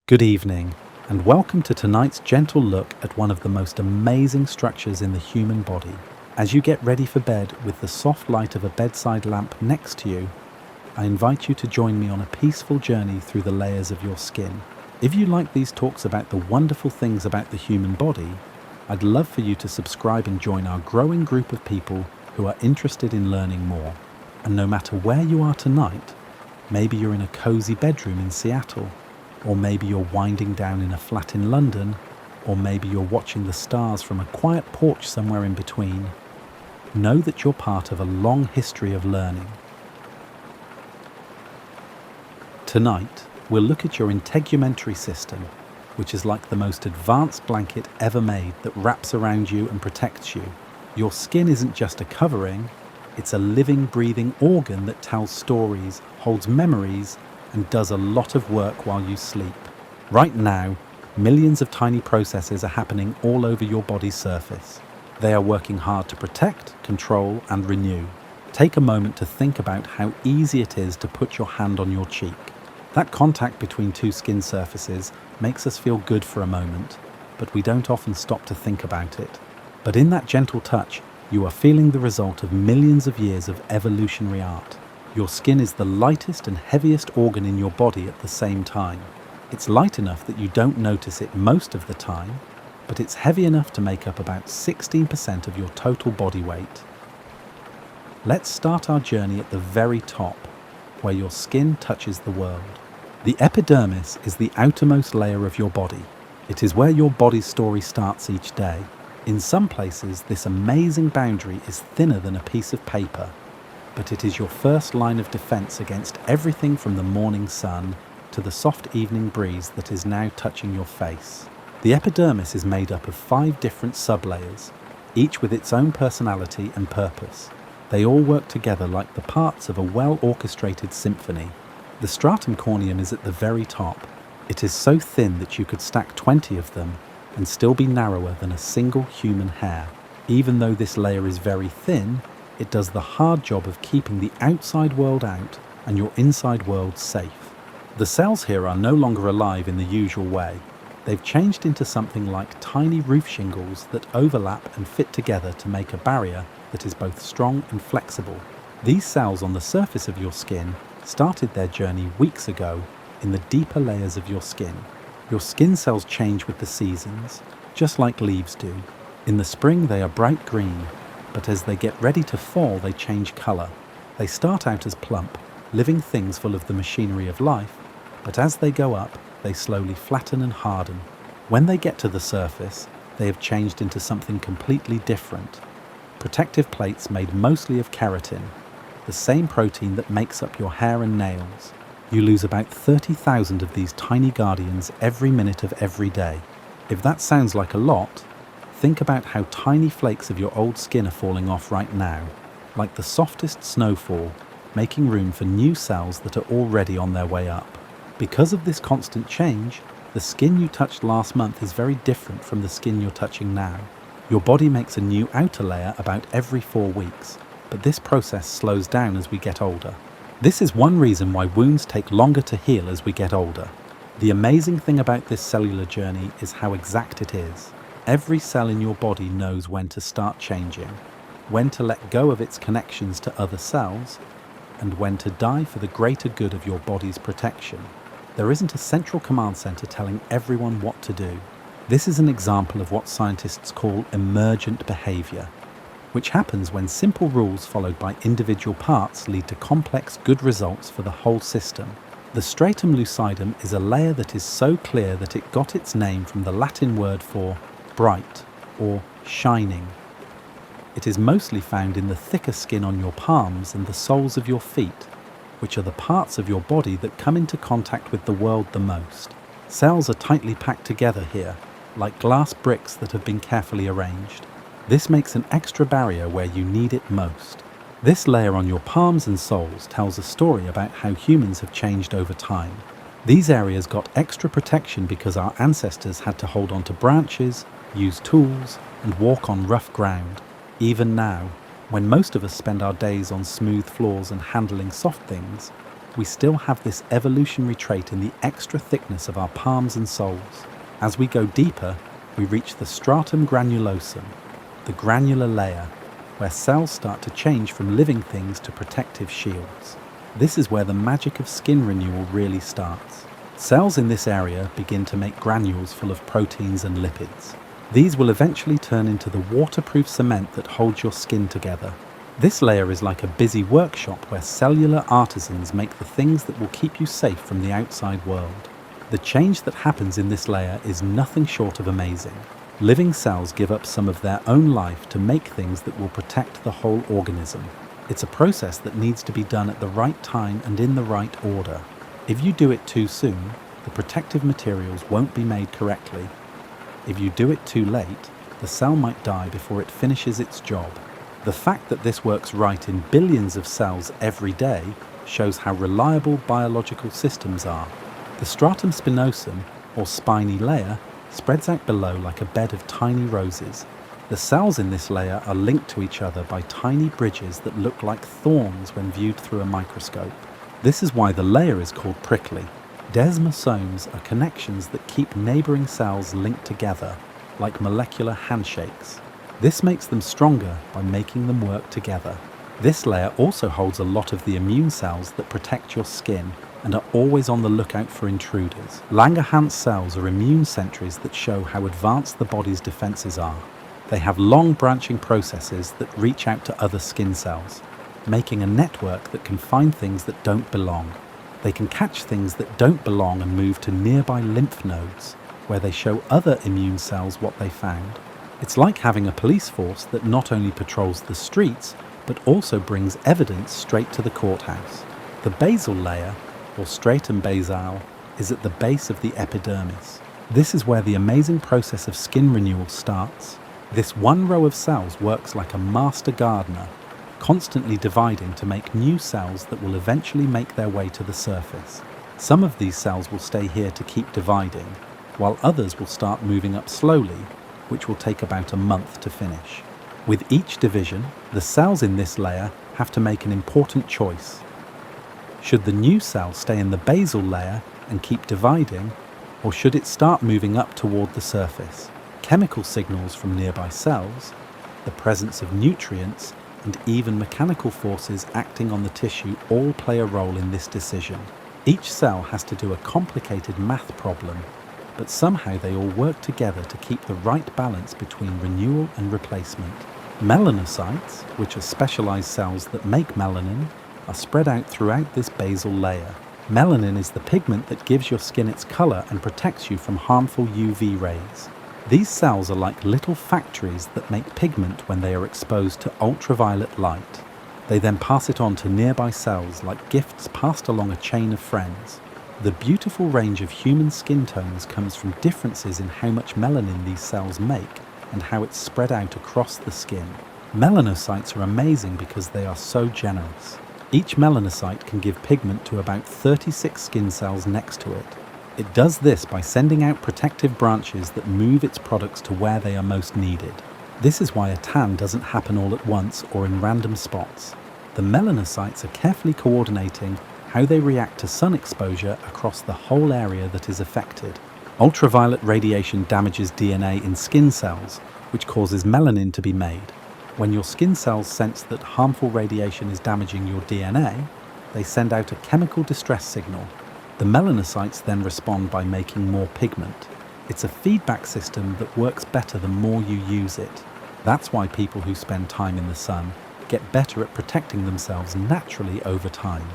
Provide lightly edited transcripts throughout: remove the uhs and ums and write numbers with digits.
Good evening, and welcome to tonight's gentle look at one of the most amazing structures in the human body. As you get ready for bed with the soft light of a bedside lamp next to you, I invite you to join me on a peaceful journey through the layers of your skin. If you like these talks about the wonderful things about the human body, I'd love for you to subscribe and join our growing group of people who are interested in learning more. And no matter where you are tonight, maybe you're in a cozy bedroom in Seattle, or maybe you're winding down in a flat in London, or maybe you're watching the stars from a quiet porch somewhere in between, know that you're part of a long history of learning. Tonight, we'll look at your integumentary system, which is like the most advanced blanket ever made that wraps around you and protects you. Your skin isn't just a covering, it's a living, breathing organ that tells stories, holds memories, and does a lot of work while you sleep. Right now, millions of tiny processes are happening all over your body's surface. They are working hard to protect, control, and renew. Take a moment to think about how easy it is to put your hand on your cheek. That contact between two skin surfaces makes us feel good for a moment, but we don't often stop to think about it. But in that gentle touch, you are feeling the result of millions of years of evolutionary art. Your skin is the lightest and heaviest organ in your body at the same time. It's light enough that you don't notice it most of the time, but it's heavy enough to make up about 16% of your total body weight. Let's start our journey at the very top, where your skin touches the world. The epidermis is the outermost layer of your body. It is where your body's story starts each day. In some places, this amazing boundary is thinner than a piece of paper, but it is your first line of defense against everything from the morning sun to the soft evening breeze that is now touching your face. The epidermis is made up of 5 different sublayers, each with its own personality and purpose. They all work together like the parts of a well-orchestrated symphony. The stratum corneum is at the very top. It is so thin that you could stack 20 of them and still be narrower than a single human hair. Even though this layer is very thin, it does the hard job of keeping the outside world out and your inside world safe. The cells here are no longer alive in the usual way. They've changed into something like tiny roof shingles that overlap and fit together to make a barrier that is both strong and flexible. These cells on the surface of your skin started their journey weeks ago in the deeper layers of your skin. Your skin cells change with the seasons, just like leaves do. In the spring they are bright green, but as they get ready to fall, they change colour. They start out as plump, living things full of the machinery of life, but as they go up, they slowly flatten and harden. When they get to the surface, they have changed into something completely different. Protective plates made mostly of keratin, the same protein that makes up your hair and nails. You lose about 30,000 of these tiny guardians every minute of every day. If that sounds like a lot, think about how tiny flakes of your old skin are falling off right now, like the softest snowfall, making room for new cells that are already on their way up. Because of this constant change, the skin you touched last month is very different from the skin you're touching now. Your body makes a new outer layer about every 4 weeks, but this process slows down as we get older. This is one reason why wounds take longer to heal as we get older. The amazing thing about this cellular journey is how exact it is. Every cell in your body knows when to start changing, when to let go of its connections to other cells, and when to die for the greater good of your body's protection. There isn't a central command center telling everyone what to do. This is an example of what scientists call emergent behavior, which happens when simple rules followed by individual parts lead to complex good results for the whole system. The stratum lucidum is a layer that is so clear that it got its name from the Latin word for bright or shining. It is mostly found in the thicker skin on your palms and the soles of your feet, which are the parts of your body that come into contact with the world the most. Cells are tightly packed together here, like glass bricks that have been carefully arranged. This makes an extra barrier where you need it most. This layer on your palms and soles tells a story about how humans have changed over time. These areas got extra protection because our ancestors had to hold onto branches, use tools, and walk on rough ground. Even now, when most of us spend our days on smooth floors and handling soft things, we still have this evolutionary trait in the extra thickness of our palms and soles. As we go deeper, we reach the stratum granulosum, the granular layer, where cells start to change from living things to protective shields. This is where the magic of skin renewal really starts. Cells in this area begin to make granules full of proteins and lipids. These will eventually turn into the waterproof cement that holds your skin together. This layer is like a busy workshop where cellular artisans make the things that will keep you safe from the outside world. The change that happens in this layer is nothing short of amazing. Living cells give up some of their own life to make things that will protect the whole organism. It's a process that needs to be done at the right time and in the right order. If you do it too soon, the protective materials won't be made correctly. If you do it too late, the cell might die before it finishes its job. The fact that this works right in billions of cells every day shows how reliable biological systems are. The stratum spinosum, or spiny layer, spreads out below like a bed of tiny roses. The cells in this layer are linked to each other by tiny bridges that look like thorns when viewed through a microscope. This is why the layer is called prickly. Desmosomes are connections that keep neighbouring cells linked together, like molecular handshakes. This makes them stronger by making them work together. This layer also holds a lot of the immune cells that protect your skin and are always on the lookout for intruders. Langerhans cells are immune sentries that show how advanced the body's defences are. They have long branching processes that reach out to other skin cells, making a network that can find things that don't belong. They can catch things that don't belong and move to nearby lymph nodes, where they show other immune cells what they found. It's like having a police force that not only patrols the streets, but also brings evidence straight to the courthouse. The basal layer, or stratum basale, is at the base of the epidermis. This is where the amazing process of skin renewal starts. This one row of cells works like a master gardener, constantly dividing to make new cells that will eventually make their way to the surface. Some of these cells will stay here to keep dividing, while others will start moving up slowly, which will take about a month to finish. With each division, the cells in this layer have to make an important choice. Should the new cell stay in the basal layer and keep dividing, or should it start moving up toward the surface? Chemical signals from nearby cells, the presence of nutrients, and even mechanical forces acting on the tissue all play a role in this decision. Each cell has to do a complicated math problem, but somehow they all work together to keep the right balance between renewal and replacement. Melanocytes, which are specialized cells that make melanin, are spread out throughout this basal layer. Melanin is the pigment that gives your skin its color and protects you from harmful UV rays. These cells are like little factories that make pigment when they are exposed to ultraviolet light. They then pass it on to nearby cells like gifts passed along a chain of friends. The beautiful range of human skin tones comes from differences in how much melanin these cells make and how it's spread out across the skin. Melanocytes are amazing because they are so generous. Each melanocyte can give pigment to about 36 skin cells next to it. It does this by sending out protective branches that move its products to where they are most needed. This is why a tan doesn't happen all at once or in random spots. The melanocytes are carefully coordinating how they react to sun exposure across the whole area that is affected. Ultraviolet radiation damages DNA in skin cells, which causes melanin to be made. When your skin cells sense that harmful radiation is damaging your DNA, they send out a chemical distress signal. The melanocytes then respond by making more pigment. It's a feedback system that works better the more you use it. That's why people who spend time in the sun get better at protecting themselves naturally over time.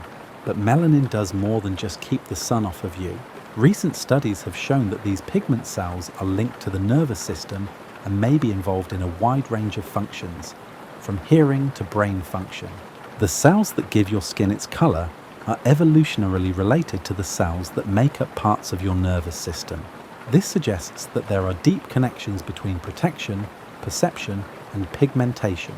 But melanin does more than just keep the sun off of you. Recent studies have shown that these pigment cells are linked to the nervous system and may be involved in a wide range of functions, from hearing to brain function. The cells that give your skin its color are evolutionarily related to the cells that make up parts of your nervous system. This suggests that there are deep connections between protection, perception, and pigmentation.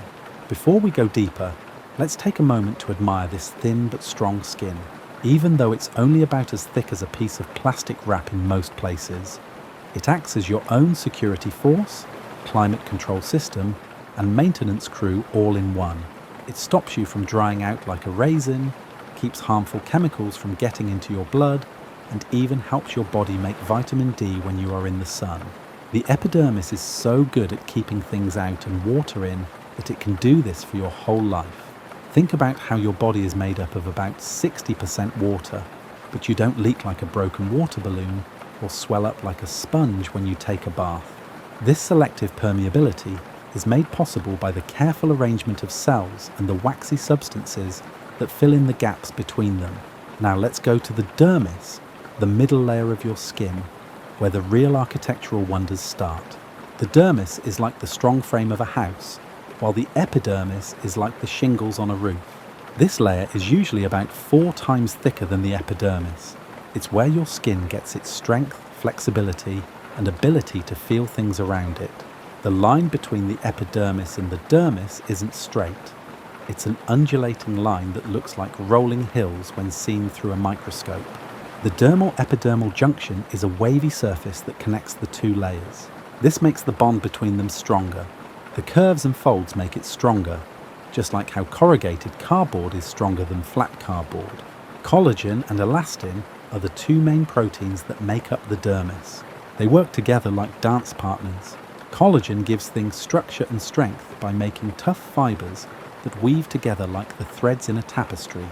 Before we go deeper, let's take a moment to admire this thin but strong skin. Even though it's only about as thick as a piece of plastic wrap in most places, it acts as your own security force, climate control system, and maintenance crew all in one. It stops you from drying out like a raisin, keeps harmful chemicals from getting into your blood, and even helps your body make vitamin D when you are in the sun. The epidermis is so good at keeping things out and water in that it can do this for your whole life. Think about how your body is made up of about 60% water, but you don't leak like a broken water balloon or swell up like a sponge when you take a bath. This selective permeability is made possible by the careful arrangement of cells and the waxy substances that fill in the gaps between them. Now let's go to the dermis, the middle layer of your skin, where the real architectural wonders start. The dermis is like the strong frame of a house, while the epidermis is like the shingles on a roof. This layer is usually about 4 times thicker than the epidermis. It's where your skin gets its strength, flexibility, and ability to feel things around it. The line between the epidermis and the dermis isn't straight. It's an undulating line that looks like rolling hills when seen through a microscope. The dermal-epidermal junction is a wavy surface that connects the 2 layers. This makes the bond between them stronger. The curves and folds make it stronger, just like how corrugated cardboard is stronger than flat cardboard. Collagen and elastin are the 2 main proteins that make up the dermis. They work together like dance partners. Collagen gives things structure and strength by making tough fibers that weave together like the threads in a tapestry.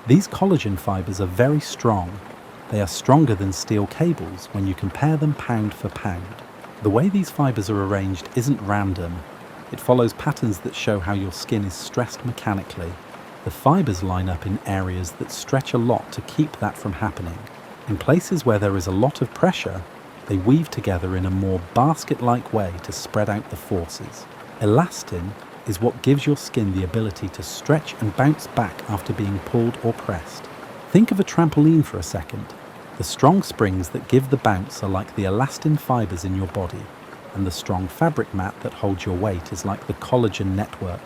These collagen fibers are very strong. They are stronger than steel cables when you compare them pound for pound. The way these fibers are arranged isn't random. It follows patterns that show how your skin is stressed mechanically. The fibers line up in areas that stretch a lot to keep that from happening. In places where there is a lot of pressure, they weave together in a more basket-like way to spread out the forces. Elastin is what gives your skin the ability to stretch and bounce back after being pulled or pressed. Think of a trampoline for a second. The strong springs that give the bounce are like the elastin fibers in your body, and the strong fabric mat that holds your weight is like the collagen network.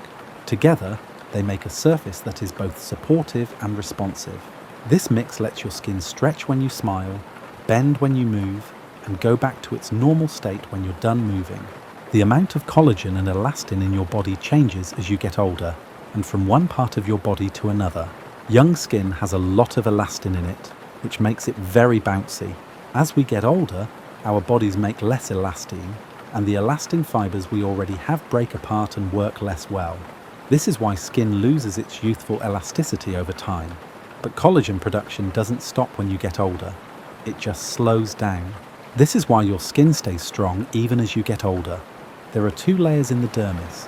Together, they make a surface that is both supportive and responsive. This mix lets your skin stretch when you smile, bend when you move, and go back to its normal state when you're done moving. The amount of collagen and elastin in your body changes as you get older, and from one part of your body to another. Young skin has a lot of elastin in it, which makes it very bouncy. As we get older, our bodies make less elastin, and the elastin fibers we already have break apart and work less well. This is why skin loses its youthful elasticity over time. But collagen production doesn't stop when you get older. It just slows down. This is why your skin stays strong even as you get older. There are 2 layers in the dermis,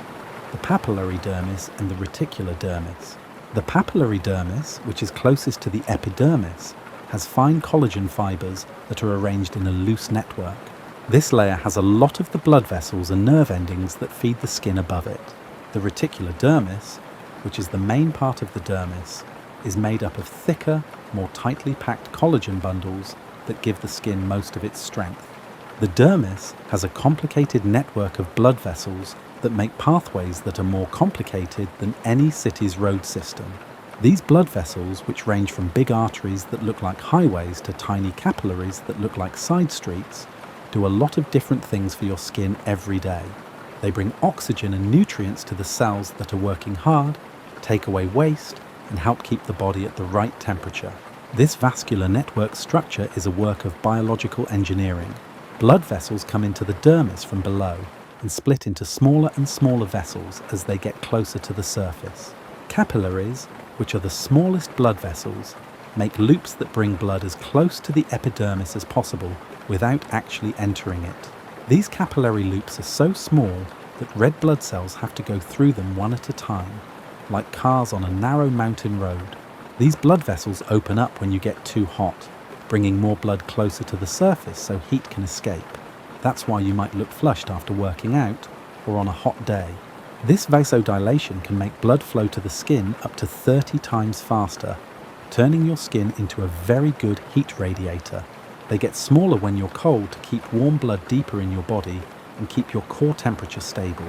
the papillary dermis and the reticular dermis. The papillary dermis, which is closest to the epidermis, has fine collagen fibers that are arranged in a loose network. This layer has a lot of the blood vessels and nerve endings that feed the skin above it. The reticular dermis, which is the main part of the dermis, is made up of thicker, more tightly packed collagen bundles that give the skin most of its strength. The dermis has a complicated network of blood vessels that make pathways that are more complicated than any city's road system. These blood vessels, which range from big arteries that look like highways to tiny capillaries that look like side streets, do a lot of different things for your skin every day. They bring oxygen and nutrients to the cells that are working hard, take away waste, and help keep the body at the right temperature. This vascular network structure is a work of biological engineering. Blood vessels come into the dermis from below and split into smaller and smaller vessels as they get closer to the surface. Capillaries, which are the smallest blood vessels, make loops that bring blood as close to the epidermis as possible without actually entering it. These capillary loops are so small that red blood cells have to go through them one at a time, like cars on a narrow mountain road. These blood vessels open up when you get too hot, bringing more blood closer to the surface so heat can escape. That's why you might look flushed after working out or on a hot day. This vasodilation can make blood flow to the skin up to 30 times faster, turning your skin into a very good heat radiator. They get smaller when you're cold to keep warm blood deeper in your body and keep your core temperature stable.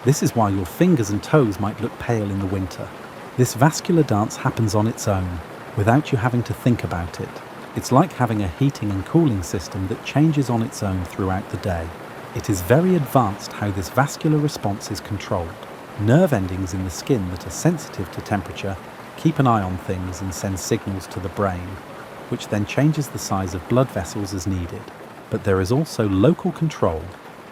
This is why your fingers and toes might look pale in the winter. This vascular dance happens on its own, without you having to think about it. It's like having a heating and cooling system that changes on its own throughout the day. It is very advanced how this vascular response is controlled. Nerve endings in the skin that are sensitive to temperature keep an eye on things and send signals to the brain, which then changes the size of blood vessels as needed. But there is also local control,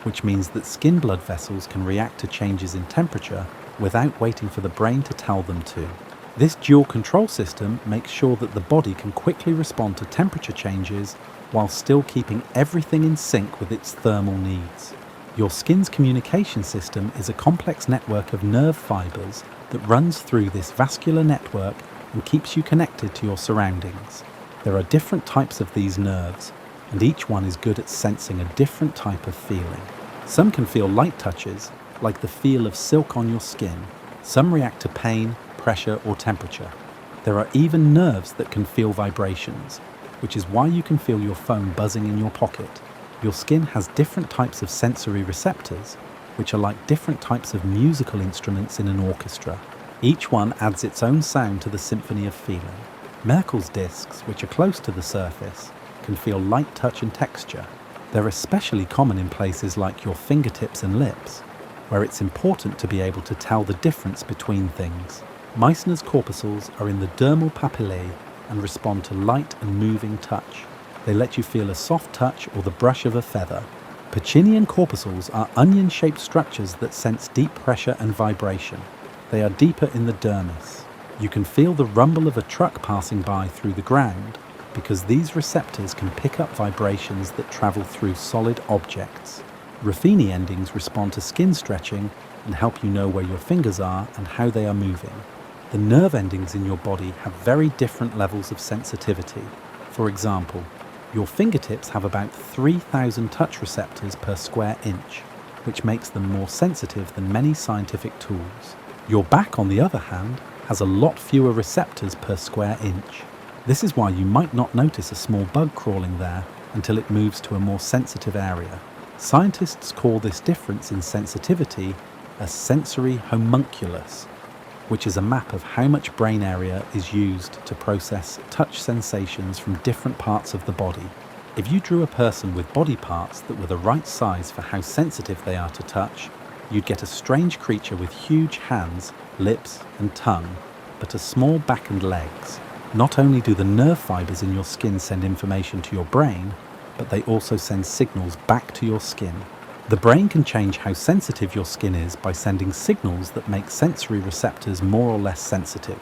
which means that skin blood vessels can react to changes in temperature without waiting for the brain to tell them to. This dual control system makes sure that the body can quickly respond to temperature changes while still keeping everything in sync with its thermal needs. Your skin's communication system is a complex network of nerve fibers that runs through this vascular network and keeps you connected to your surroundings. There are different types of these nerves, and each one is good at sensing a different type of feeling. Some can feel light touches, like the feel of silk on your skin. Some react to pain, pressure, or temperature. There are even nerves that can feel vibrations, which is why you can feel your phone buzzing in your pocket. Your skin has different types of sensory receptors, which are like different types of musical instruments in an orchestra. Each one adds its own sound to the symphony of feeling. Merkel's discs, which are close to the surface, can feel light touch and texture. They're especially common in places like your fingertips and lips, where it's important to be able to tell the difference between things. Meissner's corpuscles are in the dermal papillae and respond to light and moving touch. They let you feel a soft touch or the brush of a feather. Pacinian corpuscles are onion-shaped structures that sense deep pressure and vibration. They are deeper in the dermis. You can feel the rumble of a truck passing by through the ground because these receptors can pick up vibrations that travel through solid objects. Ruffini endings respond to skin stretching and help you know where your fingers are and how they are moving. The nerve endings in your body have very different levels of sensitivity. For example, your fingertips have about 3,000 touch receptors per square inch, which makes them more sensitive than many scientific tools. Your back, on the other hand, has a lot fewer receptors per square inch. This is why you might not notice a small bug crawling there until it moves to a more sensitive area. Scientists call this difference in sensitivity a sensory homunculus, which is a map of how much brain area is used to process touch sensations from different parts of the body. If you drew a person with body parts that were the right size for how sensitive they are to touch, you'd get a strange creature with huge hands, lips, and tongue, but a small back and legs. Not only do the nerve fibers in your skin send information to your brain, but they also send signals back to your skin. The brain can change how sensitive your skin is by sending signals that make sensory receptors more or less sensitive.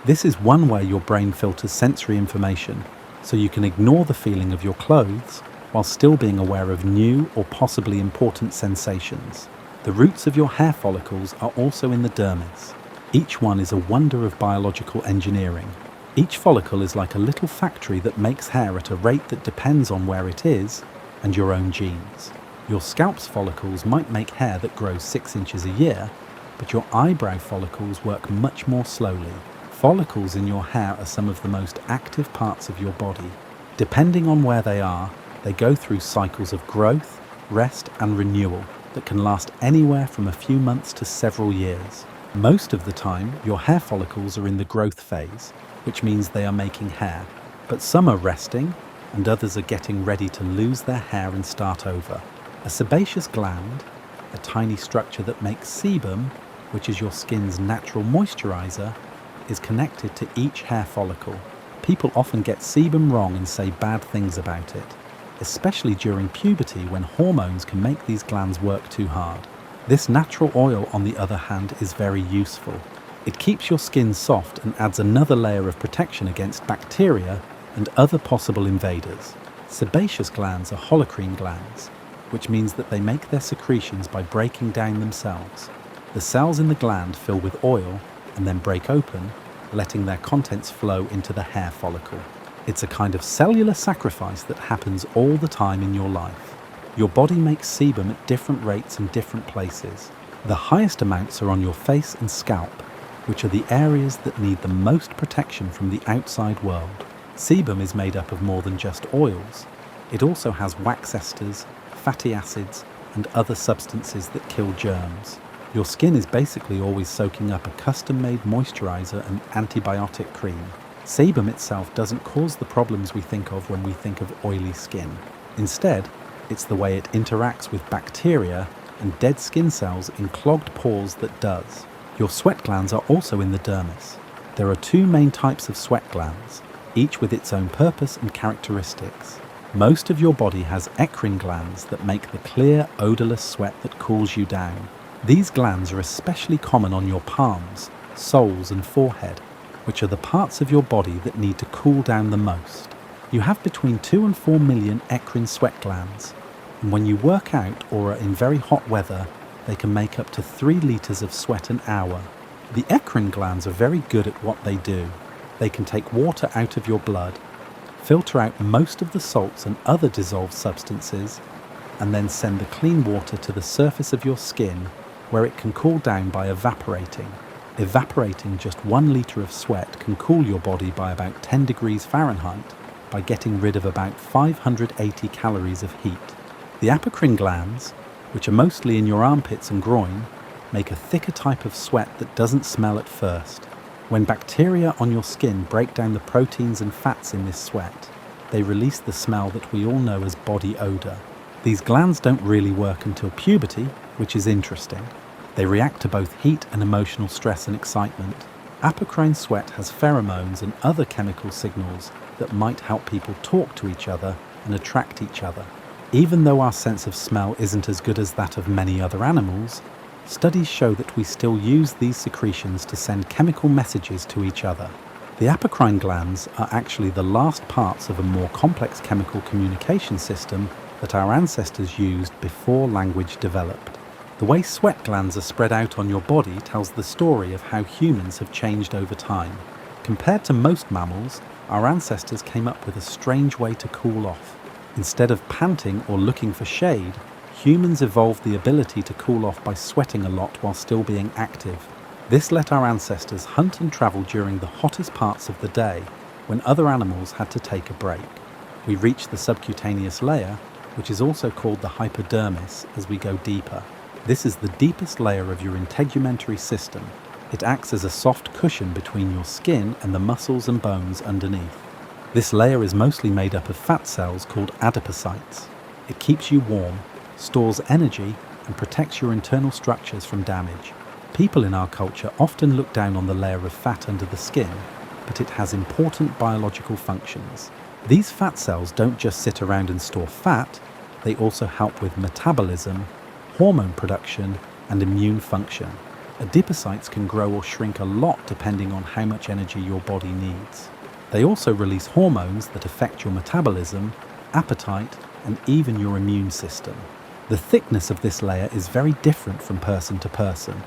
This is one way your brain filters sensory information, so you can ignore the feeling of your clothes while still being aware of new or possibly important sensations. The roots of your hair follicles are also in the dermis. Each one is a wonder of biological engineering. Each follicle is like a little factory that makes hair at a rate that depends on where it is and your own genes. Your scalp's follicles might make hair that grows 6 inches a year, but your eyebrow follicles work much more slowly. Follicles in your hair are some of the most active parts of your body. Depending on where they are, they go through cycles of growth, rest, and renewal that can last anywhere from a few months to several years. Most of the time, your hair follicles are in the growth phase, which means they are making hair, but some are resting and others are getting ready to lose their hair and start over. A sebaceous gland, a tiny structure that makes sebum, which is your skin's natural moisturizer, is connected to each hair follicle. People often get sebum wrong and say bad things about it, especially during puberty when hormones can make these glands work too hard. This natural oil, on the other hand, is very useful. It keeps your skin soft and adds another layer of protection against bacteria and other possible invaders. Sebaceous glands are holocrine glands, which means that they make their secretions by breaking down themselves. The cells in the gland fill with oil and then break open, letting their contents flow into the hair follicle. It's a kind of cellular sacrifice that happens all the time in your life. Your body makes sebum at different rates in different places. The highest amounts are on your face and scalp, which are the areas that need the most protection from the outside world. Sebum is made up of more than just oils. It also has wax esters, fatty acids, and other substances that kill germs. Your skin is basically always soaking up a custom-made moisturizer and antibiotic cream. Sebum itself doesn't cause the problems we think of when we think of oily skin. Instead, it's the way it interacts with bacteria and dead skin cells in clogged pores that does. Your sweat glands are also in the dermis. There are two main types of sweat glands, each with its own purpose and characteristics. Most of your body has eccrine glands that make the clear, odorless sweat that cools you down. These glands are especially common on your palms, soles and forehead, which are the parts of your body that need to cool down the most. You have between 2 and 4 million eccrine sweat glands, and when you work out or are in very hot weather, they can make up to 3 liters of sweat an hour. The eccrine glands are very good at what they do. They can take water out of your blood, filter out most of the salts and other dissolved substances, and then send the clean water to the surface of your skin, where it can cool down by evaporating. Evaporating just 1 liter of sweat can cool your body by about 10 degrees Fahrenheit by getting rid of about 580 calories of heat. The apocrine glands, which are mostly in your armpits and groin, make a thicker type of sweat that doesn't smell at first. When bacteria on your skin break down the proteins and fats in this sweat, they release the smell that we all know as body odor. These glands don't really work until puberty, which is interesting. They react to both heat and emotional stress and excitement. Apocrine sweat has pheromones and other chemical signals that might help people talk to each other and attract each other. Even though our sense of smell isn't as good as that of many other animals, studies show that we still use these secretions to send chemical messages to each other. The apocrine glands are actually the last parts of a more complex chemical communication system that our ancestors used before language developed. The way sweat glands are spread out on your body tells the story of how humans have changed over time. Compared to most mammals, our ancestors came up with a strange way to cool off. Instead of panting or looking for shade, humans evolved the ability to cool off by sweating a lot while still being active. This let our ancestors hunt and travel during the hottest parts of the day, when other animals had to take a break. We reach the subcutaneous layer, which is also called the hypodermis, as we go deeper. This is the deepest layer of your integumentary system. It acts as a soft cushion between your skin and the muscles and bones underneath. This layer is mostly made up of fat cells called adipocytes. It keeps you warm, stores energy, and protects your internal structures from damage. People in our culture often look down on the layer of fat under the skin, but it has important biological functions. These fat cells don't just sit around and store fat, they also help with metabolism, hormone production, and immune function. Adipocytes can grow or shrink a lot depending on how much energy your body needs. They also release hormones that affect your metabolism, appetite, and even your immune system. The thickness of this layer is very different from person to person,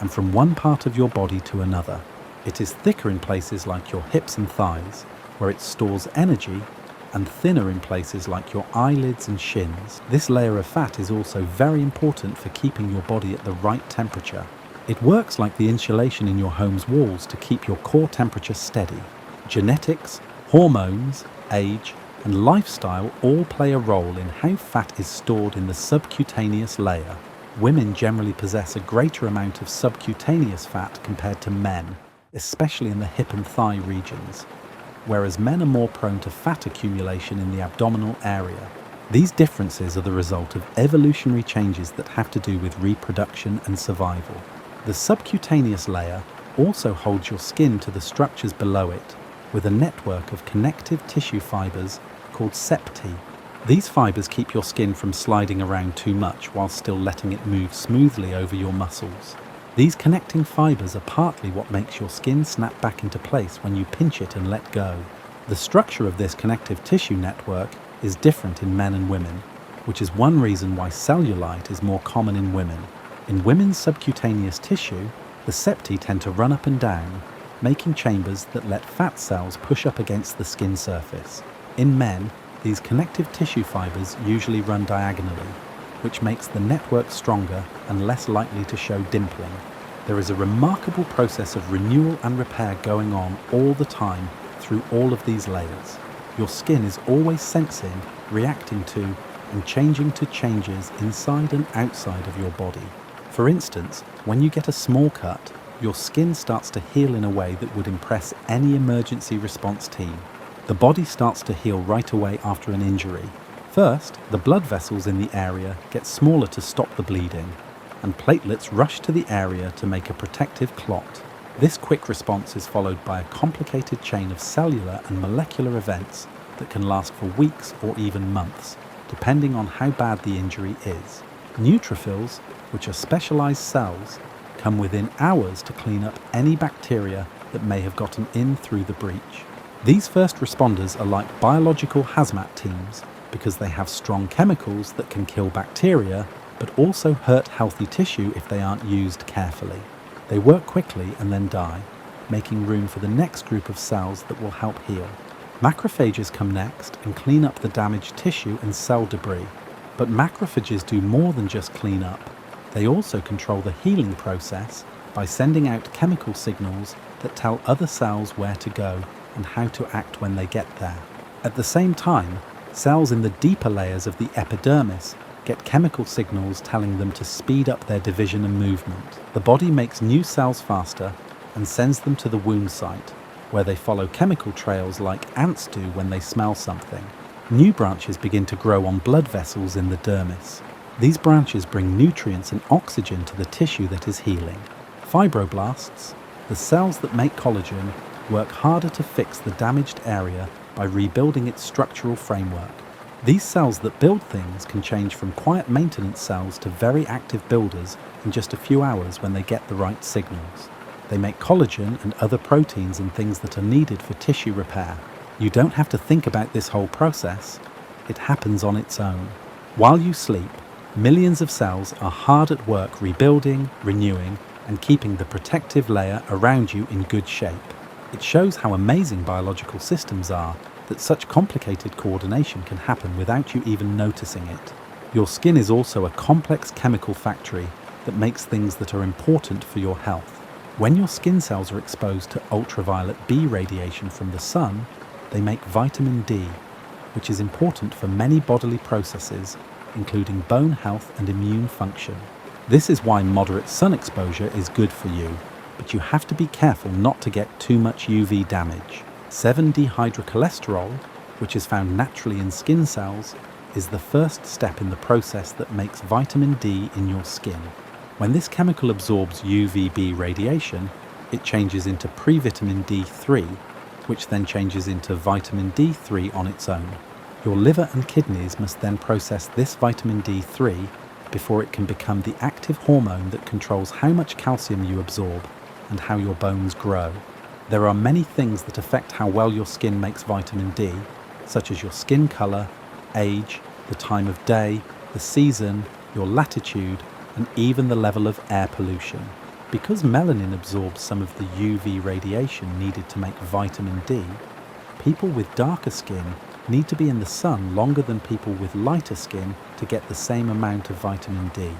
and from one part of your body to another. It is thicker in places like your hips and thighs, where it stores energy, and thinner in places like your eyelids and shins. This layer of fat is also very important for keeping your body at the right temperature. It works like the insulation in your home's walls to keep your core temperature steady. Genetics, hormones, age, and lifestyle all play a role in how fat is stored in the subcutaneous layer. Women generally possess a greater amount of subcutaneous fat compared to men, especially in the hip and thigh regions, whereas men are more prone to fat accumulation in the abdominal area. These differences are the result of evolutionary changes that have to do with reproduction and survival. The subcutaneous layer also holds your skin to the structures below it, with a network of connective tissue fibers called septi. These fibers keep your skin from sliding around too much while still letting it move smoothly over your muscles. These connecting fibers are partly what makes your skin snap back into place when you pinch it and let go. The structure of this connective tissue network is different in men and women, which is one reason why cellulite is more common in women. In women's subcutaneous tissue, the septi tend to run up and down, making chambers that let fat cells push up against the skin surface. In men, these connective tissue fibers usually run diagonally, which makes the network stronger and less likely to show dimpling. There is a remarkable process of renewal and repair going on all the time through all of these layers. Your skin is always sensing, reacting to, and changing to changes inside and outside of your body. For instance, when you get a small cut, your skin starts to heal in a way that would impress any emergency response team. The body starts to heal right away after an injury. First, the blood vessels in the area get smaller to stop the bleeding, and platelets rush to the area to make a protective clot. This quick response is followed by a complicated chain of cellular and molecular events that can last for weeks or even months, depending on how bad the injury is. Neutrophils, which are specialized cells, come within hours to clean up any bacteria that may have gotten in through the breach. These first responders are like biological hazmat teams because they have strong chemicals that can kill bacteria but also hurt healthy tissue if they aren't used carefully. They work quickly and then die, making room for the next group of cells that will help heal. Macrophages come next and clean up the damaged tissue and cell debris. But macrophages do more than just clean up. They also control the healing process by sending out chemical signals that tell other cells where to go and how to act when they get there. At the same time, cells in the deeper layers of the epidermis get chemical signals telling them to speed up their division and movement. The body makes new cells faster and sends them to the wound site, where they follow chemical trails like ants do when they smell something. New branches begin to grow on blood vessels in the dermis. These branches bring nutrients and oxygen to the tissue that is healing. Fibroblasts, the cells that make collagen, work harder to fix the damaged area by rebuilding its structural framework. These cells that build things can change from quiet maintenance cells to very active builders in just a few hours when they get the right signals. They make collagen and other proteins and things that are needed for tissue repair. You don't have to think about this whole process. It happens on its own. While you sleep, millions of cells are hard at work rebuilding, renewing, and keeping the protective layer around you in good shape. It shows how amazing biological systems are, that such complicated coordination can happen without you even noticing it. Your skin is also a complex chemical factory that makes things that are important for your health. When your skin cells are exposed to ultraviolet B radiation from the sun, they make vitamin D, which is important for many bodily processes, including bone health and immune function. This is why moderate sun exposure is good for you, but you have to be careful not to get too much UV damage. 7-dehydrocholesterol, which is found naturally in skin cells, is the first step in the process that makes vitamin D in your skin. When this chemical absorbs UVB radiation, it changes into previtamin D3, which then changes into vitamin D3 on its own. Your liver and kidneys must then process this vitamin D3 before it can become the active hormone that controls how much calcium you absorb and how your bones grow. There are many things that affect how well your skin makes vitamin D, such as your skin color, age, the time of day, the season, your latitude, and even the level of air pollution. Because melanin absorbs some of the UV radiation needed to make vitamin D, people with darker skin need to be in the sun longer than people with lighter skin to get the same amount of vitamin D.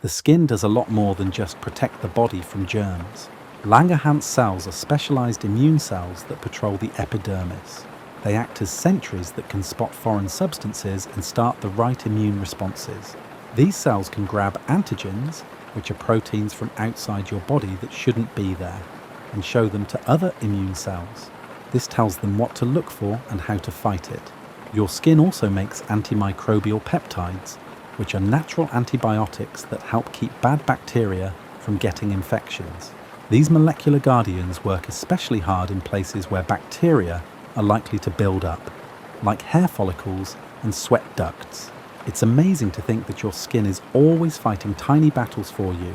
The skin does a lot more than just protect the body from germs. Langerhans cells are specialized immune cells that patrol the epidermis. They act as sentries that can spot foreign substances and start the right immune responses. These cells can grab antigens, which are proteins from outside your body that shouldn't be there, and show them to other immune cells. This tells them what to look for and how to fight it. Your skin also makes antimicrobial peptides, which are natural antibiotics that help keep bad bacteria from getting infections. These molecular guardians work especially hard in places where bacteria are likely to build up, like hair follicles and sweat ducts. It's amazing to think that your skin is always fighting tiny battles for you,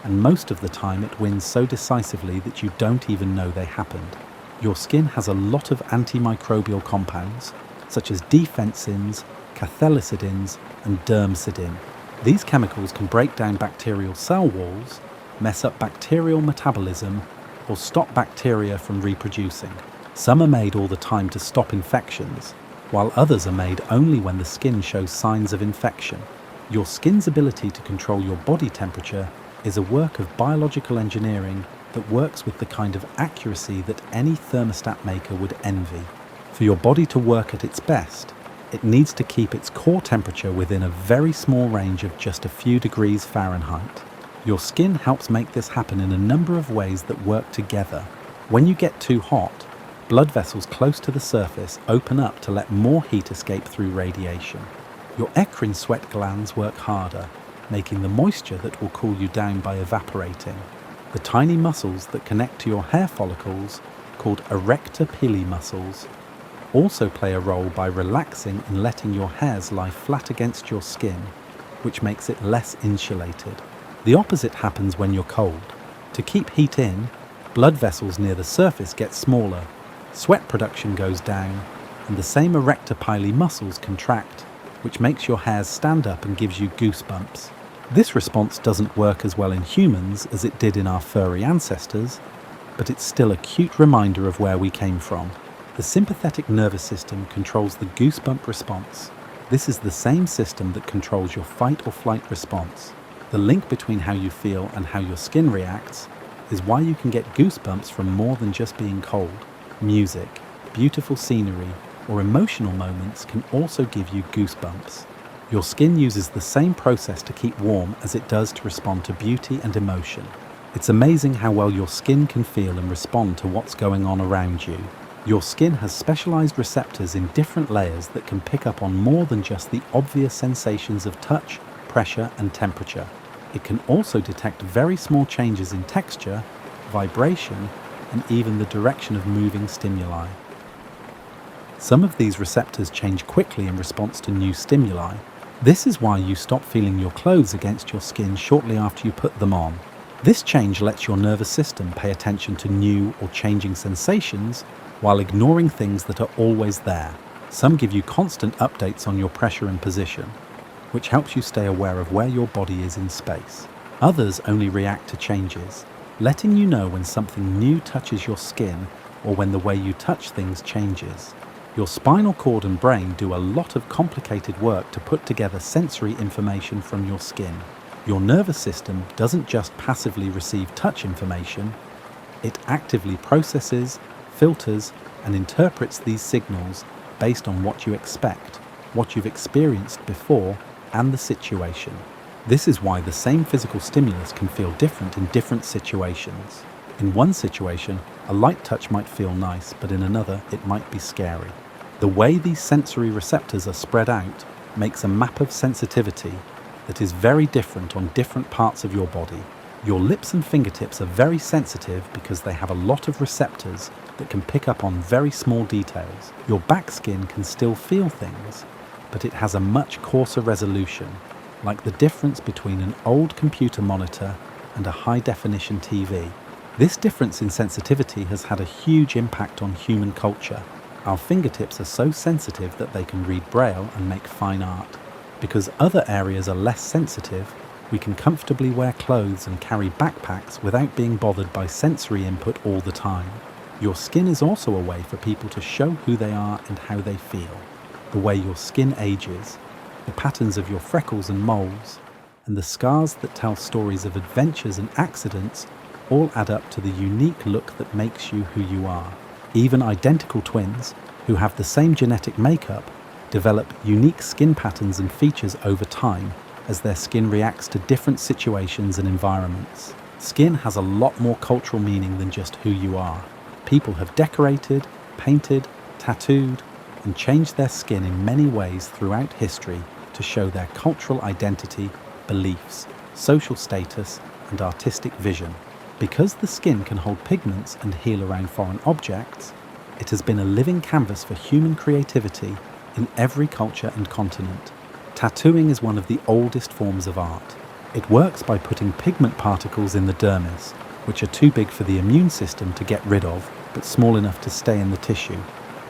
and most of the time it wins so decisively that you don't even know they happened. Your skin has a lot of antimicrobial compounds, such as defensins, cathelicidins, and dermcidin. These chemicals can break down bacterial cell walls, mess up bacterial metabolism, or stop bacteria from reproducing. Some are made all the time to stop infections, while others are made only when the skin shows signs of infection. Your skin's ability to control your body temperature is a work of biological engineering that works with the kind of accuracy that any thermostat maker would envy. For your body to work at its best, it needs to keep its core temperature within a very small range of just a few degrees Fahrenheit. Your skin helps make this happen in a number of ways that work together. When you get too hot, blood vessels close to the surface open up to let more heat escape through radiation. Your eccrine sweat glands work harder, making the moisture that will cool you down by evaporating. The tiny muscles that connect to your hair follicles, called erector pili muscles, also play a role by relaxing and letting your hairs lie flat against your skin, which makes it less insulated. The opposite happens when you're cold. To keep heat in, blood vessels near the surface get smaller, sweat production goes down, and the same erector pili muscles contract, which makes your hairs stand up and gives you goosebumps. This response doesn't work as well in humans as it did in our furry ancestors, but it's still a cute reminder of where we came from. The sympathetic nervous system controls the goosebump response. This is the same system that controls your fight or flight response. The link between how you feel and how your skin reacts is why you can get goosebumps from more than just being cold. Music, beautiful scenery, or emotional moments can also give you goosebumps. Your skin uses the same process to keep warm as it does to respond to beauty and emotion. It's amazing how well your skin can feel and respond to what's going on around you. Your skin has specialized receptors in different layers that can pick up on more than just the obvious sensations of touch, pressure, and temperature. It can also detect very small changes in texture, vibration, and even the direction of moving stimuli. Some of these receptors change quickly in response to new stimuli. This is why you stop feeling your clothes against your skin shortly after you put them on. This change lets your nervous system pay attention to new or changing sensations while ignoring things that are always there. Some give you constant updates on your pressure and position, which helps you stay aware of where your body is in space. Others only react to changes, letting you know when something new touches your skin or when the way you touch things changes. Your spinal cord and brain do a lot of complicated work to put together sensory information from your skin. Your nervous system doesn't just passively receive touch information, it actively processes, filters, and interprets these signals based on what you expect, what you've experienced before, and the situation. This is why the same physical stimulus can feel different in different situations. In one situation, a light touch might feel nice, but in another, it might be scary. The way these sensory receptors are spread out makes a map of sensitivity that is very different on different parts of your body. Your lips and fingertips are very sensitive because they have a lot of receptors that can pick up on very small details. Your back skin can still feel things, but it has a much coarser resolution, like the difference between an old computer monitor and a high-definition TV. This difference in sensitivity has had a huge impact on human culture. Our fingertips are so sensitive that they can read Braille and make fine art. Because other areas are less sensitive, we can comfortably wear clothes and carry backpacks without being bothered by sensory input all the time. Your skin is also a way for people to show who they are and how they feel. The way your skin ages, the patterns of your freckles and moles, and the scars that tell stories of adventures and accidents all add up to the unique look that makes you who you are. Even identical twins, who have the same genetic makeup, develop unique skin patterns and features over time as their skin reacts to different situations and environments. Skin has a lot more cultural meaning than just who you are. People have decorated, painted, tattooed, and changed their skin in many ways throughout history to show their cultural identity, beliefs, social status, and artistic vision. Because the skin can hold pigments and heal around foreign objects, it has been a living canvas for human creativity in every culture and continent. Tattooing is one of the oldest forms of art. It works by putting pigment particles in the dermis, which are too big for the immune system to get rid of, but small enough to stay in the tissue.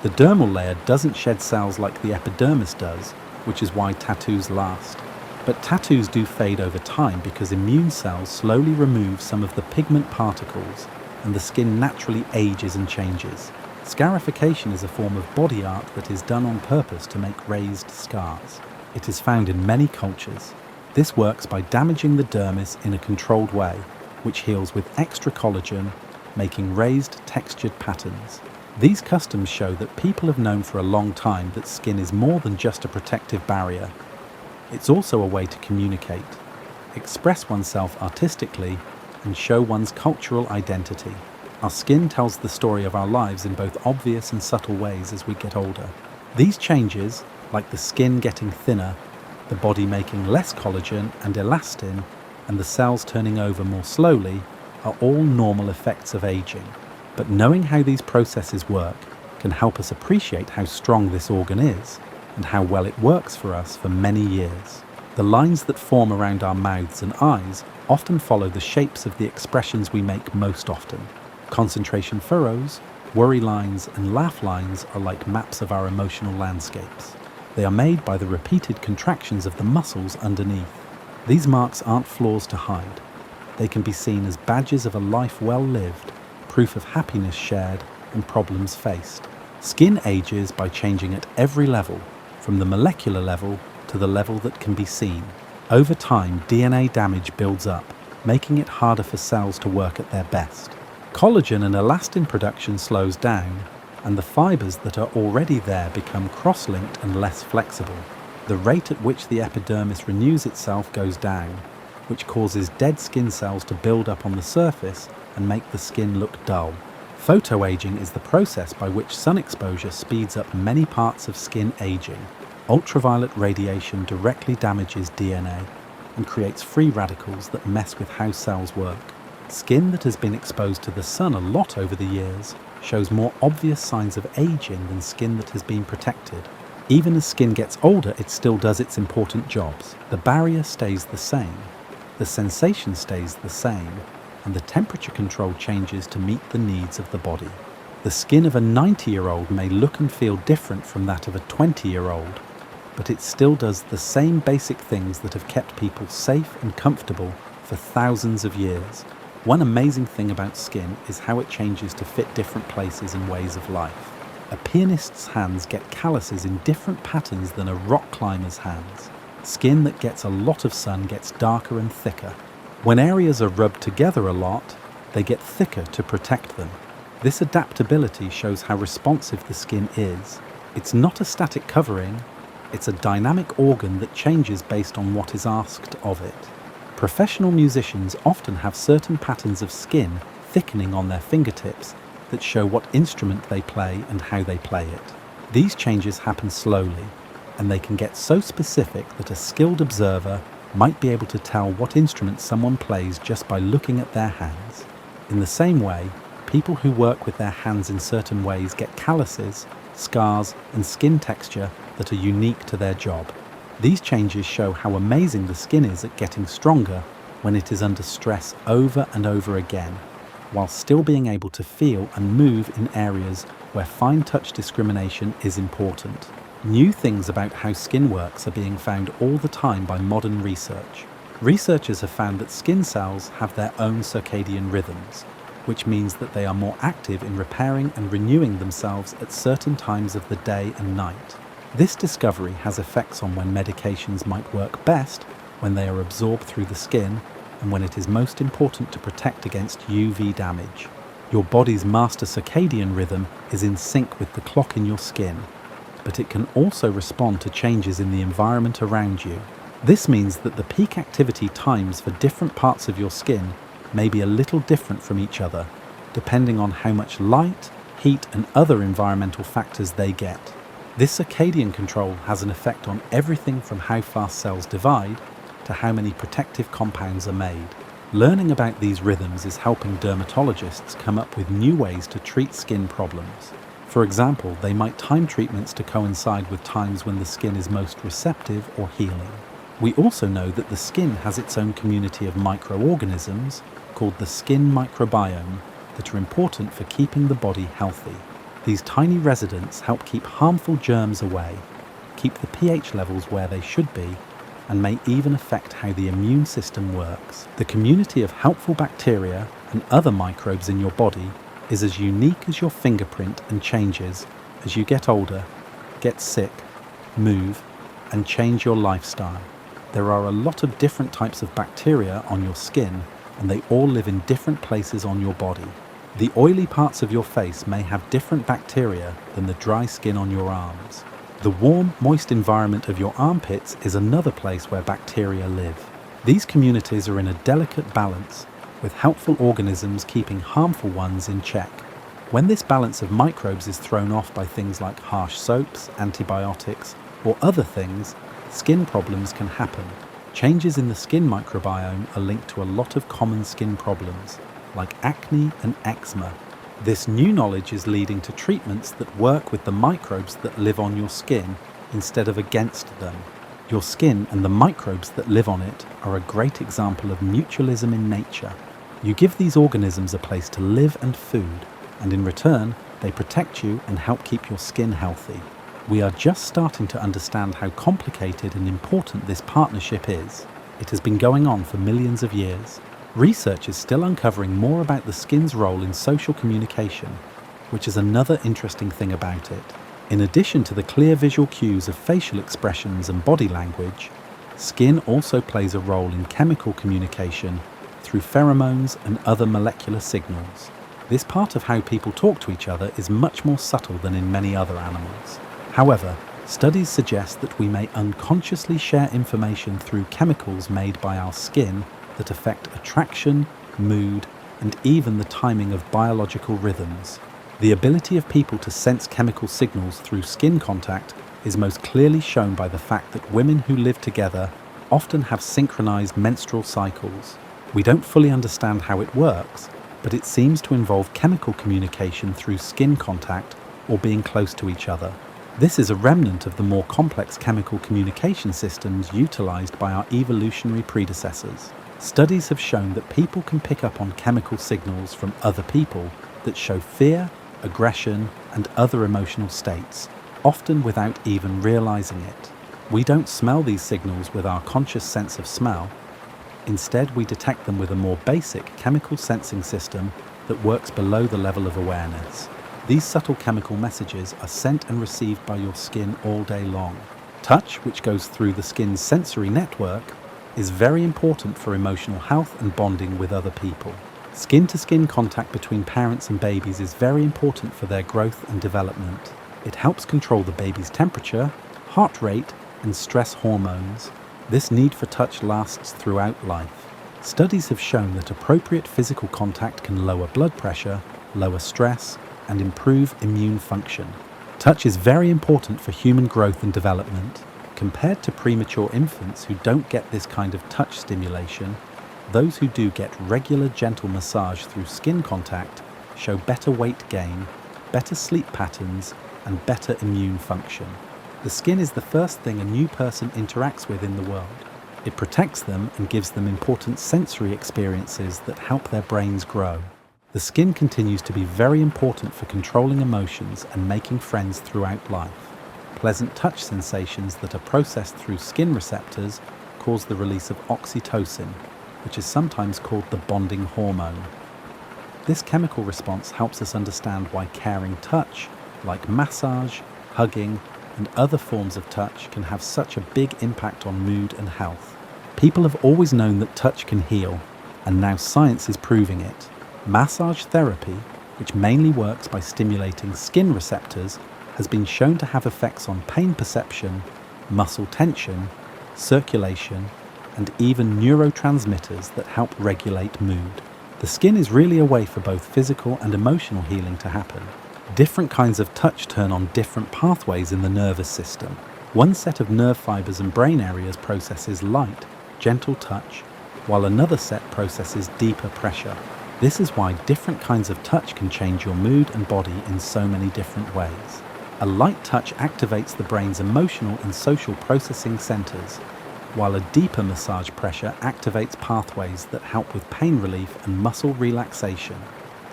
The dermal layer doesn't shed cells like the epidermis does, which is why tattoos last. But tattoos do fade over time because immune cells slowly remove some of the pigment particles and the skin naturally ages and changes. Scarification is a form of body art that is done on purpose to make raised scars. It is found in many cultures. This works by damaging the dermis in a controlled way, which heals with extra collagen, making raised, textured patterns. These customs show that people have known for a long time that skin is more than just a protective barrier. It's also a way to communicate, express oneself artistically, and show one's cultural identity. Our skin tells the story of our lives in both obvious and subtle ways as we get older. These changes, like the skin getting thinner, the body making less collagen and elastin, and the cells turning over more slowly, are all normal effects of aging. But knowing how these processes work can help us appreciate how strong this organ is and how well it works for us for many years. The lines that form around our mouths and eyes often follow the shapes of the expressions we make most often. Concentration furrows, worry lines, and laugh lines are like maps of our emotional landscapes. They are made by the repeated contractions of the muscles underneath. These marks aren't flaws to hide. They can be seen as badges of a life well lived, proof of happiness shared and problems faced. Skin ages by changing at every level, from the molecular level to the level that can be seen. Over time, DNA damage builds up, making it harder for cells to work at their best. Collagen and elastin production slows down, and the fibers that are already there become cross-linked and less flexible. The rate at which the epidermis renews itself goes down, which causes dead skin cells to build up on the surface and make the skin look dull. Photoaging is the process by which sun exposure speeds up many parts of skin aging. Ultraviolet radiation directly damages DNA and creates free radicals that mess with how cells work. Skin that has been exposed to the sun a lot over the years shows more obvious signs of aging than skin that has been protected. Even as skin gets older, it still does its important jobs. The barrier stays the same, the sensation stays the same, and the temperature control changes to meet the needs of the body. The skin of a 90-year-old may look and feel different from that of a 20-year-old, but it still does the same basic things that have kept people safe and comfortable for thousands of years. One amazing thing about skin is how it changes to fit different places and ways of life. A pianist's hands get calluses in different patterns than a rock climber's hands. Skin that gets a lot of sun gets darker and thicker. When areas are rubbed together a lot, they get thicker to protect them. This adaptability shows how responsive the skin is. It's not a static covering, it's a dynamic organ that changes based on what is asked of it. Professional musicians often have certain patterns of skin thickening on their fingertips that show what instrument they play and how they play it. These changes happen slowly, and they can get so specific that a skilled observer might be able to tell what instrument someone plays just by looking at their hands. In the same way, people who work with their hands in certain ways get calluses, scars, and skin texture that are unique to their job. These changes show how amazing the skin is at getting stronger when it is under stress over and over again, while still being able to feel and move in areas where fine touch discrimination is important. New things about how skin works are being found all the time by modern research. Researchers have found that skin cells have their own circadian rhythms, which means that they are more active in repairing and renewing themselves at certain times of the day and night. This discovery has effects on when medications might work best when they are absorbed through the skin and when it is most important to protect against UV damage. Your body's master circadian rhythm is in sync with the clock in your skin, but it can also respond to changes in the environment around you. This means that the peak activity times for different parts of your skin may be a little different from each other, depending on how much light, heat, and other environmental factors they get. This circadian control has an effect on everything from how fast cells divide to how many protective compounds are made. Learning about these rhythms is helping dermatologists come up with new ways to treat skin problems. For example, they might time treatments to coincide with times when the skin is most receptive or healing. We also know that the skin has its own community of microorganisms, called the skin microbiome, that are important for keeping the body healthy. These tiny residents help keep harmful germs away, keep the pH levels where they should be, and may even affect how the immune system works. The community of helpful bacteria and other microbes in your body is as unique as your fingerprint and changes as you get older, get sick, move, and change your lifestyle. There are a lot of different types of bacteria on your skin, and they all live in different places on your body. The oily parts of your face may have different bacteria than the dry skin on your arms. The warm, moist environment of your armpits is another place where bacteria live. These communities are in a delicate balance, with helpful organisms keeping harmful ones in check. When this balance of microbes is thrown off by things like harsh soaps, antibiotics, or other things, skin problems can happen. Changes in the skin microbiome are linked to a lot of common skin problems, like acne and eczema. This new knowledge is leading to treatments that work with the microbes that live on your skin instead of against them. Your skin and the microbes that live on it are a great example of mutualism in nature. You give these organisms a place to live and food, and in return, they protect you and help keep your skin healthy. We are just starting to understand how complicated and important this partnership is. It has been going on for millions of years. Research is still uncovering more about the skin's role in social communication, which is another interesting thing about it. In addition to the clear visual cues of facial expressions and body language, skin also plays a role in chemical communication through pheromones and other molecular signals. This part of how people talk to each other is much more subtle than in many other animals. However, studies suggest that we may unconsciously share information through chemicals made by our skin that affect attraction, mood, and even the timing of biological rhythms. The ability of people to sense chemical signals through skin contact is most clearly shown by the fact that women who live together often have synchronized menstrual cycles. We don't fully understand how it works, but it seems to involve chemical communication through skin contact or being close to each other. This is a remnant of the more complex chemical communication systems utilized by our evolutionary predecessors. Studies have shown that people can pick up on chemical signals from other people that show fear, aggression, and other emotional states, often without even realizing it. We don't smell these signals with our conscious sense of smell. Instead, we detect them with a more basic chemical sensing system that works below the level of awareness. These subtle chemical messages are sent and received by your skin all day long. Touch, which goes through the skin's sensory network, is very important for emotional health and bonding with other people. Skin-to-skin contact between parents and babies is very important for their growth and development. It helps control the baby's temperature, heart rate, and stress hormones. This need for touch lasts throughout life. Studies have shown that appropriate physical contact can lower blood pressure, lower stress, and improve immune function. Touch is very important for human growth and development. Compared to premature infants who don't get this kind of touch stimulation, those who do get regular gentle massage through skin contact show better weight gain, better sleep patterns, and better immune function. The skin is the first thing a new person interacts with in the world. It protects them and gives them important sensory experiences that help their brains grow. The skin continues to be very important for controlling emotions and making friends throughout life. Pleasant touch sensations that are processed through skin receptors cause the release of oxytocin, which is sometimes called the bonding hormone. This chemical response helps us understand why caring touch, like massage, hugging, and other forms of touch can have such a big impact on mood and health. People have always known that touch can heal, and now science is proving it. Massage therapy, which mainly works by stimulating skin receptors, has been shown to have effects on pain perception, muscle tension, circulation, and even neurotransmitters that help regulate mood. The skin is really a way for both physical and emotional healing to happen. Different kinds of touch turn on different pathways in the nervous system. One set of nerve fibers and brain areas processes light, gentle touch, while another set processes deeper pressure. This is why different kinds of touch can change your mood and body in so many different ways. A light touch activates the brain's emotional and social processing centers, while a deeper massage pressure activates pathways that help with pain relief and muscle relaxation.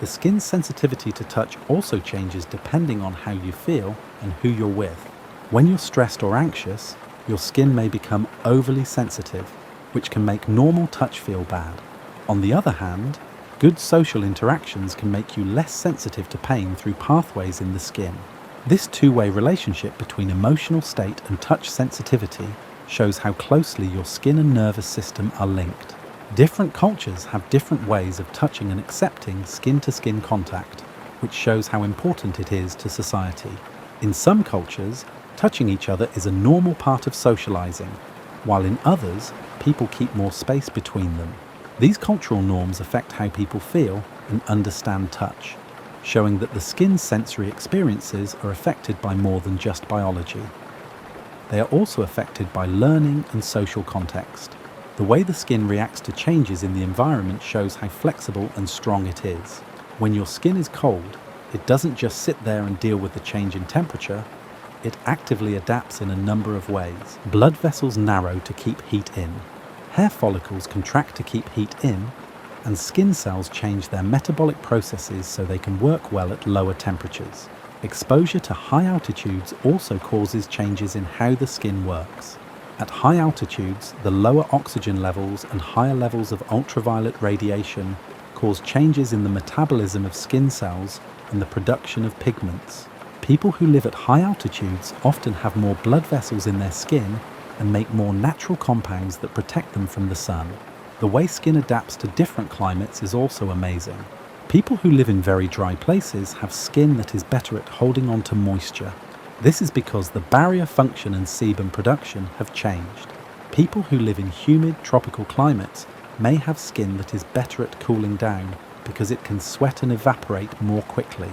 The skin's sensitivity to touch also changes depending on how you feel and who you're with. When you're stressed or anxious, your skin may become overly sensitive, which can make normal touch feel bad. On the other hand, good social interactions can make you less sensitive to pain through pathways in the skin. This two-way relationship between emotional state and touch sensitivity shows how closely your skin and nervous system are linked. Different cultures have different ways of touching and accepting skin-to-skin contact, which shows how important it is to society. In some cultures, touching each other is a normal part of socializing, while in others, people keep more space between them. These cultural norms affect how people feel and understand touch, showing that the skin's sensory experiences are affected by more than just biology. They are also affected by learning and social context. The way the skin reacts to changes in the environment shows how flexible and strong it is. When your skin is cold, it doesn't just sit there and deal with the change in temperature, it actively adapts in a number of ways. Blood vessels narrow to keep heat in, hair follicles contract to keep heat in, and skin cells change their metabolic processes so they can work well at lower temperatures. Exposure to high altitudes also causes changes in how the skin works. At high altitudes, the lower oxygen levels and higher levels of ultraviolet radiation cause changes in the metabolism of skin cells and the production of pigments. People who live at high altitudes often have more blood vessels in their skin and make more natural compounds that protect them from the sun. The way skin adapts to different climates is also amazing. People who live in very dry places have skin that is better at holding on to moisture. This is because the barrier function and sebum production have changed. People who live in humid tropical climates may have skin that is better at cooling down because it can sweat and evaporate more quickly.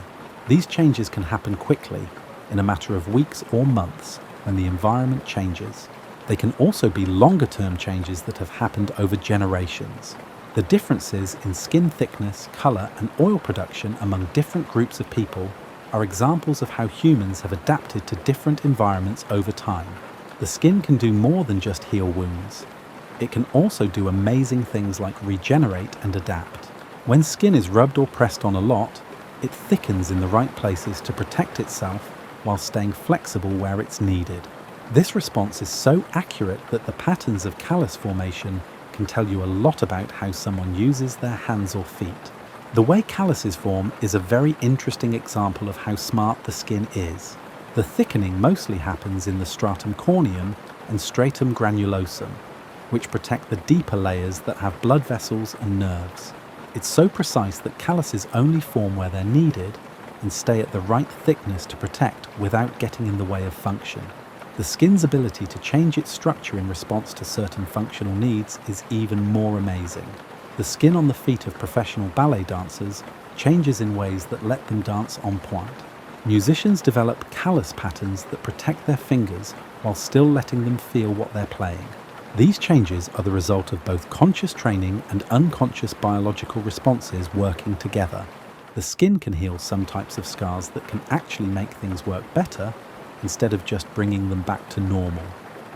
These changes can happen quickly, in a matter of weeks or months, when the environment changes. They can also be longer-term changes that have happened over generations. The differences in skin thickness, colour and oil production among different groups of people are examples of how humans have adapted to different environments over time. The skin can do more than just heal wounds. It can also do amazing things like regenerate and adapt. When skin is rubbed or pressed on a lot, it thickens in the right places to protect itself while staying flexible where it's needed. This response is so accurate that the patterns of callus formation can tell you a lot about how someone uses their hands or feet. The way calluses form is a very interesting example of how smart the skin is. The thickening mostly happens in the stratum corneum and stratum granulosum, which protect the deeper layers that have blood vessels and nerves. It's so precise that calluses only form where they're needed and stay at the right thickness to protect without getting in the way of function. The skin's ability to change its structure in response to certain functional needs is even more amazing. The skin on the feet of professional ballet dancers changes in ways that let them dance en pointe. Musicians develop callus patterns that protect their fingers while still letting them feel what they're playing. These changes are the result of both conscious training and unconscious biological responses working together. The skin can heal some types of scars that can actually make things work better instead of just bringing them back to normal.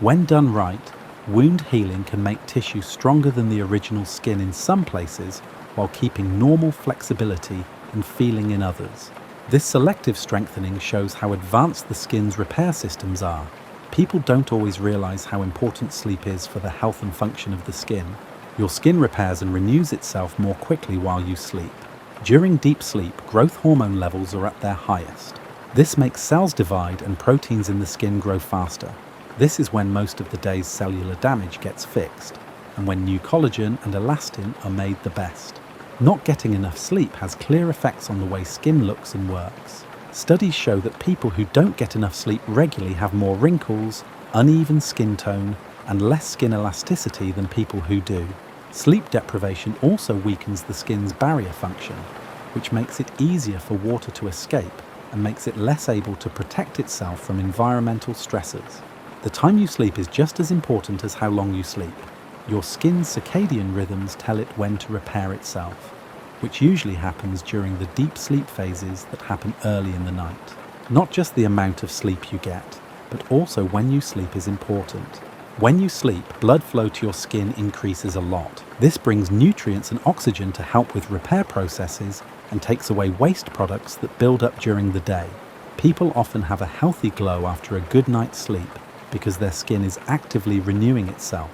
When done right, wound healing can make tissue stronger than the original skin in some places while keeping normal flexibility and feeling in others. This selective strengthening shows how advanced the skin's repair systems are. People don't always realize how important sleep is for the health and function of the skin. Your skin repairs and renews itself more quickly while you sleep. During deep sleep, growth hormone levels are at their highest. This makes cells divide and proteins in the skin grow faster. This is when most of the day's cellular damage gets fixed, and when new collagen and elastin are made the best. Not getting enough sleep has clear effects on the way skin looks and works. Studies show that people who don't get enough sleep regularly have more wrinkles, uneven skin tone, and less skin elasticity than people who do. Sleep deprivation also weakens the skin's barrier function, which makes it easier for water to escape and makes it less able to protect itself from environmental stressors. The time you sleep is just as important as how long you sleep. Your skin's circadian rhythms tell it when to repair itself, which usually happens during the deep sleep phases that happen early in the night. Not just the amount of sleep you get, but also when you sleep is important. When you sleep, blood flow to your skin increases a lot. This brings nutrients and oxygen to help with repair processes and takes away waste products that build up during the day. People often have a healthy glow after a good night's sleep because their skin is actively renewing itself,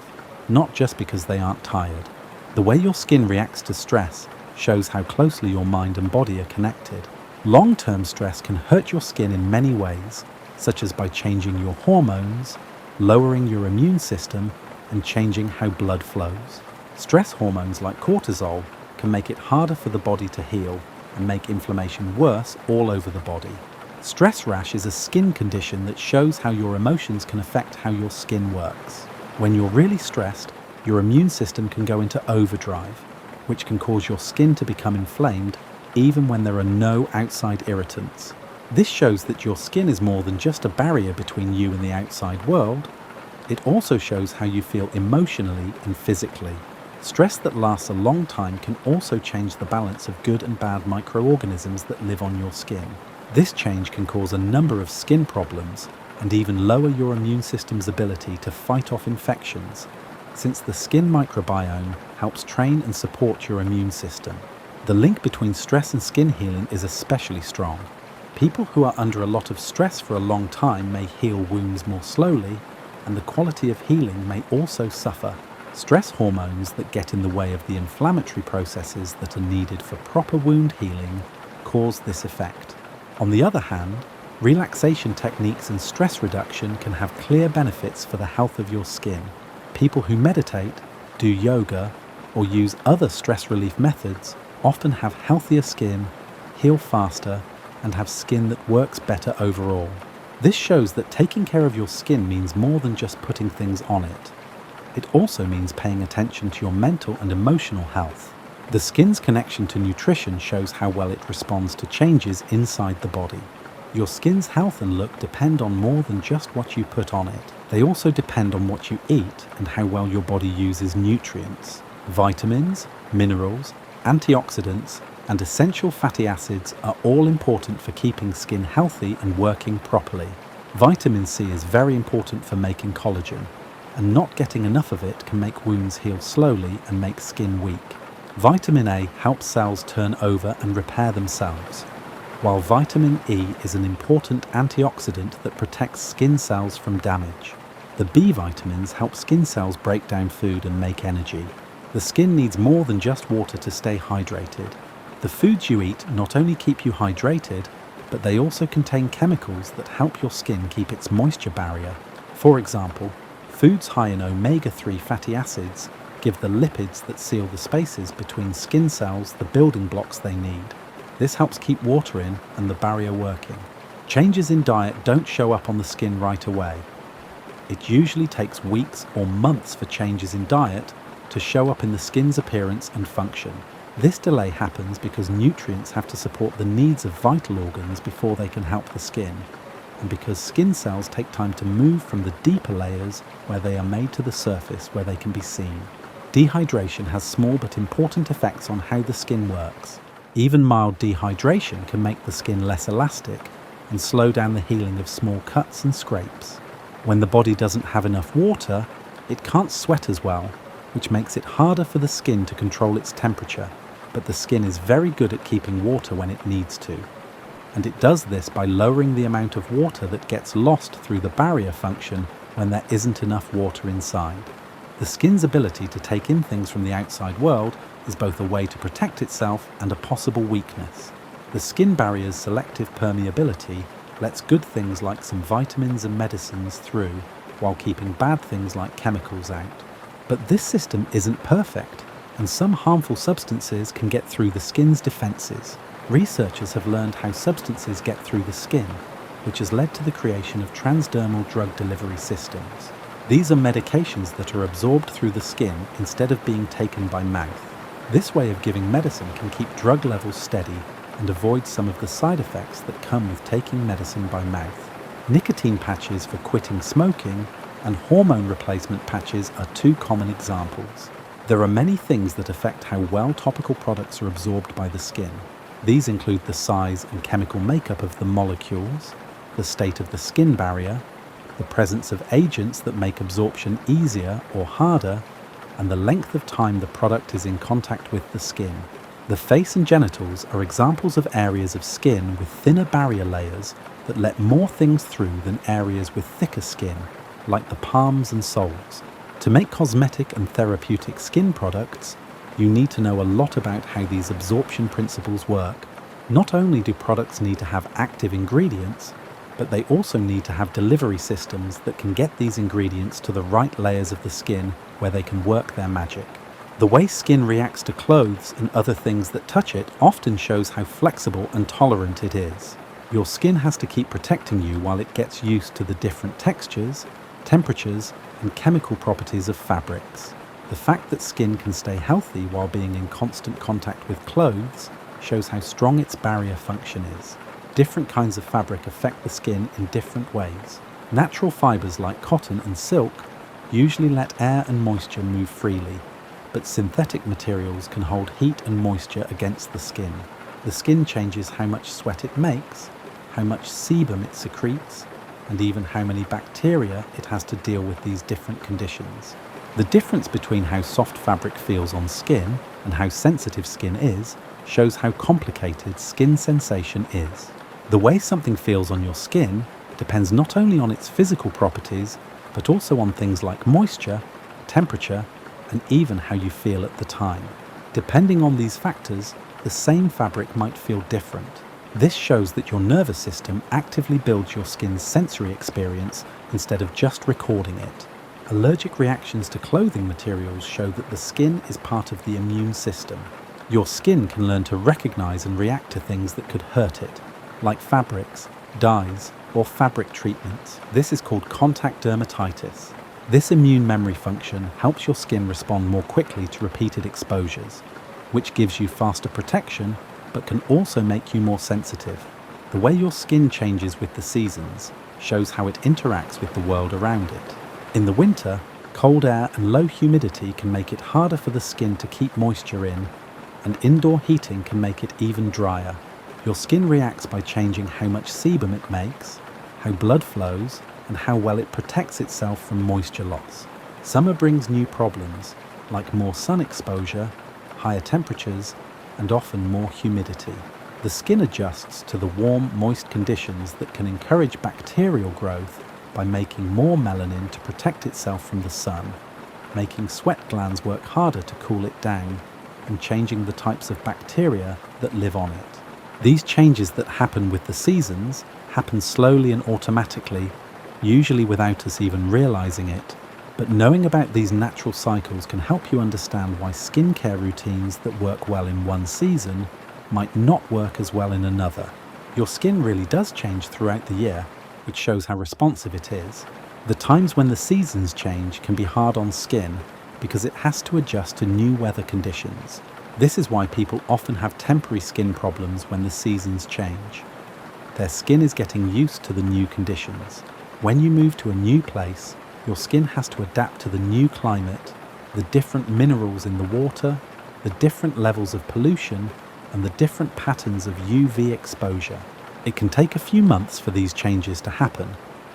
not just because they aren't tired. The way your skin reacts to stress shows how closely your mind and body are connected. Long-term stress can hurt your skin in many ways, such as by changing your hormones, lowering your immune system, and changing how blood flows. Stress hormones like cortisol can make it harder for the body to heal and make inflammation worse all over the body. Stress rash is a skin condition that shows how your emotions can affect how your skin works. When you're really stressed, your immune system can go into overdrive, which can cause your skin to become inflamed even when there are no outside irritants. This shows that your skin is more than just a barrier between you and the outside world. It also shows how you feel emotionally and physically. Stress that lasts a long time can also change the balance of good and bad microorganisms that live on your skin. This change can cause a number of skin problems and even lower your immune system's ability to fight off infections, since the skin microbiome helps train and support your immune system. The link between stress and skin healing is especially strong. People who are under a lot of stress for a long time may heal wounds more slowly, and the quality of healing may also suffer. Stress hormones that get in the way of the inflammatory processes that are needed for proper wound healing cause this effect. On the other hand, relaxation techniques and stress reduction can have clear benefits for the health of your skin. People who meditate, do yoga, or use other stress relief methods often have healthier skin, heal faster, and have skin that works better overall. This shows that taking care of your skin means more than just putting things on it. It also means paying attention to your mental and emotional health. The skin's connection to nutrition shows how well it responds to changes inside the body. Your skin's health and look depend on more than just what you put on it. They also depend on what you eat and how well your body uses nutrients. Vitamins, minerals, antioxidants, and essential fatty acids are all important for keeping skin healthy and working properly. Vitamin C is very important for making collagen, and not getting enough of it can make wounds heal slowly and make skin weak. Vitamin A helps cells turn over and repair themselves, while vitamin E is an important antioxidant that protects skin cells from damage. The B vitamins help skin cells break down food and make energy. The skin needs more than just water to stay hydrated. The foods you eat not only keep you hydrated, but they also contain chemicals that help your skin keep its moisture barrier. For example, foods high in omega-3 fatty acids give the lipids that seal the spaces between skin cells the building blocks they need. This helps keep water in and the barrier working. Changes in diet don't show up on the skin right away. It usually takes weeks or months for changes in diet to show up in the skin's appearance and function. This delay happens because nutrients have to support the needs of vital organs before they can help the skin, and because skin cells take time to move from the deeper layers where they are made to the surface where they can be seen. Dehydration has small but important effects on how the skin works. Even mild dehydration can make the skin less elastic and slow down the healing of small cuts and scrapes. When the body doesn't have enough water, it can't sweat as well, which makes it harder for the skin to control its temperature. But the skin is very good at keeping water when it needs to. And it does this by lowering the amount of water that gets lost through the barrier function when there isn't enough water inside. The skin's ability to take in things from the outside world is both a way to protect itself and a possible weakness. The skin barrier's selective permeability lets good things like some vitamins and medicines through while keeping bad things like chemicals out. But this system isn't perfect, and some harmful substances can get through the skin's defenses. Researchers have learned how substances get through the skin, which has led to the creation of transdermal drug delivery systems. These are medications that are absorbed through the skin instead of being taken by mouth. This way of giving medicine can keep drug levels steady and avoid some of the side effects that come with taking medicine by mouth. Nicotine patches for quitting smoking and hormone replacement patches are two common examples. There are many things that affect how well topical products are absorbed by the skin. These include the size and chemical makeup of the molecules, the state of the skin barrier, the presence of agents that make absorption easier or harder, and the length of time the product is in contact with the skin. The face and genitals are examples of areas of skin with thinner barrier layers that let more things through than areas with thicker skin, like the palms and soles. To make cosmetic and therapeutic skin products, you need to know a lot about how these absorption principles work. Not only do products need to have active ingredients, but they also need to have delivery systems that can get these ingredients to the right layers of the skin where they can work their magic. The way skin reacts to clothes and other things that touch it often shows how flexible and tolerant it is. Your skin has to keep protecting you while it gets used to the different textures, temperatures, and chemical properties of fabrics. The fact that skin can stay healthy while being in constant contact with clothes shows how strong its barrier function is. Different kinds of fabric affect the skin in different ways. Natural fibers like cotton and silk usually let air and moisture move freely, but synthetic materials can hold heat and moisture against the skin. The skin changes how much sweat it makes, how much sebum it secretes, and even how many bacteria it has to deal with these different conditions. The difference between how soft fabric feels on skin and how sensitive skin is shows how complicated skin sensation is. The way something feels on your skin depends not only on its physical properties, but also on things like moisture, temperature, and even how you feel at the time. Depending on these factors, the same fabric might feel different. This shows that your nervous system actively builds your skin's sensory experience instead of just recording it. Allergic reactions to clothing materials show that the skin is part of the immune system. Your skin can learn to recognize and react to things that could hurt it, like fabrics, dyes, or fabric treatments. This is called contact dermatitis. This immune memory function helps your skin respond more quickly to repeated exposures, which gives you faster protection, but can also make you more sensitive. The way your skin changes with the seasons shows how it interacts with the world around it. In the winter, cold air and low humidity can make it harder for the skin to keep moisture in, and indoor heating can make it even drier. Your skin reacts by changing how much sebum it makes, how blood flows, and how well it protects itself from moisture loss. Summer brings new problems, like more sun exposure, higher temperatures, and often more humidity. The skin adjusts to the warm, moist conditions that can encourage bacterial growth by making more melanin to protect itself from the sun, making sweat glands work harder to cool it down, and changing the types of bacteria that live on it. These changes that happen with the seasons happen slowly and automatically, usually without us even realizing it, but knowing about these natural cycles can help you understand why skincare routines that work well in one season might not work as well in another. Your skin really does change throughout the year, which shows how responsive it is. The times when the seasons change can be hard on skin because it has to adjust to new weather conditions. This is why people often have temporary skin problems when the seasons change. Their skin is getting used to the new conditions. When you move to a new place, your skin has to adapt to the new climate, the different minerals in the water, the different levels of pollution, and the different patterns of UV exposure. It can take a few months for these changes to happen,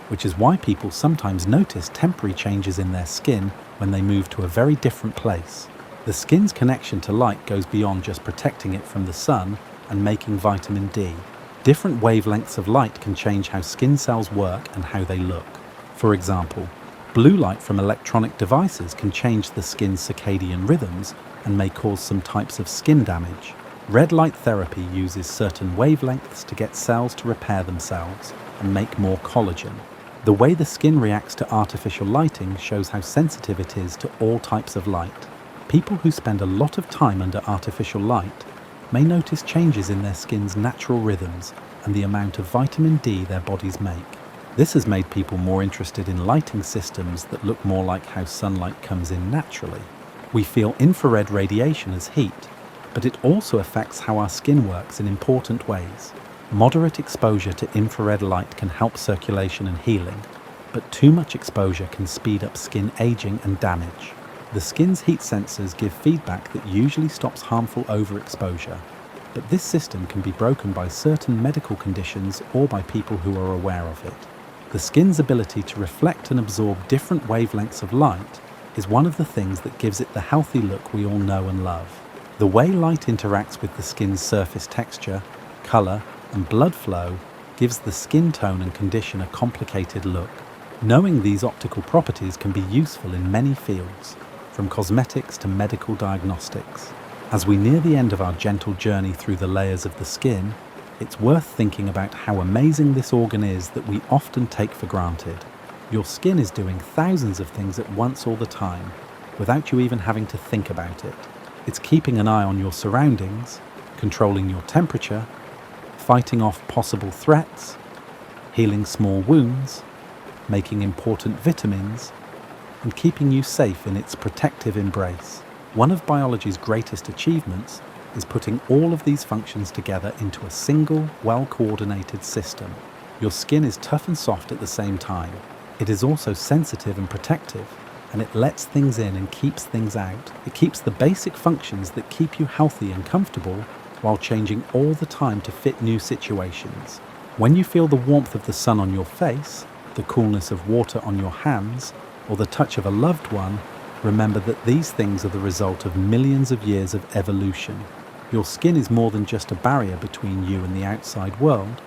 which is why people sometimes notice temporary changes in their skin when they move to a very different place. The skin's connection to light goes beyond just protecting it from the sun and making vitamin D. Different wavelengths of light can change how skin cells work and how they look. For example, blue light from electronic devices can change the skin's circadian rhythms and may cause some types of skin damage. Red light therapy uses certain wavelengths to get cells to repair themselves and make more collagen. The way the skin reacts to artificial lighting shows how sensitive it is to all types of light. People who spend a lot of time under artificial light may notice changes in their skin's natural rhythms and the amount of vitamin D their bodies make. This has made people more interested in lighting systems that look more like how sunlight comes in naturally. We feel infrared radiation as heat, but it also affects how our skin works in important ways. Moderate exposure to infrared light can help circulation and healing, but too much exposure can speed up skin aging and damage. The skin's heat sensors give feedback that usually stops harmful overexposure, but this system can be broken by certain medical conditions or by people who are aware of it. The skin's ability to reflect and absorb different wavelengths of light is one of the things that gives it the healthy look we all know and love. The way light interacts with the skin's surface texture, color, and blood flow gives the skin tone and condition a complicated look. Knowing these optical properties can be useful in many fields, from cosmetics to medical diagnostics. As we near the end of our gentle journey through the layers of the skin, it's worth thinking about how amazing this organ is that we often take for granted. Your skin is doing thousands of things at once all the time, without you even having to think about it. It's keeping an eye on your surroundings, controlling your temperature, fighting off possible threats, healing small wounds, making important vitamins, and keeping you safe in its protective embrace. One of biology's greatest achievements is putting all of these functions together into a single, well-coordinated system. Your skin is tough and soft at the same time. It is also sensitive and protective, and it lets things in and keeps things out. It keeps the basic functions that keep you healthy and comfortable while changing all the time to fit new situations. When you feel the warmth of the sun on your face, the coolness of water on your hands, or the touch of a loved one, remember that these things are the result of millions of years of evolution. Your skin is more than just a barrier between you and the outside world.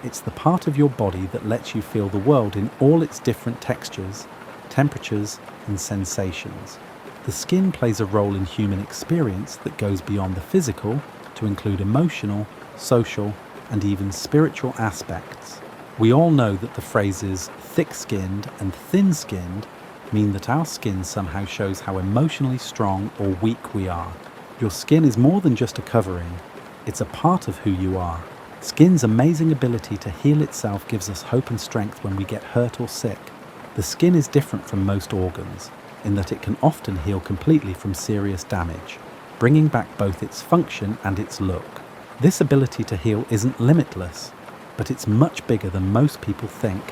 It's the part of your body that lets you feel the world in all its different textures, temperatures, and sensations. The skin plays a role in human experience that goes beyond the physical to include emotional, social, and even spiritual aspects. We all know that the phrases thick-skinned and thin-skinned mean that our skin somehow shows how emotionally strong or weak we are. Your skin is more than just a covering, it's a part of who you are. Skin's amazing ability to heal itself gives us hope and strength when we get hurt or sick. The skin is different from most organs in that it can often heal completely from serious damage, bringing back both its function and its look. This ability to heal isn't limitless, but it's much bigger than most people think,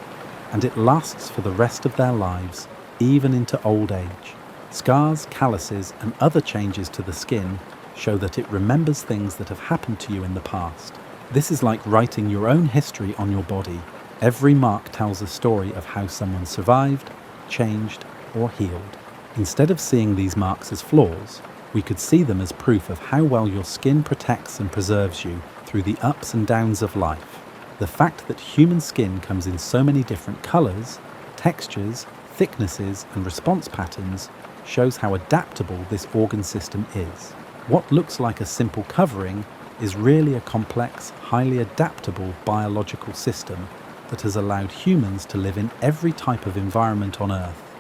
and it lasts for the rest of their lives, even into old age. Scars, calluses, and other changes to the skin show that it remembers things that have happened to you in the past. This is like writing your own history on your body. Every mark tells a story of how someone survived, changed, or healed. Instead of seeing these marks as flaws, we could see them as proof of how well your skin protects and preserves you through the ups and downs of life. The fact that human skin comes in so many different colors, textures, thicknesses, and response patterns shows how adaptable this organ system is. What looks like a simple covering is really a complex, highly adaptable biological system that has allowed humans to live in every type of environment on Earth,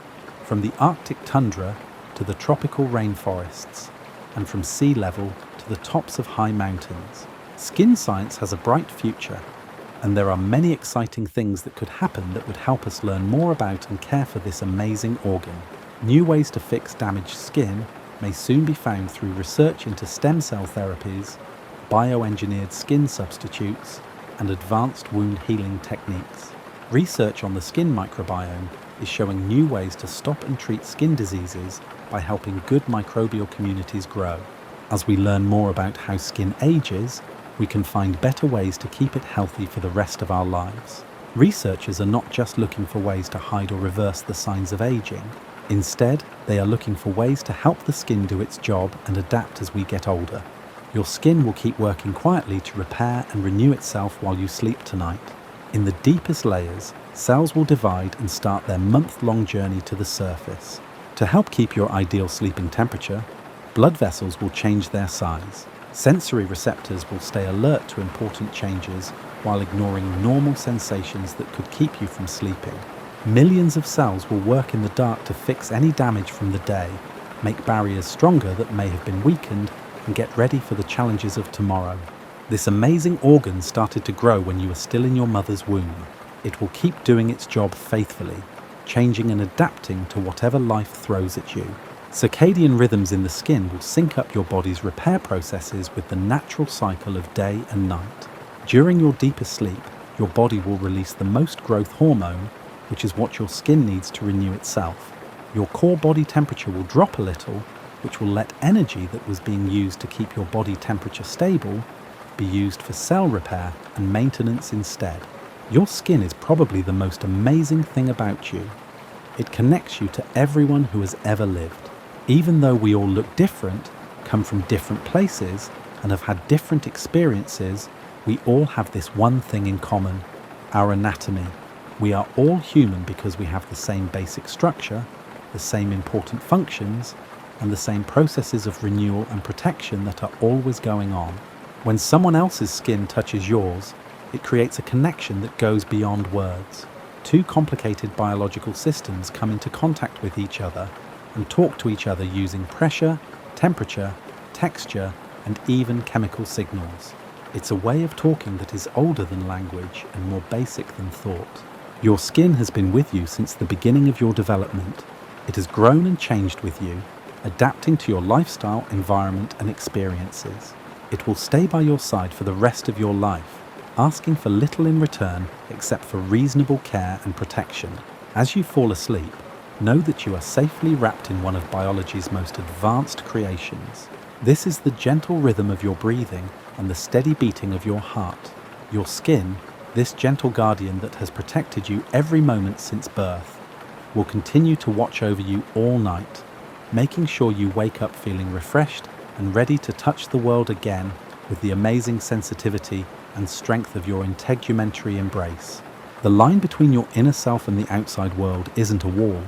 from the Arctic tundra to the tropical rainforests, and from sea level to the tops of high mountains. Skin science has a bright future, and there are many exciting things that could happen that would help us learn more about and care for this amazing organ. New ways to fix damaged skin may soon be found through research into stem cell therapies, bioengineered skin substitutes, and advanced wound healing techniques. Research on the skin microbiome is showing new ways to stop and treat skin diseases by helping good microbial communities grow. As we learn more about how skin ages, we can find better ways to keep it healthy for the rest of our lives. Researchers are not just looking for ways to hide or reverse the signs of aging. Instead, they are looking for ways to help the skin do its job and adapt as we get older. Your skin will keep working quietly to repair and renew itself while you sleep tonight. In the deepest layers, cells will divide and start their month-long journey to the surface. To help keep your ideal sleeping temperature, blood vessels will change their size. Sensory receptors will stay alert to important changes while ignoring normal sensations that could keep you from sleeping. Millions of cells will work in the dark to fix any damage from the day, make barriers stronger that may have been weakened, and get ready for the challenges of tomorrow. This amazing organ started to grow when you were still in your mother's womb. It will keep doing its job faithfully, changing and adapting to whatever life throws at you. Circadian rhythms in the skin will sync up your body's repair processes with the natural cycle of day and night. During your deepest sleep, your body will release the most growth hormone, which is what your skin needs to renew itself. Your core body temperature will drop a little, which will let energy that was being used to keep your body temperature stable be used for cell repair and maintenance instead. Your skin is probably the most amazing thing about you. It connects you to everyone who has ever lived. Even though we all look different, come from different places, and have had different experiences, we all have this one thing in common: our anatomy. We are all human because we have the same basic structure, the same important functions, and the same processes of renewal and protection that are always going on. When someone else's skin touches yours, it creates a connection that goes beyond words. Two complicated biological systems come into contact with each other and talk to each other using pressure, temperature, texture, and even chemical signals. It's a way of talking that is older than language and more basic than thought. Your skin has been with you since the beginning of your development. It has grown and changed with you, adapting to your lifestyle, environment, and experiences. It will stay by your side for the rest of your life, asking for little in return except for reasonable care and protection. As you fall asleep, know that you are safely wrapped in one of biology's most advanced creations. This is the gentle rhythm of your breathing and the steady beating of your heart. Your skin, this gentle guardian that has protected you every moment since birth, will continue to watch over you all night, making sure you wake up feeling refreshed and ready to touch the world again with the amazing sensitivity and strength of your integumentary embrace. The line between your inner self and the outside world isn't a wall.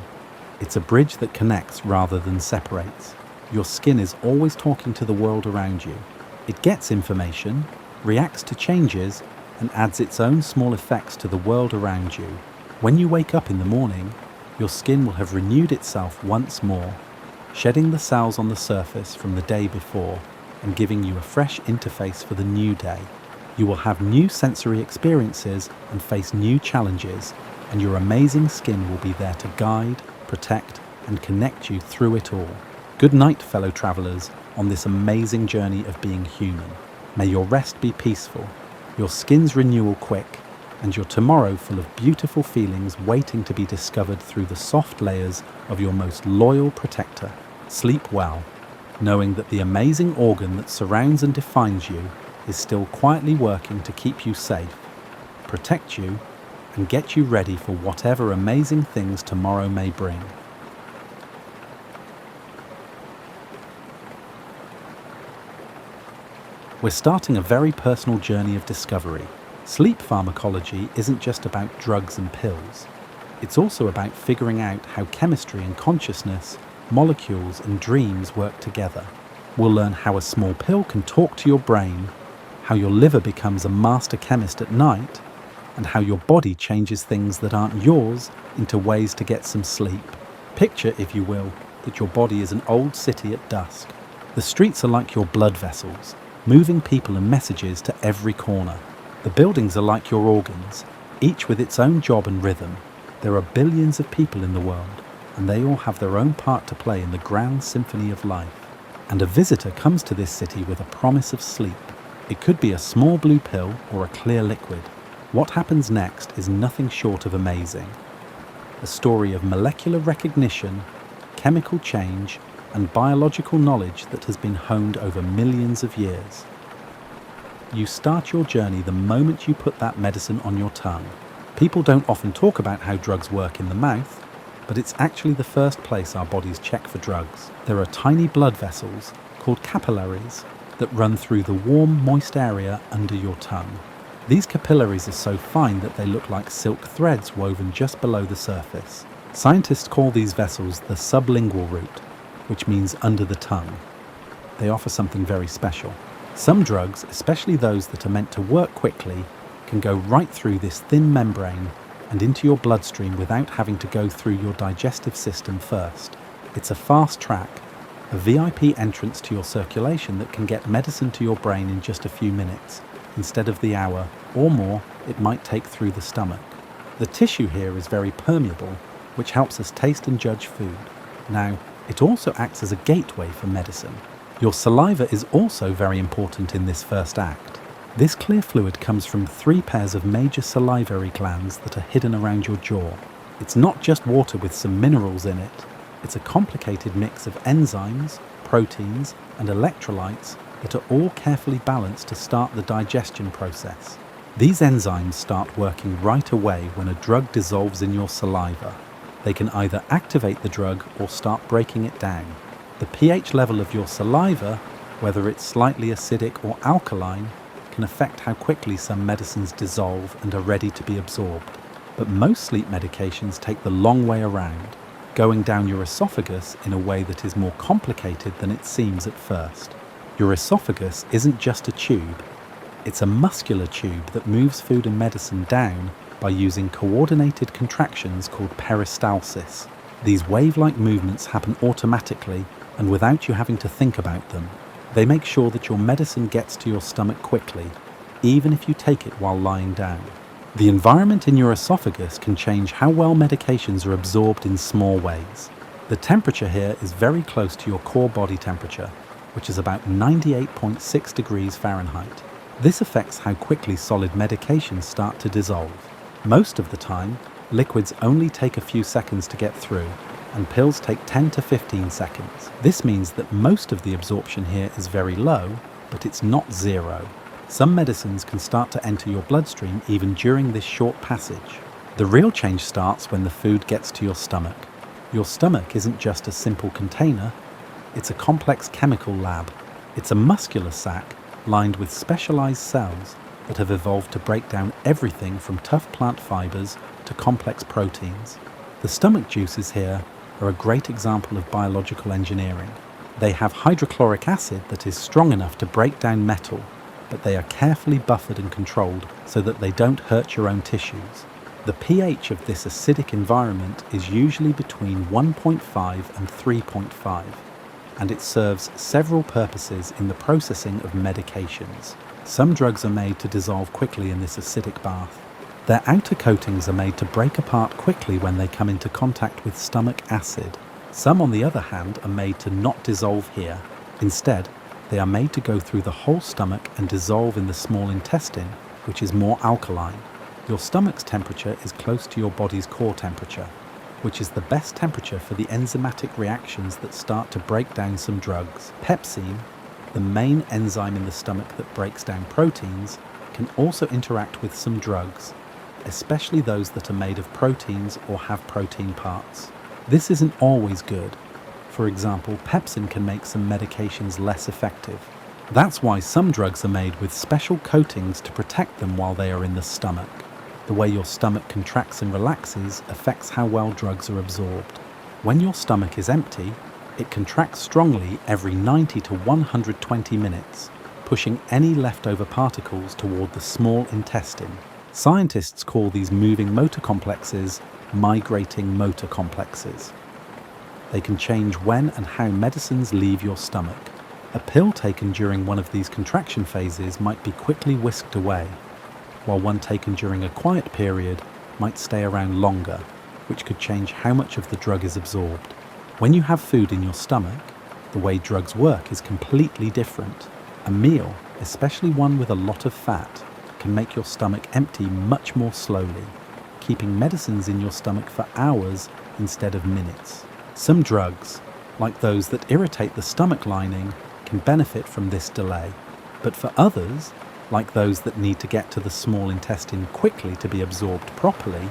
It's a bridge that connects rather than separates. Your skin is always talking to the world around you. It gets information, reacts to changes, and adds its own small effects to the world around you. When you wake up in the morning, your skin will have renewed itself once more, shedding the cells on the surface from the day before and giving you a fresh interface for the new day. You will have new sensory experiences and face new challenges, and your amazing skin will be there to guide, protect, and connect you through it all. Good night, fellow travelers, on this amazing journey of being human. May your rest be peaceful, your skin's renewal quick, and your tomorrow full of beautiful feelings waiting to be discovered through the soft layers of your most loyal protector. Sleep well, knowing that the amazing organ that surrounds and defines you is still quietly working to keep you safe, protect you, and get you ready for whatever amazing things tomorrow may bring. We're starting a very personal journey of discovery. Sleep pharmacology isn't just about drugs and pills. It's also about figuring out how chemistry and consciousness, molecules and dreams work together. We'll learn how a small pill can talk to your brain, how your liver becomes a master chemist at night, and how your body changes things that aren't yours into ways to get some sleep. Picture, if you will, that your body is an old city at dusk. The streets are like your blood vessels, moving people and messages to every corner. The buildings are like your organs, each with its own job and rhythm. There are billions of people in the world, and they all have their own part to play in the grand symphony of life. And a visitor comes to this city with a promise of sleep. It could be a small blue pill or a clear liquid. What happens next is nothing short of amazing. A story of molecular recognition, chemical change, and biological knowledge that has been honed over millions of years. You start your journey the moment you put that medicine on your tongue. People don't often talk about how drugs work in the mouth, but it's actually the first place our bodies check for drugs. There are tiny blood vessels, called capillaries, that run through the warm, moist area under your tongue. These capillaries are so fine that they look like silk threads woven just below the surface. Scientists call these vessels the sublingual route, which means under the tongue. They offer something very special. Some drugs, especially those that are meant to work quickly, can go right through this thin membrane and into your bloodstream without having to go through your digestive system first. It's a fast track, a VIP entrance to your circulation that can get medicine to your brain in just a few minutes, instead of the hour or more it might take through the stomach. The tissue here is very permeable, which helps us taste and judge food. Now, it also acts as a gateway for medicine. Your saliva is also very important in this first act. This clear fluid comes from 3 pairs of major salivary glands that are hidden around your jaw. It's not just water with some minerals in it. It's a complicated mix of enzymes, proteins, and electrolytes that are all carefully balanced to start the digestion process. These enzymes start working right away when a drug dissolves in your saliva. They can either activate the drug or start breaking it down. The pH level of your saliva, whether it's slightly acidic or alkaline, can affect how quickly some medicines dissolve and are ready to be absorbed. But most sleep medications take the long way around, going down your esophagus in a way that is more complicated than it seems at first. Your esophagus isn't just a tube, it's a muscular tube that moves food and medicine down by using coordinated contractions called peristalsis. These wave-like movements happen automatically and without you having to think about them. They make sure that your medicine gets to your stomach quickly, even if you take it while lying down. The environment in your esophagus can change how well medications are absorbed in small ways. The temperature here is very close to your core body temperature, which is about 98.6 degrees Fahrenheit. This affects how quickly solid medications start to dissolve. Most of the time, liquids only take a few seconds to get through, and pills take 10 to 15 seconds. This means that most of the absorption here is very low, but it's not zero. Some medicines can start to enter your bloodstream even during this short passage. The real change starts when the food gets to your stomach. Your stomach isn't just a simple container, it's a complex chemical lab. It's a muscular sac lined with specialized cells that have evolved to break down everything from tough plant fibers to complex proteins. The stomach juices here are a great example of biological engineering. They have hydrochloric acid that is strong enough to break down metal, but they are carefully buffered and controlled so that they don't hurt your own tissues. The pH of this acidic environment is usually between 1.5 and 3.5, and it serves several purposes in the processing of medications. Some drugs are made to dissolve quickly in this acidic bath. Their outer coatings are made to break apart quickly when they come into contact with stomach acid. Some, on the other hand, are made to not dissolve here. Instead, they are made to go through the whole stomach and dissolve in the small intestine, which is more alkaline. Your stomach's temperature is close to your body's core temperature, which is the best temperature for the enzymatic reactions that start to break down some drugs. Pepsine, the main enzyme in the stomach that breaks down proteins, can also interact with some drugs, especially those that are made of proteins or have protein parts. This isn't always good. For example, pepsin can make some medications less effective. That's why some drugs are made with special coatings to protect them while they are in the stomach. The way your stomach contracts and relaxes affects how well drugs are absorbed. When your stomach is empty, it contracts strongly every 90 to 120 minutes, pushing any leftover particles toward the small intestine. Scientists call these moving motor complexes migrating motor complexes. They can change when and how medicines leave your stomach. A pill taken during one of these contraction phases might be quickly whisked away, while one taken during a quiet period might stay around longer, which could change how much of the drug is absorbed. When you have food in your stomach, the way drugs work is completely different. A meal, especially one with a lot of fat, can make your stomach empty much more slowly, keeping medicines in your stomach for hours instead of minutes. Some drugs, like those that irritate the stomach lining, can benefit from this delay. But for others, like those that need to get to the small intestine quickly to be absorbed properly,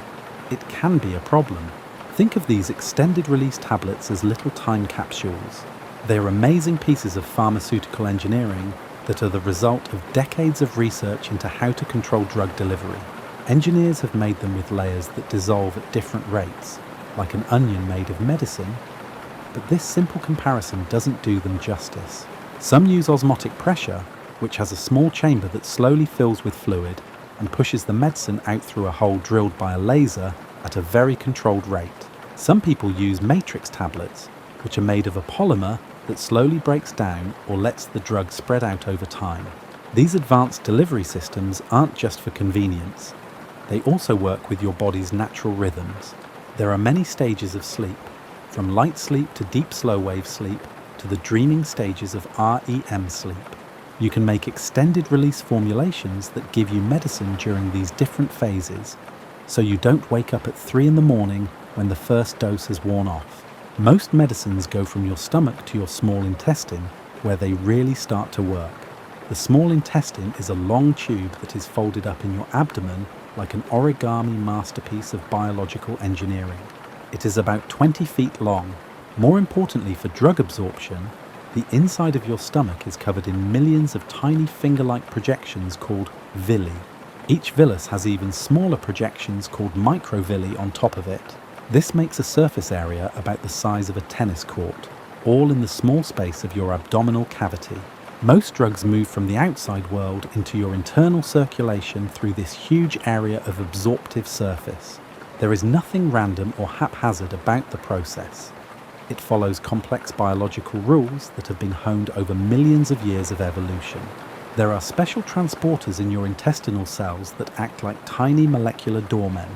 it can be a problem. Think of these extended release tablets as little time capsules. They are amazing pieces of pharmaceutical engineering that are the result of decades of research into how to control drug delivery. Engineers have made them with layers that dissolve at different rates, like an onion made of medicine, but this simple comparison doesn't do them justice. Some use osmotic pressure, which has a small chamber that slowly fills with fluid and pushes the medicine out through a hole drilled by a laser at a very controlled rate. Some people use matrix tablets, which are made of a polymer that slowly breaks down or lets the drug spread out over time. These advanced delivery systems aren't just for convenience. They also work with your body's natural rhythms. There are many stages of sleep, from light sleep to deep slow wave sleep to the dreaming stages of REM sleep. You can make extended release formulations that give you medicine during these different phases, so you don't wake up at 3 in the morning when the first dose has worn off. Most medicines go from your stomach to your small intestine, where they really start to work. The small intestine is a long tube that is folded up in your abdomen like an origami masterpiece of biological engineering. It is about 20 feet long. More importantly for drug absorption, the inside of your stomach is covered in millions of tiny finger-like projections called villi. Each villus has even smaller projections called microvilli on top of it. This makes a surface area about the size of a tennis court, all in the small space of your abdominal cavity. Most drugs move from the outside world into your internal circulation through this huge area of absorptive surface. There is nothing random or haphazard about the process. It follows complex biological rules that have been honed over millions of years of evolution. There are special transporters in your intestinal cells that act like tiny molecular doormen.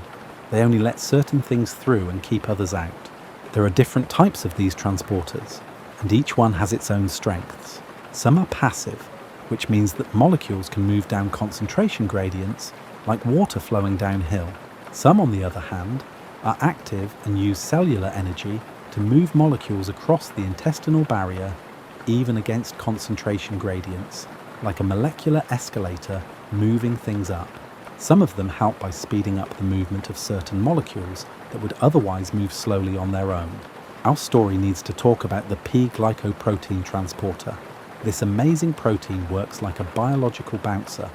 They only let certain things through and keep others out. There are different types of these transporters, and each one has its own strengths. Some are passive, which means that molecules can move down concentration gradients like water flowing downhill. Some, on the other hand, are active and use cellular energy to move molecules across the intestinal barrier, even against concentration gradients, like a molecular escalator moving things up. Some of them help by speeding up the movement of certain molecules that would otherwise move slowly on their own. Our story needs to talk about the P-glycoprotein transporter. This amazing protein works like a biological bouncer,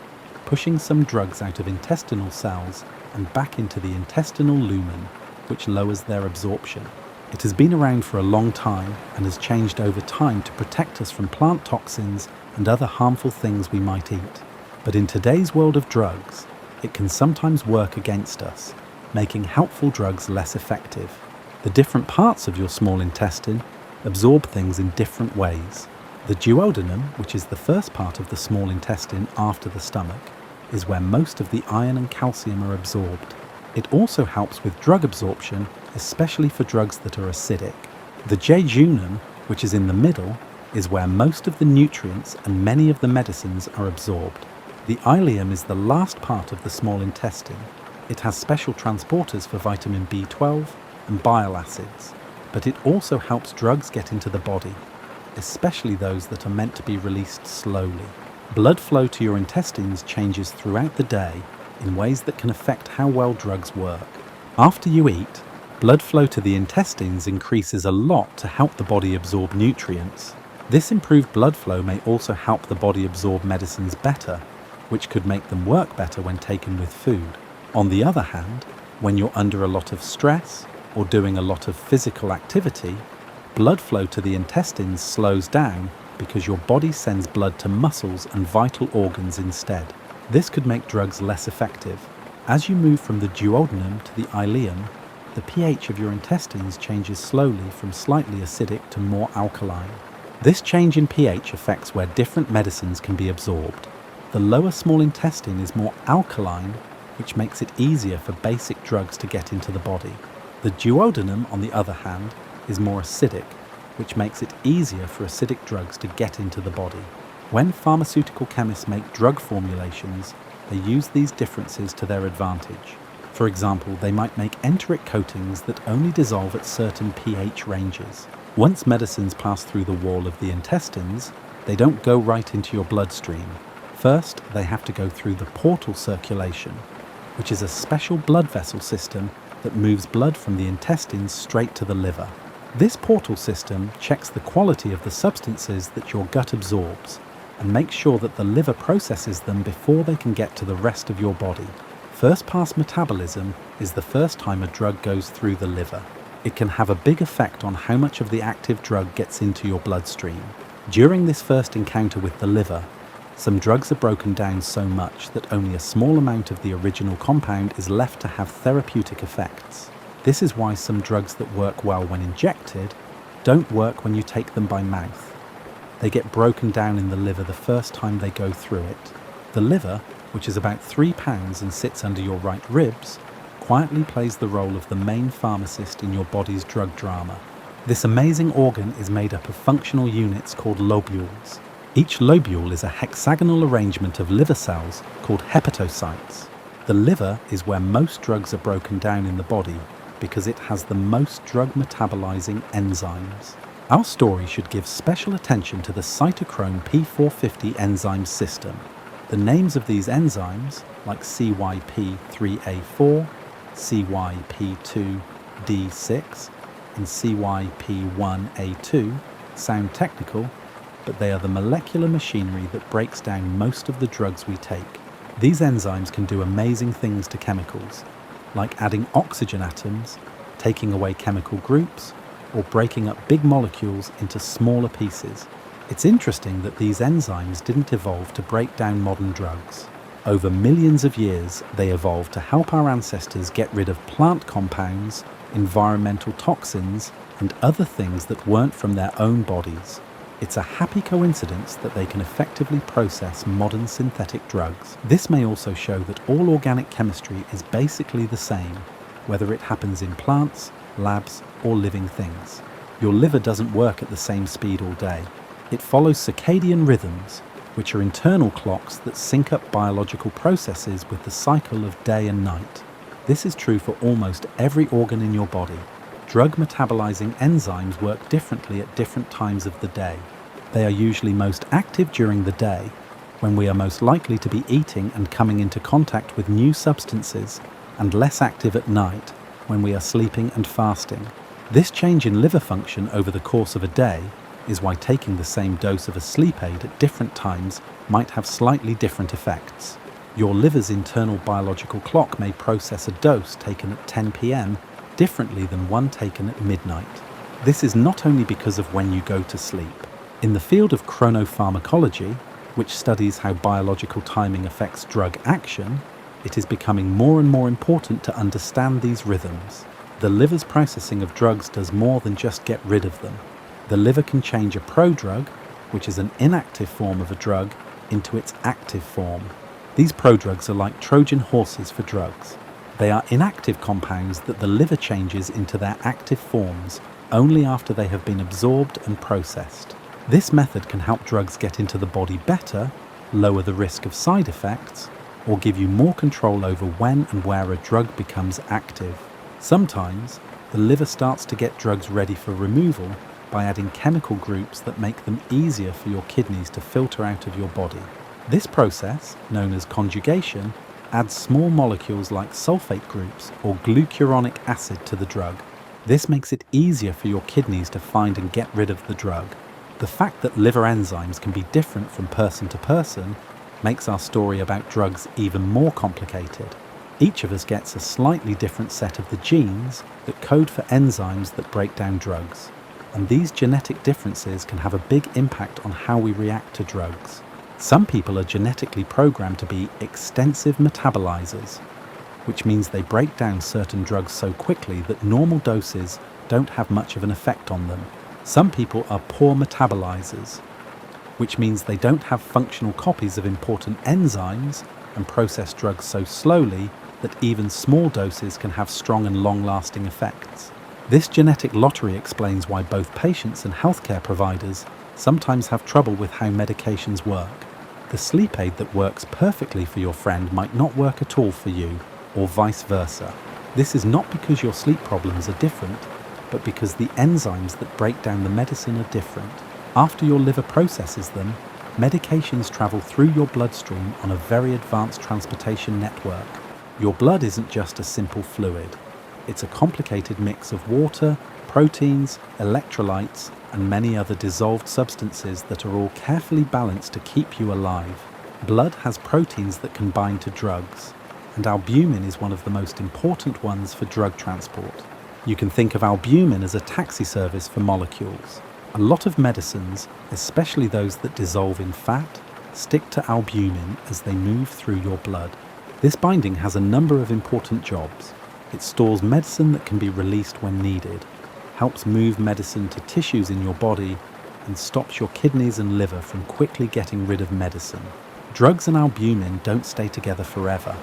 pushing some drugs out of intestinal cells and back into the intestinal lumen, which lowers their absorption. It has been around for a long time and has changed over time to protect us from plant toxins and other harmful things we might eat. But in today's world of drugs, it can sometimes work against us, making helpful drugs less effective. The different parts of your small intestine absorb things in different ways. The duodenum, which is the first part of the small intestine after the stomach, is where most of the iron and calcium are absorbed. It also helps with drug absorption, especially for drugs that are acidic. The jejunum, which is in the middle, is where most of the nutrients and many of the medicines are absorbed. The ileum is the last part of the small intestine. It has special transporters for vitamin B12 and bile acids, but it also helps drugs get into the body, especially those that are meant to be released slowly. Blood flow to your intestines changes throughout the day in ways that can affect how well drugs work. After you eat, blood flow to the intestines increases a lot to help the body absorb nutrients. This improved blood flow may also help the body absorb medicines better, which could make them work better when taken with food. On the other hand, when you're under a lot of stress or doing a lot of physical activity, blood flow to the intestines slows down because your body sends blood to muscles and vital organs instead. This could make drugs less effective. As you move from the duodenum to the ileum, the pH of your intestines changes slowly from slightly acidic to more alkaline. This change in pH affects where different medicines can be absorbed. The lower small intestine is more alkaline, which makes it easier for basic drugs to get into the body. The duodenum, on the other hand, is more acidic, which makes it easier for acidic drugs to get into the body. When pharmaceutical chemists make drug formulations, they use these differences to their advantage. For example, they might make enteric coatings that only dissolve at certain pH ranges. Once medicines pass through the wall of the intestines, they don't go right into your bloodstream. First, they have to go through the portal circulation, which is a special blood vessel system that moves blood from the intestines straight to the liver. This portal system checks the quality of the substances that your gut absorbs and makes sure that the liver processes them before they can get to the rest of your body. First-pass metabolism is the first time a drug goes through the liver. It can have a big effect on how much of the active drug gets into your bloodstream. During this first encounter with the liver, some drugs are broken down so much that only a small amount of the original compound is left to have therapeutic effects. This is why some drugs that work well when injected don't work when you take them by mouth. They get broken down in the liver the first time they go through it. The liver, which is about 3 pounds and sits under your right ribs, quietly plays the role of the main pharmacist in your body's drug drama. This amazing organ is made up of functional units called lobules. Each lobule is a hexagonal arrangement of liver cells called hepatocytes. The liver is where most drugs are broken down in the body because it has the most drug metabolizing enzymes. Our story should give special attention to the cytochrome P450 enzyme system. The names of these enzymes, like CYP3A4, CYP2D6, and CYP1A2, sound technical, but they are the molecular machinery that breaks down most of the drugs we take. These enzymes can do amazing things to chemicals, like adding oxygen atoms, taking away chemical groups, or breaking up big molecules into smaller pieces. It's interesting that these enzymes didn't evolve to break down modern drugs. Over millions of years, they evolved to help our ancestors get rid of plant compounds, environmental toxins, and other things that weren't from their own bodies. It's a happy coincidence that they can effectively process modern synthetic drugs. This may also show that all organic chemistry is basically the same, whether it happens in plants, labs, or living things. Your liver doesn't work at the same speed all day. It follows circadian rhythms, which are internal clocks that sync up biological processes with the cycle of day and night. This is true for almost every organ in your body. Drug metabolizing enzymes work differently at different times of the day. They are usually most active during the day, when we are most likely to be eating and coming into contact with new substances, and less active at night, when we are sleeping and fasting. This change in liver function over the course of a day is why taking the same dose of a sleep aid at different times might have slightly different effects. Your liver's internal biological clock may process a dose taken at 10 p.m. differently than one taken at midnight. This is not only because of when you go to sleep. In the field of chronopharmacology, which studies how biological timing affects drug action, it is becoming more and more important to understand these rhythms. The liver's processing of drugs does more than just get rid of them. The liver can change a prodrug, which is an inactive form of a drug, into its active form. These prodrugs are like Trojan horses for drugs. They are inactive compounds that the liver changes into their active forms only after they have been absorbed and processed. This method can help drugs get into the body better, lower the risk of side effects, or give you more control over when and where a drug becomes active. Sometimes, the liver starts to get drugs ready for removal by adding chemical groups that make them easier for your kidneys to filter out of your body. This process, known as conjugation, adds small molecules like sulfate groups or glucuronic acid to the drug. This makes it easier for your kidneys to find and get rid of the drug. The fact that liver enzymes can be different from person to person makes our story about drugs even more complicated. Each of us gets a slightly different set of the genes that code for enzymes that break down drugs, and these genetic differences can have a big impact on how we react to drugs. Some people are genetically programmed to be extensive metabolizers, which means they break down certain drugs so quickly that normal doses don't have much of an effect on them. Some people are poor metabolizers, which means they don't have functional copies of important enzymes and process drugs so slowly that even small doses can have strong and long-lasting effects. This genetic lottery explains why both patients and healthcare providers sometimes have trouble with how medications work. The sleep aid that works perfectly for your friend might not work at all for you, or vice versa. This is not because your sleep problems are different, but because the enzymes that break down the medicine are different. After your liver processes them, medications travel through your bloodstream on a very advanced transportation network. Your blood isn't just a simple fluid. It's a complicated mix of water, proteins, electrolytes, and many other dissolved substances that are all carefully balanced to keep you alive. Blood has proteins that can bind to drugs, and albumin is one of the most important ones for drug transport. You can think of albumin as a taxi service for molecules. A lot of medicines, especially those that dissolve in fat, stick to albumin as they move through your blood. This binding has a number of important jobs. It stores medicine that can be released when needed, helps move medicine to tissues in your body, and stops your kidneys and liver from quickly getting rid of medicine. Drugs and albumin don't stay together forever.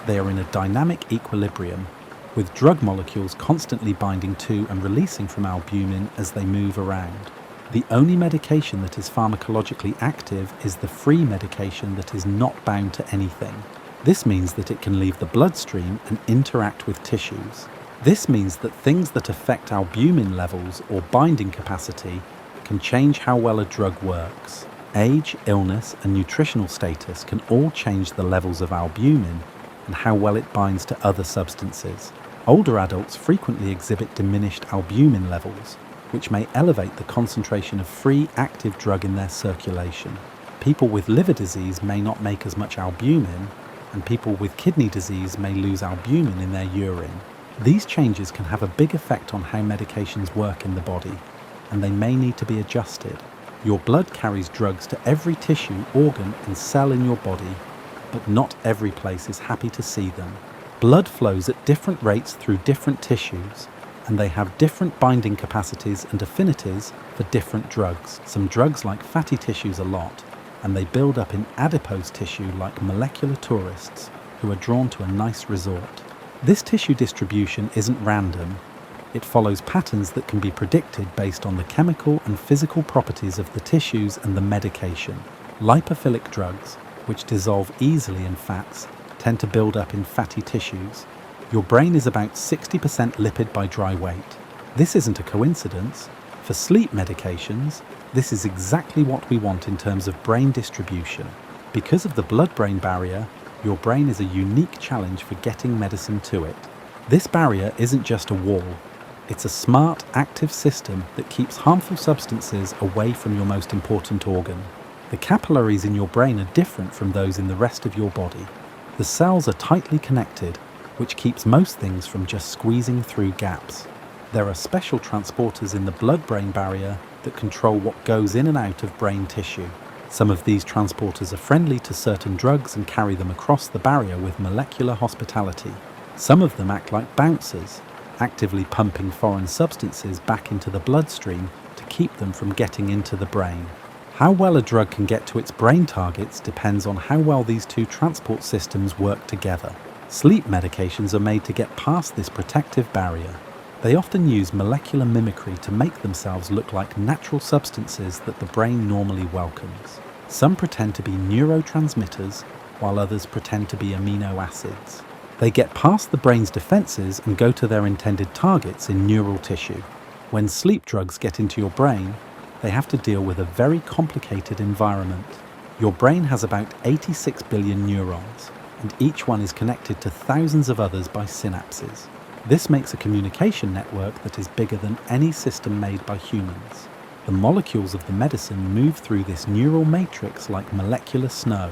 They are in a dynamic equilibrium, with drug molecules constantly binding to and releasing from albumin as they move around. The only medication that is pharmacologically active is the free medication that is not bound to anything. This means that it can leave the bloodstream and interact with tissues. This means that things that affect albumin levels or binding capacity can change how well a drug works. Age, illness, and nutritional status can all change the levels of albumin and how well it binds to other substances. Older adults frequently exhibit diminished albumin levels, which may elevate the concentration of free active drug in their circulation. People with liver disease may not make as much albumin, and people with kidney disease may lose albumin in their urine. These changes can have a big effect on how medications work in the body, and they may need to be adjusted. Your blood carries drugs to every tissue, organ, and cell in your body, but not every place is happy to see them. Blood flows at different rates through different tissues, and they have different binding capacities and affinities for different drugs. Some drugs like fatty tissues a lot, and they build up in adipose tissue like molecular tourists who are drawn to a nice resort. This tissue distribution isn't random. It follows patterns that can be predicted based on the chemical and physical properties of the tissues and the medication. Lipophilic drugs, which dissolve easily in fats, tend to build up in fatty tissues. Your brain is about 60% lipid by dry weight. This isn't a coincidence. For sleep medications, this is exactly what we want in terms of brain distribution. Because of the blood-brain barrier, your brain is a unique challenge for getting medicine to it. This barrier isn't just a wall. It's a smart, active system that keeps harmful substances away from your most important organ. The capillaries in your brain are different from those in the rest of your body. The cells are tightly connected, which keeps most things from just squeezing through gaps. There are special transporters in the blood-brain barrier that control what goes in and out of brain tissue. Some of these transporters are friendly to certain drugs and carry them across the barrier with molecular hospitality. Some of them act like bouncers, actively pumping foreign substances back into the bloodstream to keep them from getting into the brain. How well a drug can get to its brain targets depends on how well these two transport systems work together. Sleep medications are made to get past this protective barrier. They often use molecular mimicry to make themselves look like natural substances that the brain normally welcomes. Some pretend to be neurotransmitters, while others pretend to be amino acids. They get past the brain's defenses and go to their intended targets in neural tissue. When sleep drugs get into your brain, they have to deal with a very complicated environment. Your brain has about 86 billion neurons, and each one is connected to thousands of others by synapses. This makes a communication network that is bigger than any system made by humans. The molecules of the medicine move through this neural matrix like molecular snow,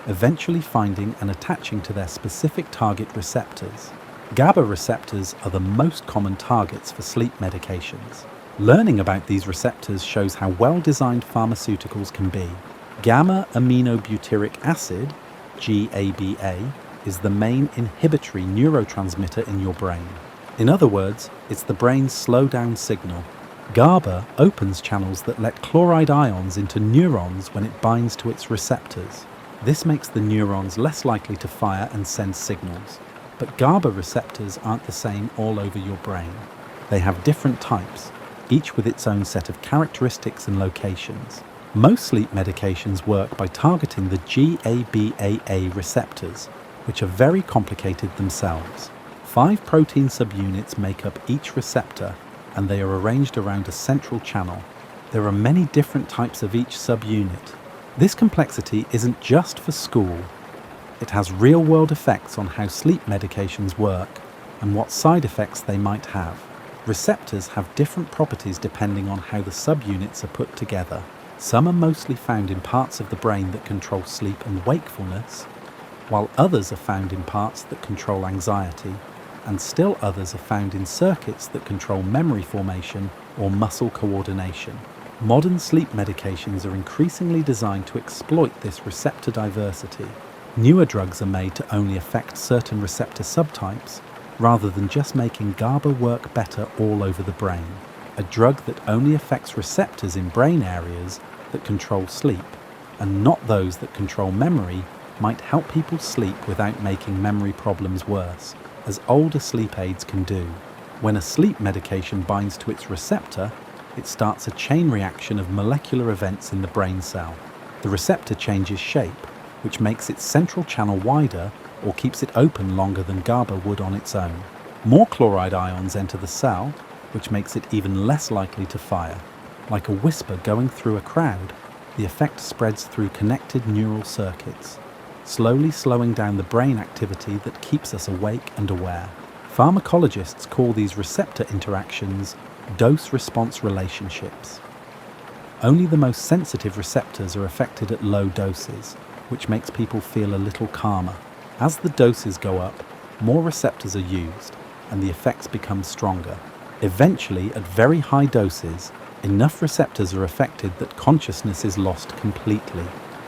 eventually finding and attaching to their specific target receptors. GABA receptors are the most common targets for sleep medications. Learning about these receptors shows how well-designed pharmaceuticals can be. Gamma-aminobutyric acid, GABA, is the main inhibitory neurotransmitter in your brain. In other words, it's the brain's slow-down signal. GABA opens channels that let chloride ions into neurons when it binds to its receptors. This makes the neurons less likely to fire and send signals. But GABA receptors aren't the same all over your brain. They have different types, each with its own set of characteristics and locations. Most sleep medications work by targeting the GABAA receptors, which are very complicated themselves. 5 protein subunits make up each receptor, and they are arranged around a central channel. There are many different types of each subunit. This complexity isn't just for school. It has real-world effects on how sleep medications work and what side effects they might have. Receptors have different properties depending on how the subunits are put together. Some are mostly found in parts of the brain that control sleep and wakefulness, while others are found in parts that control anxiety, and still others are found in circuits that control memory formation or muscle coordination. Modern sleep medications are increasingly designed to exploit this receptor diversity. Newer drugs are made to only affect certain receptor subtypes, rather than just making GABA work better all over the brain. A drug that only affects receptors in brain areas that control sleep, and not those that control memory, might help people sleep without making memory problems worse, as older sleep aids can do. When a sleep medication binds to its receptor, it starts a chain reaction of molecular events in the brain cell. The receptor changes shape, which makes its central channel wider or keeps it open longer than GABA would on its own. More chloride ions enter the cell, which makes it even less likely to fire. Like a whisper going through a crowd, the effect spreads through connected neural circuits, slowly slowing down the brain activity that keeps us awake and aware. Pharmacologists call these receptor interactions dose-response relationships. Only the most sensitive receptors are affected at low doses, which makes people feel a little calmer. As the doses go up, more receptors are used, and the effects become stronger. Eventually, at very high doses, enough receptors are affected that consciousness is lost completely.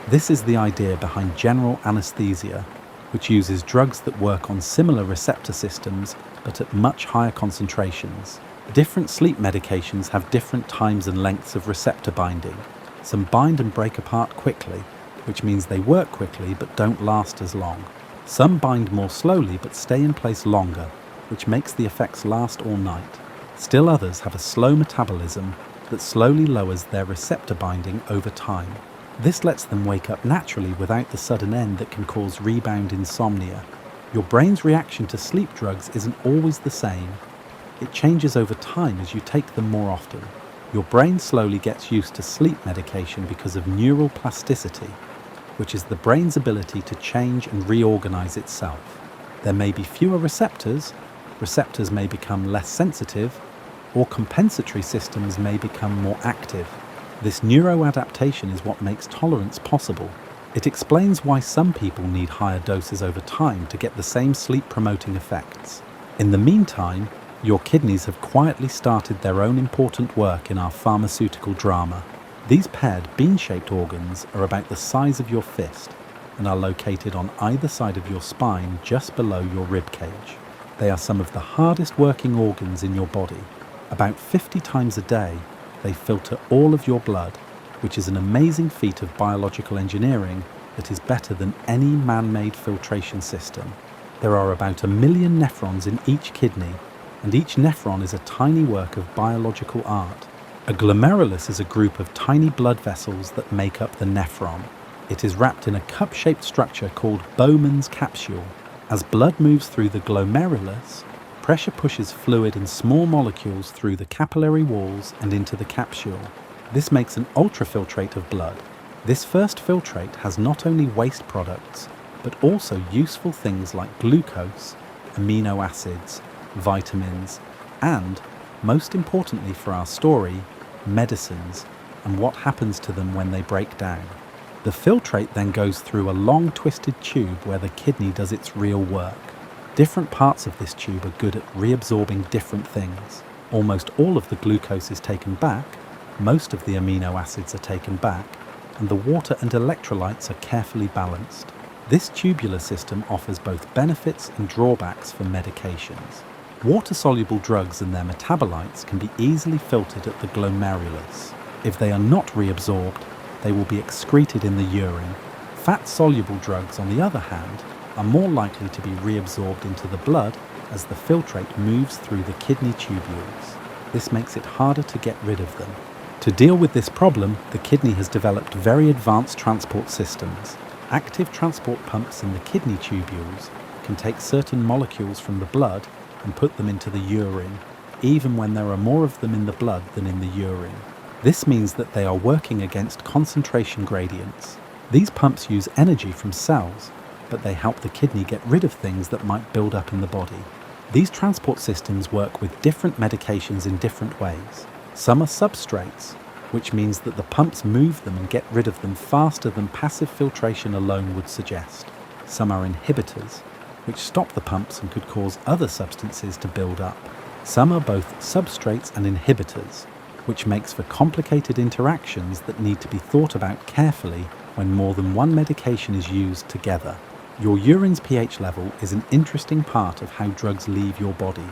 This is the idea behind general anesthesia, which uses drugs that work on similar receptor systems but at much higher concentrations. Different sleep medications have different times and lengths of receptor binding. Some bind and break apart quickly, which means they work quickly but don't last as long. Some bind more slowly but stay in place longer, which makes the effects last all night. Still others have a slow metabolism that slowly lowers their receptor binding over time. This lets them wake up naturally without the sudden end that can cause rebound insomnia. Your brain's reaction to sleep drugs isn't always the same. It changes over time as you take them more often. Your brain slowly gets used to sleep medication because of neural plasticity, which is the brain's ability to change and reorganize itself. There may be fewer receptors may become less sensitive, or compensatory systems may become more active. This neuroadaptation is what makes tolerance possible. It explains why some people need higher doses over time to get the same sleep-promoting effects. In the meantime, your kidneys have quietly started their own important work in our pharmaceutical drama. These paired bean-shaped organs are about the size of your fist and are located on either side of your spine just below your rib cage. They are some of the hardest working organs in your body. About 50 times a day, they filter all of your blood, which is an amazing feat of biological engineering that is better than any man-made filtration system. There are about 1 million nephrons in each kidney, and each nephron is a tiny work of biological art. A glomerulus is a group of tiny blood vessels that make up the nephron. It is wrapped in a cup-shaped structure called Bowman's capsule. As blood moves through the glomerulus, pressure pushes fluid and small molecules through the capillary walls and into the capsule. This makes an ultrafiltrate of blood. This first filtrate has not only waste products, but also useful things like glucose, amino acids, vitamins, and, most importantly for our story, medicines, and what happens to them when they break down. The filtrate then goes through a long twisted tube where the kidney does its real work. Different parts of this tube are good at reabsorbing different things. Almost all of the glucose is taken back, most of the amino acids are taken back, and the water and electrolytes are carefully balanced. This tubular system offers both benefits and drawbacks for medications. Water-soluble drugs and their metabolites can be easily filtered at the glomerulus. If they are not reabsorbed, they will be excreted in the urine. Fat-soluble drugs, on the other hand, are more likely to be reabsorbed into the blood as the filtrate moves through the kidney tubules. This makes it harder to get rid of them. To deal with this problem, the kidney has developed very advanced transport systems. Active transport pumps in the kidney tubules can take certain molecules from the blood and put them into the urine, even when there are more of them in the blood than in the urine. This means that they are working against concentration gradients. These pumps use energy from cells, but they help the kidney get rid of things that might build up in the body. These transport systems work with different medications in different ways. Some are substrates, which means that the pumps move them and get rid of them faster than passive filtration alone would suggest. Some are inhibitors, which stop the pumps and could cause other substances to build up. Some are both substrates and inhibitors, which makes for complicated interactions that need to be thought about carefully when more than one medication is used together. Your urine's pH level is an interesting part of how drugs leave your body.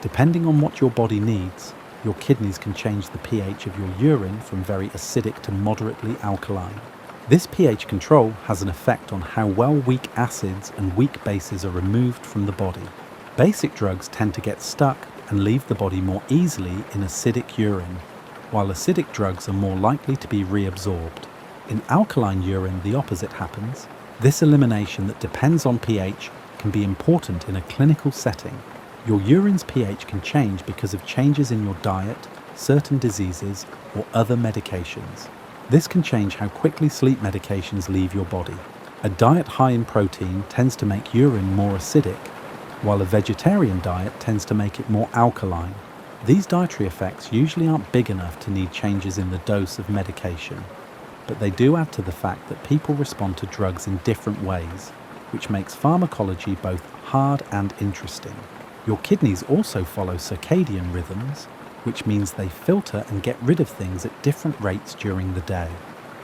Depending on what your body needs, your kidneys can change the pH of your urine from very acidic to moderately alkaline. This pH control has an effect on how well weak acids and weak bases are removed from the body. Basic drugs tend to get stuck and leave the body more easily in acidic urine, while acidic drugs are more likely to be reabsorbed. In alkaline urine, the opposite happens. This elimination that depends on pH can be important in a clinical setting. Your urine's pH can change because of changes in your diet, certain diseases, or other medications. This can change how quickly sleep medications leave your body. A diet high in protein tends to make urine more acidic, while a vegetarian diet tends to make it more alkaline. These dietary effects usually aren't big enough to need changes in the dose of medication, but they do add to the fact that people respond to drugs in different ways, which makes pharmacology both hard and interesting. Your kidneys also follow circadian rhythms, which means they filter and get rid of things at different rates during the day.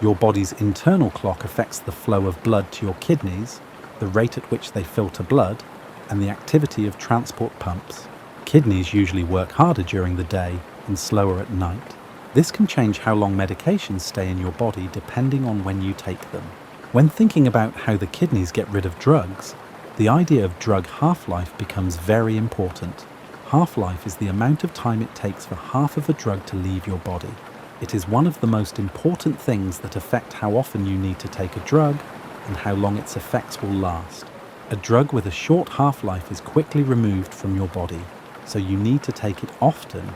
Your body's internal clock affects the flow of blood to your kidneys, the rate at which they filter blood, and the activity of transport pumps. Kidneys usually work harder during the day and slower at night. This can change how long medications stay in your body depending on when you take them. When thinking about how the kidneys get rid of drugs, the idea of drug half-life becomes very important. Half-life is the amount of time it takes for half of a drug to leave your body. It is one of the most important things that affect how often you need to take a drug and how long its effects will last. A drug with a short half-life is quickly removed from your body. so you need to take it often,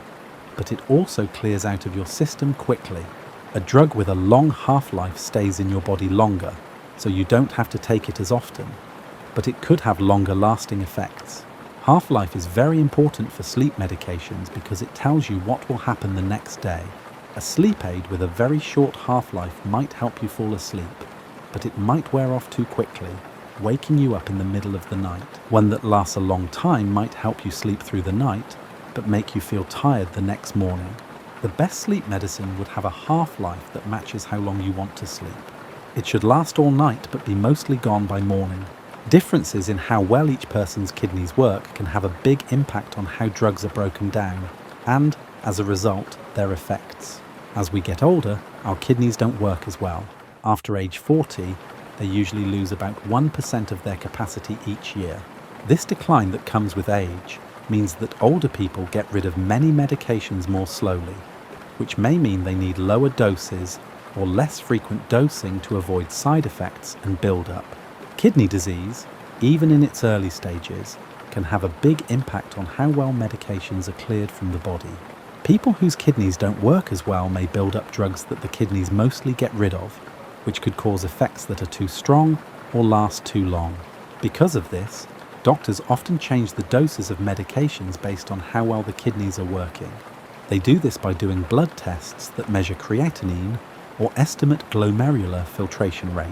but it also clears out of your system quickly. A drug with a long half-life stays in your body longer, so you don't have to take it as often, but it could have longer lasting effects. Half-life is very important for sleep medications because it tells you what will happen the next day. A sleep aid with a very short half-life might help you fall asleep, but it might wear off too quickly, waking you up in the middle of the night. One that lasts a long time might help you sleep through the night, but make you feel tired the next morning. The best sleep medicine would have a half-life that matches how long you want to sleep. It should last all night but be mostly gone by morning. Differences in how well each person's kidneys work can have a big impact on how drugs are broken down and, as a result, their effects. As we get older, our kidneys don't work as well. After age 40, they usually lose about 1% of their capacity each year. This decline that comes with age means that older people get rid of many medications more slowly, which may mean they need lower doses or less frequent dosing to avoid side effects and build-up. Kidney disease, even in its early stages, can have a big impact on how well medications are cleared from the body. People whose kidneys don't work as well may build up drugs that the kidneys mostly get rid of, which could cause effects that are too strong or last too long. Because of this, doctors often change the doses of medications based on how well the kidneys are working. They do this by doing blood tests that measure creatinine or estimate glomerular filtration rate.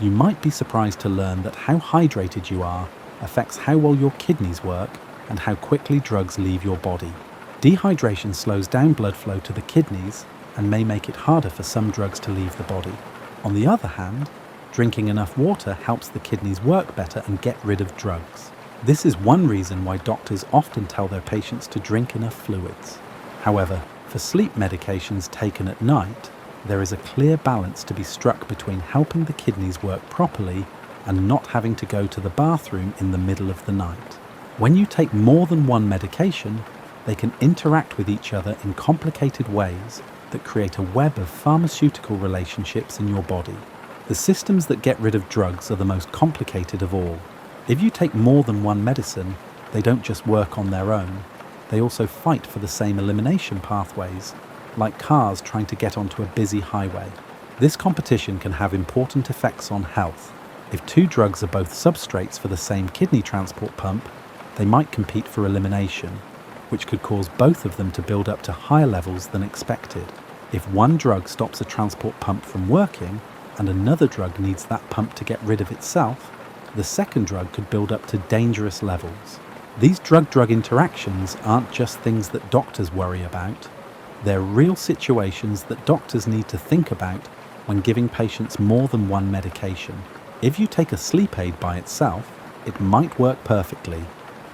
You might be surprised to learn that how hydrated you are affects how well your kidneys work and how quickly drugs leave your body. Dehydration slows down blood flow to the kidneys and may make it harder for some drugs to leave the body. On the other hand, drinking enough water helps the kidneys work better and get rid of drugs. This is one reason why doctors often tell their patients to drink enough fluids. However, for sleep medications taken at night, there is a clear balance to be struck between helping the kidneys work properly and not having to go to the bathroom in the middle of the night. When you take more than one medication, they can interact with each other in complicated ways that create a web of pharmaceutical relationships in your body. The systems that get rid of drugs are the most complicated of all. If you take more than one medicine, they don't just work on their own, they also fight for the same elimination pathways, like cars trying to get onto a busy highway. This competition can have important effects on health. If two drugs are both substrates for the same kidney transport pump, they might compete for elimination, which could cause both of them to build up to higher levels than expected. If one drug stops a transport pump from working, and another drug needs that pump to get rid of itself, the second drug could build up to dangerous levels. These drug-drug interactions aren't just things that doctors worry about. They're real situations that doctors need to think about when giving patients more than one medication. If you take a sleep aid by itself, it might work perfectly,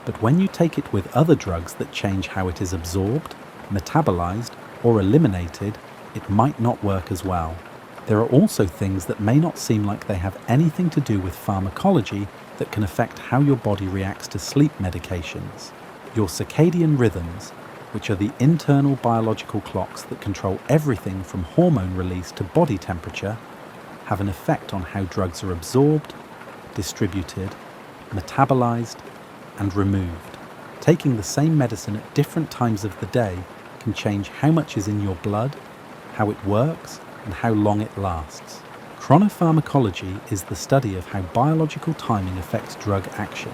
but when you take it with other drugs that change how it is absorbed, metabolized, or eliminated, it might not work as well. There are also things that may not seem like they have anything to do with pharmacology that can affect how your body reacts to sleep medications. Your circadian rhythms, which are the internal biological clocks that control everything from hormone release to body temperature, have an effect on how drugs are absorbed, distributed, metabolized, and removed. Taking the same medicine at different times of the day can change how much is in your blood, how it works, and how long it lasts. Chronopharmacology is the study of how biological timing affects drug action.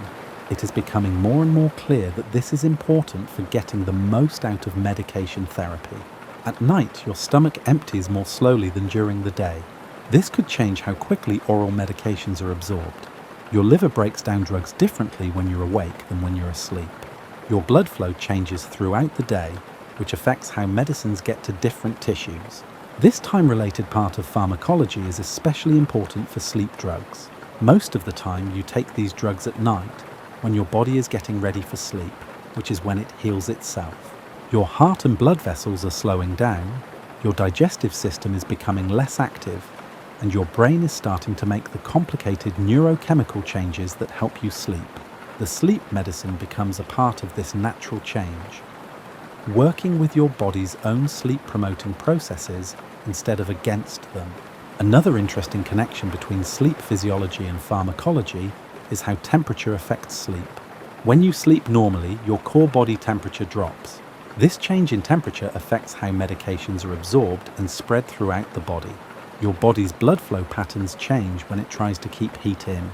It is becoming more and more clear that this is important for getting the most out of medication therapy. At night, your stomach empties more slowly than during the day. This could change how quickly oral medications are absorbed. Your liver breaks down drugs differently when you're awake than when you're asleep. Your blood flow changes throughout the day, which affects how medicines get to different tissues. This time-related part of pharmacology is especially important for sleep drugs. Most of the time, you take these drugs at night, when your body is getting ready for sleep, which is when it heals itself. Your heart and blood vessels are slowing down, your digestive system is becoming less active, and your brain is starting to make the complicated neurochemical changes that help you sleep. The sleep medicine becomes a part of this natural change, working with your body's own sleep-promoting processes instead of against them. Another interesting connection between sleep physiology and pharmacology is how temperature affects sleep. When you sleep normally, your core body temperature drops. This change in temperature affects how medications are absorbed and spread throughout the body. Your body's blood flow patterns change when it tries to keep heat in,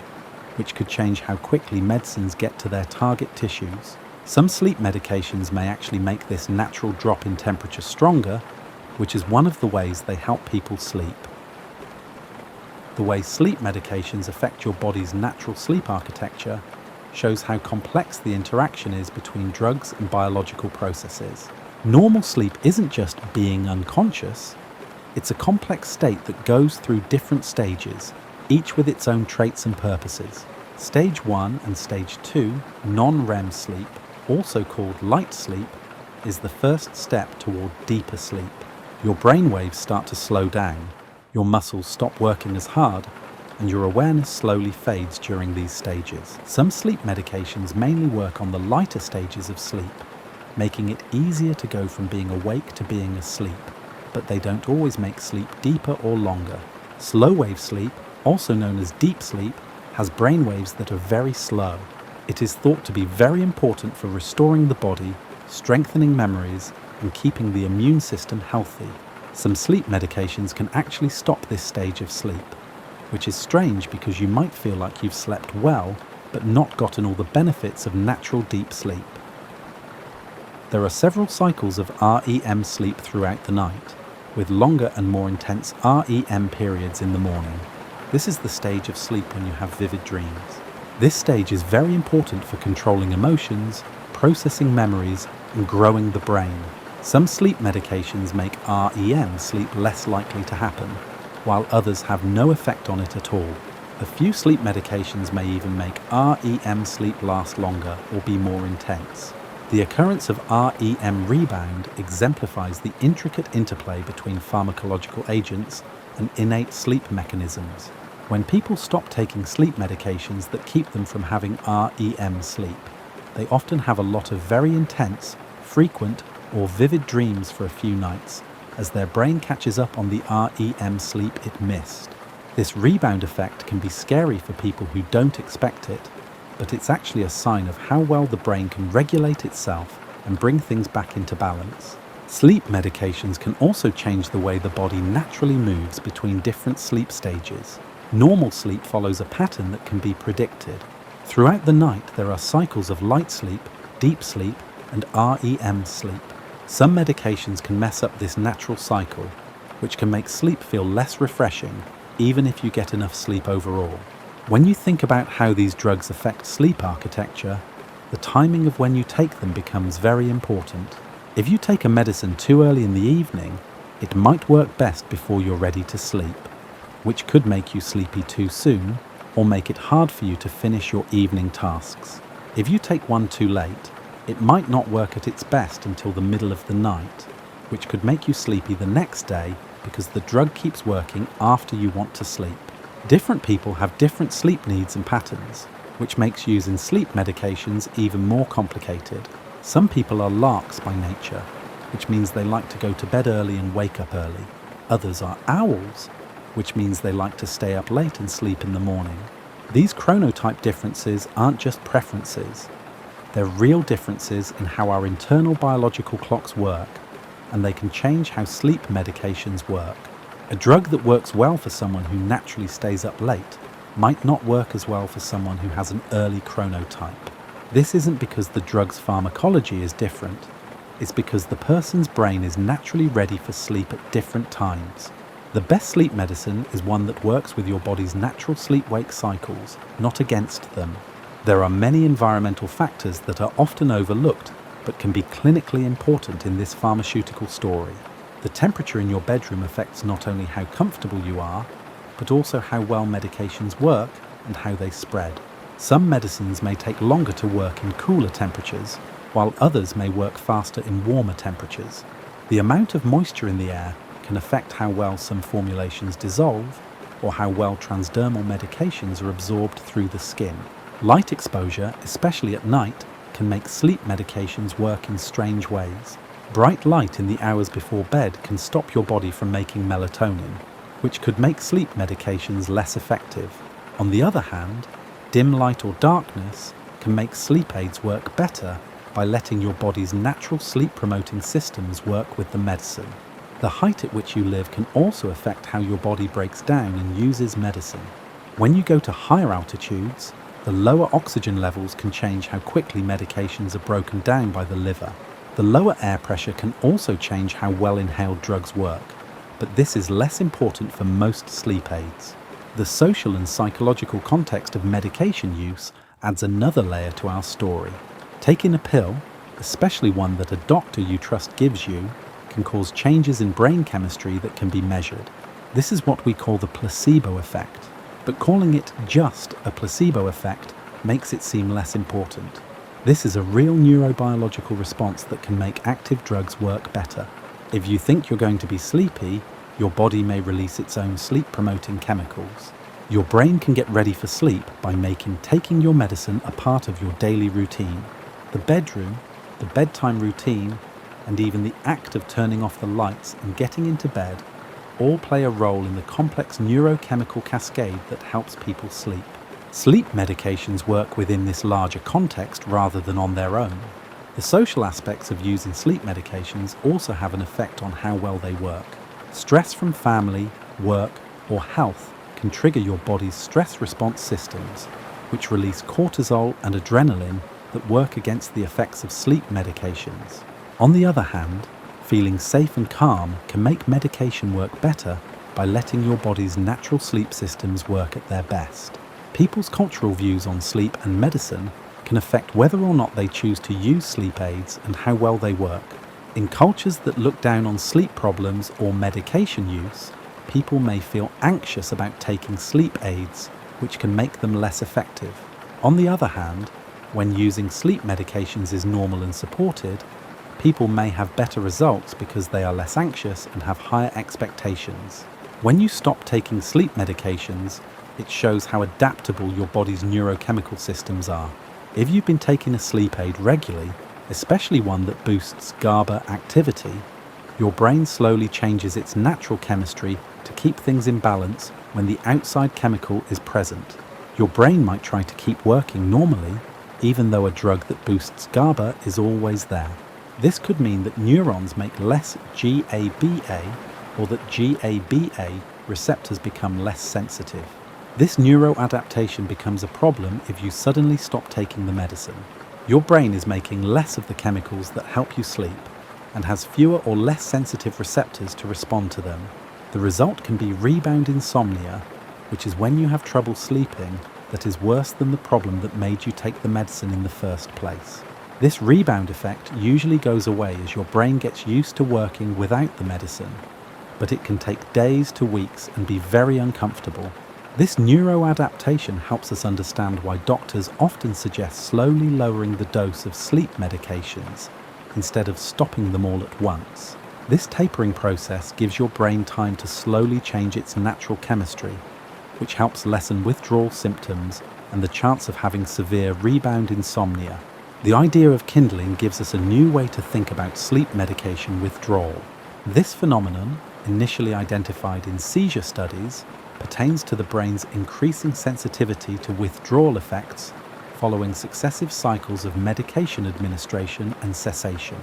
which could change how quickly medicines get to their target tissues. Some sleep medications may actually make this natural drop in temperature stronger, which is one of the ways they help people sleep. The way sleep medications affect your body's natural sleep architecture shows how complex the interaction is between drugs and biological processes. Normal sleep isn't just being unconscious, it's a complex state that goes through different stages, each with its own traits and purposes. Stage 1 and Stage 2, non-REM sleep, also called light sleep, is the first step toward deeper sleep. Your brain waves start to slow down, your muscles stop working as hard, and your awareness slowly fades during these stages. Some sleep medications mainly work on the lighter stages of sleep, making it easier to go from being awake to being asleep, but they don't always make sleep deeper or longer. Slow-wave sleep, also known as deep sleep, has brain waves that are very slow. It is thought to be very important for restoring the body, strengthening memories, and keeping the immune system healthy. Some sleep medications can actually stop this stage of sleep, which is strange because you might feel like you've slept well, but not gotten all the benefits of natural deep sleep. There are several cycles of REM sleep throughout the night, with longer and more intense REM periods in the morning. This is the stage of sleep when you have vivid dreams. This stage is very important for controlling emotions, processing memories, and growing the brain. Some sleep medications make REM sleep less likely to happen, while others have no effect on it at all. A few sleep medications may even make REM sleep last longer or be more intense. The occurrence of REM rebound exemplifies the intricate interplay between pharmacological agents and innate sleep mechanisms. When people stop taking sleep medications that keep them from having REM sleep, they often have a lot of very intense, frequent, or vivid dreams for a few nights, as their brain catches up on the REM sleep it missed. This rebound effect can be scary for people who don't expect it, but it's actually a sign of how well the brain can regulate itself and bring things back into balance. Sleep medications can also change the way the body naturally moves between different sleep stages. Normal sleep follows a pattern that can be predicted. Throughout the night, there are cycles of light sleep, deep sleep, and REM sleep. Some medications can mess up this natural cycle, which can make sleep feel less refreshing, even if you get enough sleep overall. When you think about how these drugs affect sleep architecture, the timing of when you take them becomes very important. If you take a medicine too early in the evening, it might work best before you're ready to sleep, which could make you sleepy too soon or make it hard for you to finish your evening tasks. If you take one too late, it might not work at its best until the middle of the night, which could make you sleepy the next day because the drug keeps working after you want to sleep. Different people have different sleep needs and patterns, which makes using sleep medications even more complicated. Some people are larks by nature, which means they like to go to bed early and wake up early. Others are owls, which means they like to stay up late and sleep in the morning. These chronotype differences aren't just preferences. They're real differences in how our internal biological clocks work, and they can change how sleep medications work. A drug that works well for someone who naturally stays up late might not work as well for someone who has an early chronotype. This isn't because the drug's pharmacology is different, it's because the person's brain is naturally ready for sleep at different times. The best sleep medicine is one that works with your body's natural sleep-wake cycles, not against them. There are many environmental factors that are often overlooked but can be clinically important in this pharmaceutical story. The temperature in your bedroom affects not only how comfortable you are, but also how well medications work and how they spread. Some medicines may take longer to work in cooler temperatures, while others may work faster in warmer temperatures. The amount of moisture in the air can affect how well some formulations dissolve or how well transdermal medications are absorbed through the skin. Light exposure, especially at night, can make sleep medications work in strange ways. Bright light in the hours before bed can stop your body from making melatonin, which could make sleep medications less effective. On the other hand, dim light or darkness can make sleep aids work better by letting your body's natural sleep-promoting systems work with the medicine. The height at which you live can also affect how your body breaks down and uses medicine. When you go to higher altitudes, the lower oxygen levels can change how quickly medications are broken down by the liver. The lower air pressure can also change how well inhaled drugs work, but this is less important for most sleep aids. The social and psychological context of medication use adds another layer to our story. Taking a pill, especially one that a doctor you trust gives you, can cause changes in brain chemistry that can be measured. This is what we call the placebo effect, but calling it just a placebo effect makes it seem less important. This is a real neurobiological response that can make active drugs work better. If you think you're going to be sleepy, your body may release its own sleep-promoting chemicals. Your brain can get ready for sleep by making taking your medicine a part of your daily routine. The bedroom, the bedtime routine, and even the act of turning off the lights and getting into bed all play a role in the complex neurochemical cascade that helps people sleep. Sleep medications work within this larger context rather than on their own. The social aspects of using sleep medications also have an effect on how well they work. Stress from family, work, or health can trigger your body's stress response systems, which release cortisol and adrenaline that work against the effects of sleep medications. On the other hand, feeling safe and calm can make medication work better by letting your body's natural sleep systems work at their best. People's cultural views on sleep and medicine can affect whether or not they choose to use sleep aids and how well they work. In cultures that look down on sleep problems or medication use, people may feel anxious about taking sleep aids, which can make them less effective. On the other hand, when using sleep medications is normal and supported, people may have better results because they are less anxious and have higher expectations. When you stop taking sleep medications, it shows how adaptable your body's neurochemical systems are. If you've been taking a sleep aid regularly, especially one that boosts GABA activity, your brain slowly changes its natural chemistry to keep things in balance when the outside chemical is present. Your brain might try to keep working normally, even though a drug that boosts GABA is always there. This could mean that neurons make less GABA, or that GABA receptors become less sensitive. This neuroadaptation becomes a problem if you suddenly stop taking the medicine. Your brain is making less of the chemicals that help you sleep and has fewer or less sensitive receptors to respond to them. The result can be rebound insomnia, which is when you have trouble sleeping that is worse than the problem that made you take the medicine in the first place. This rebound effect usually goes away as your brain gets used to working without the medicine, but it can take days to weeks and be very uncomfortable. This neuroadaptation helps us understand why doctors often suggest slowly lowering the dose of sleep medications instead of stopping them all at once. This tapering process gives your brain time to slowly change its natural chemistry, which helps lessen withdrawal symptoms and the chance of having severe rebound insomnia. The idea of kindling gives us a new way to think about sleep medication withdrawal. This phenomenon, initially identified in seizure studies, pertains to the brain's increasing sensitivity to withdrawal effects following successive cycles of medication administration and cessation.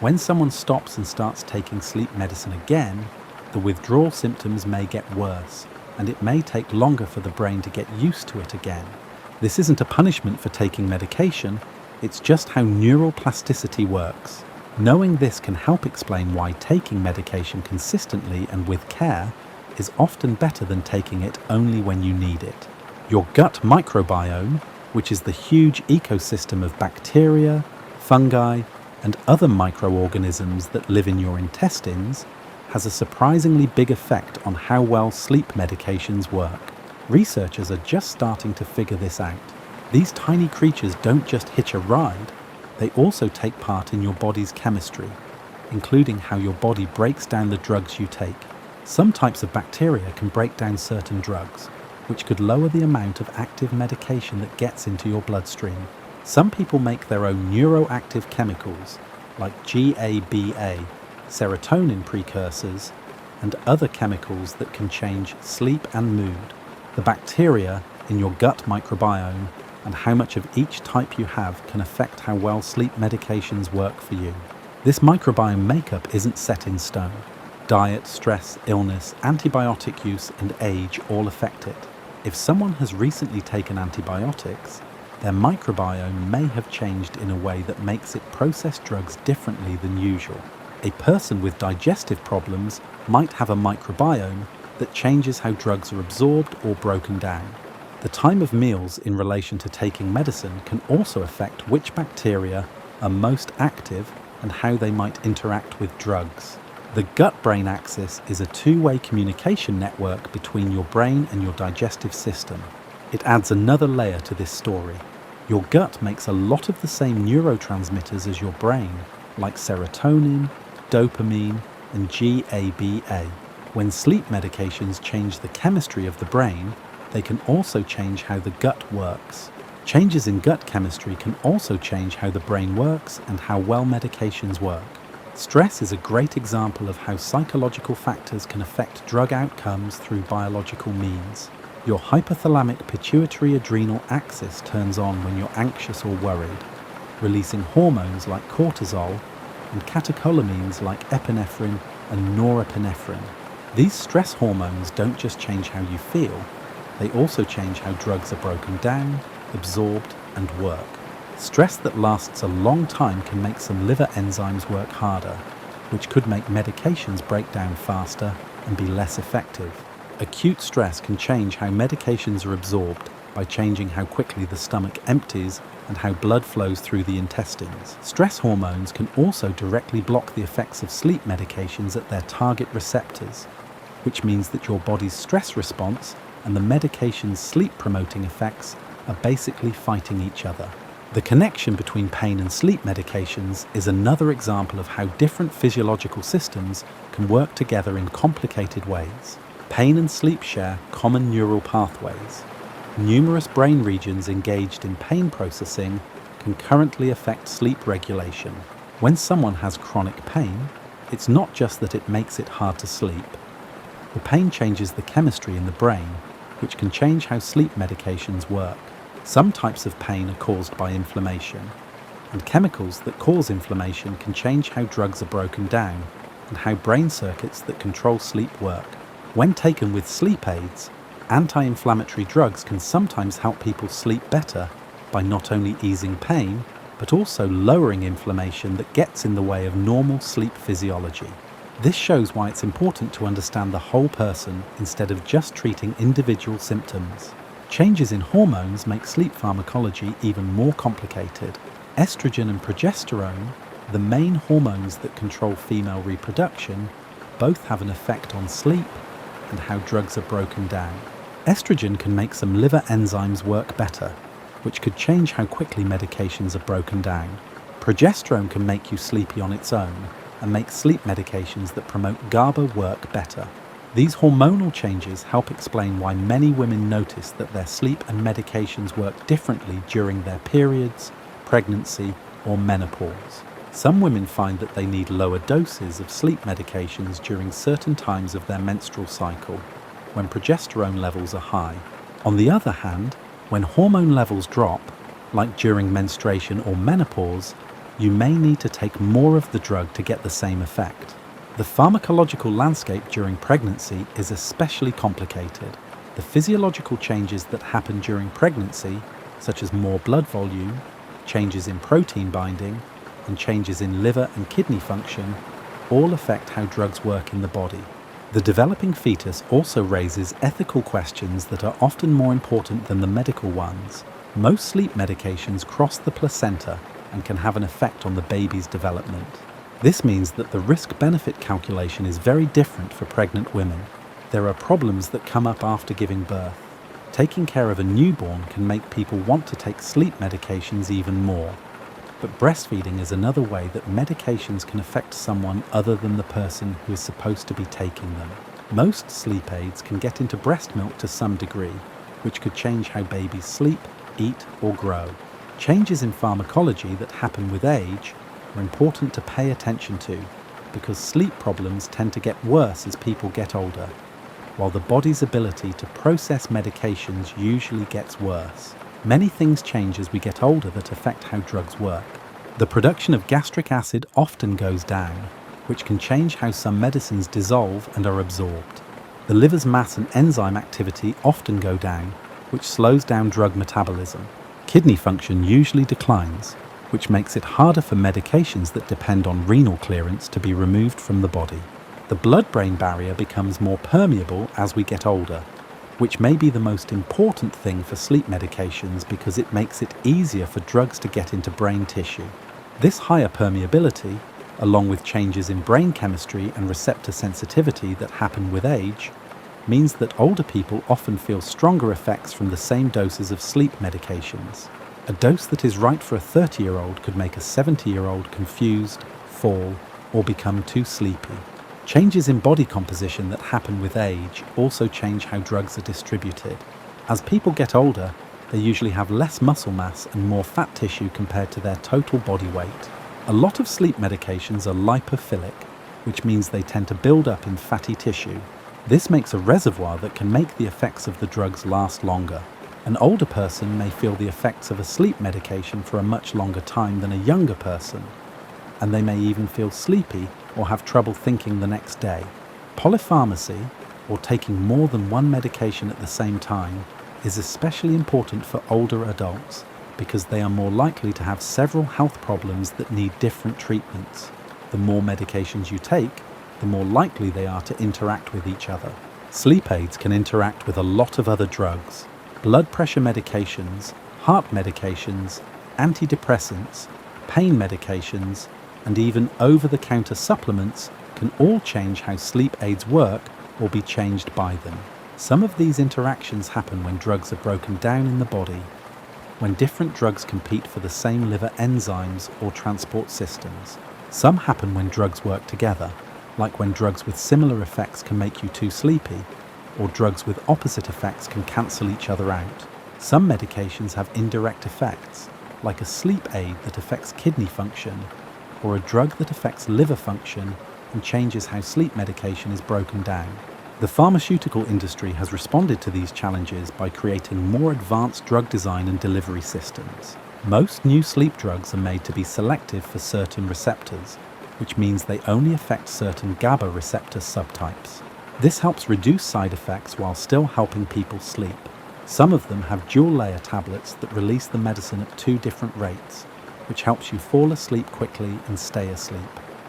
When someone stops and starts taking sleep medicine again, the withdrawal symptoms may get worse, and it may take longer for the brain to get used to it again. This isn't a punishment for taking medication, it's just how neural plasticity works. Knowing this can help explain why taking medication consistently and with care is often better than taking it only when you need it. Your gut microbiome, which is the huge ecosystem of bacteria, fungi, and other microorganisms that live in your intestines, has a surprisingly big effect on how well sleep medications work. Researchers are just starting to figure this out. These tiny creatures don't just hitch a ride, they also take part in your body's chemistry, including how your body breaks down the drugs you take. Some types of bacteria can break down certain drugs, which could lower the amount of active medication that gets into your bloodstream. Some people make their own neuroactive chemicals, like GABA, serotonin precursors, and other chemicals that can change sleep and mood. The bacteria in your gut microbiome and how much of each type you have can affect how well sleep medications work for you. This microbiome makeup isn't set in stone. Diet, stress, illness, antibiotic use, and age all affect it. If someone has recently taken antibiotics, their microbiome may have changed in a way that makes it process drugs differently than usual. A person with digestive problems might have a microbiome that changes how drugs are absorbed or broken down. The time of meals in relation to taking medicine can also affect which bacteria are most active and how they might interact with drugs. The gut-brain axis is a two-way communication network between your brain and your digestive system. It adds another layer to this story. Your gut makes a lot of the same neurotransmitters as your brain, like serotonin, dopamine, and GABA. When sleep medications change the chemistry of the brain, they can also change how the gut works. Changes in gut chemistry can also change how the brain works and how well medications work. Stress is a great example of how psychological factors can affect drug outcomes through biological means. Your hypothalamic pituitary adrenal axis turns on when you're anxious or worried, releasing hormones like cortisol and catecholamines like epinephrine and norepinephrine. These stress hormones don't just change how you feel, they also change how drugs are broken down, absorbed, and work. Stress that lasts a long time can make some liver enzymes work harder, which could make medications break down faster and be less effective. Acute stress can change how medications are absorbed by changing how quickly the stomach empties and how blood flows through the intestines. Stress hormones can also directly block the effects of sleep medications at their target receptors, which means that your body's stress response and the medication's sleep-promoting effects are basically fighting each other. The connection between pain and sleep medications is another example of how different physiological systems can work together in complicated ways. Pain and sleep share common neural pathways. Numerous brain regions engaged in pain processing can currently affect sleep regulation. When someone has chronic pain, it's not just that it makes it hard to sleep. The pain changes the chemistry in the brain, which can change how sleep medications work. Some types of pain are caused by inflammation, and chemicals that cause inflammation can change how drugs are broken down and how brain circuits that control sleep work. When taken with sleep aids, anti-inflammatory drugs can sometimes help people sleep better by not only easing pain, but also lowering inflammation that gets in the way of normal sleep physiology. This shows why it's important to understand the whole person instead of just treating individual symptoms. Changes in hormones make sleep pharmacology even more complicated. Estrogen and progesterone, the main hormones that control female reproduction, both have an effect on sleep and how drugs are broken down. Estrogen can make some liver enzymes work better, which could change how quickly medications are broken down. Progesterone can make you sleepy on its own and make sleep medications that promote GABA work better. These hormonal changes help explain why many women notice that their sleep and medications work differently during their periods, pregnancy, or menopause. Some women find that they need lower doses of sleep medications during certain times of their menstrual cycle, when progesterone levels are high. On the other hand, when hormone levels drop, like during menstruation or menopause, you may need to take more of the drug to get the same effect. The pharmacological landscape during pregnancy is especially complicated. The physiological changes that happen during pregnancy, such as more blood volume, changes in protein binding, and changes in liver and kidney function, all affect how drugs work in the body. The developing fetus also raises ethical questions that are often more important than the medical ones. Most sleep medications cross the placenta and can have an effect on the baby's development. This means that the risk-benefit calculation is very different for pregnant women. There are problems that come up after giving birth. Taking care of a newborn can make people want to take sleep medications even more. But breastfeeding is another way that medications can affect someone other than the person who is supposed to be taking them. Most sleep aids can get into breast milk to some degree, which could change how babies sleep, eat, or grow. Changes in pharmacology that happen with age are important to pay attention to, because sleep problems tend to get worse as people get older, while the body's ability to process medications usually gets worse. Many things change as we get older that affect how drugs work. The production of gastric acid often goes down, which can change how some medicines dissolve and are absorbed. The liver's mass and enzyme activity often go down, which slows down drug metabolism. Kidney function usually declines, which makes it harder for medications that depend on renal clearance to be removed from the body. The blood-brain barrier becomes more permeable as we get older, which may be the most important thing for sleep medications because it makes it easier for drugs to get into brain tissue. This higher permeability, along with changes in brain chemistry and receptor sensitivity that happen with age, means that older people often feel stronger effects from the same doses of sleep medications. A dose that is right for a 30-year-old could make a 70-year-old confused, fall, or become too sleepy. Changes in body composition that happen with age also change how drugs are distributed. As people get older, they usually have less muscle mass and more fat tissue compared to their total body weight. A lot of sleep medications are lipophilic, which means they tend to build up in fatty tissue. This makes a reservoir that can make the effects of the drugs last longer. An older person may feel the effects of a sleep medication for a much longer time than a younger person, and they may even feel sleepy or have trouble thinking the next day. Polypharmacy, or taking more than one medication at the same time, is especially important for older adults because they are more likely to have several health problems that need different treatments. The more medications you take, the more likely they are to interact with each other. Sleep aids can interact with a lot of other drugs. Blood pressure medications, heart medications, antidepressants, pain medications, and even over-the-counter supplements can all change how sleep aids work or be changed by them. Some of these interactions happen when drugs are broken down in the body, when different drugs compete for the same liver enzymes or transport systems. Some happen when drugs work together, like when drugs with similar effects can make you too sleepy, or drugs with opposite effects can cancel each other out. Some medications have indirect effects, like a sleep aid that affects kidney function, or a drug that affects liver function and changes how sleep medication is broken down. The pharmaceutical industry has responded to these challenges by creating more advanced drug design and delivery systems. Most new sleep drugs are made to be selective for certain receptors, which means they only affect certain GABA receptor subtypes. This helps reduce side effects while still helping people sleep. Some of them have dual-layer tablets that release the medicine at 2 different rates, which helps you fall asleep quickly and stay asleep.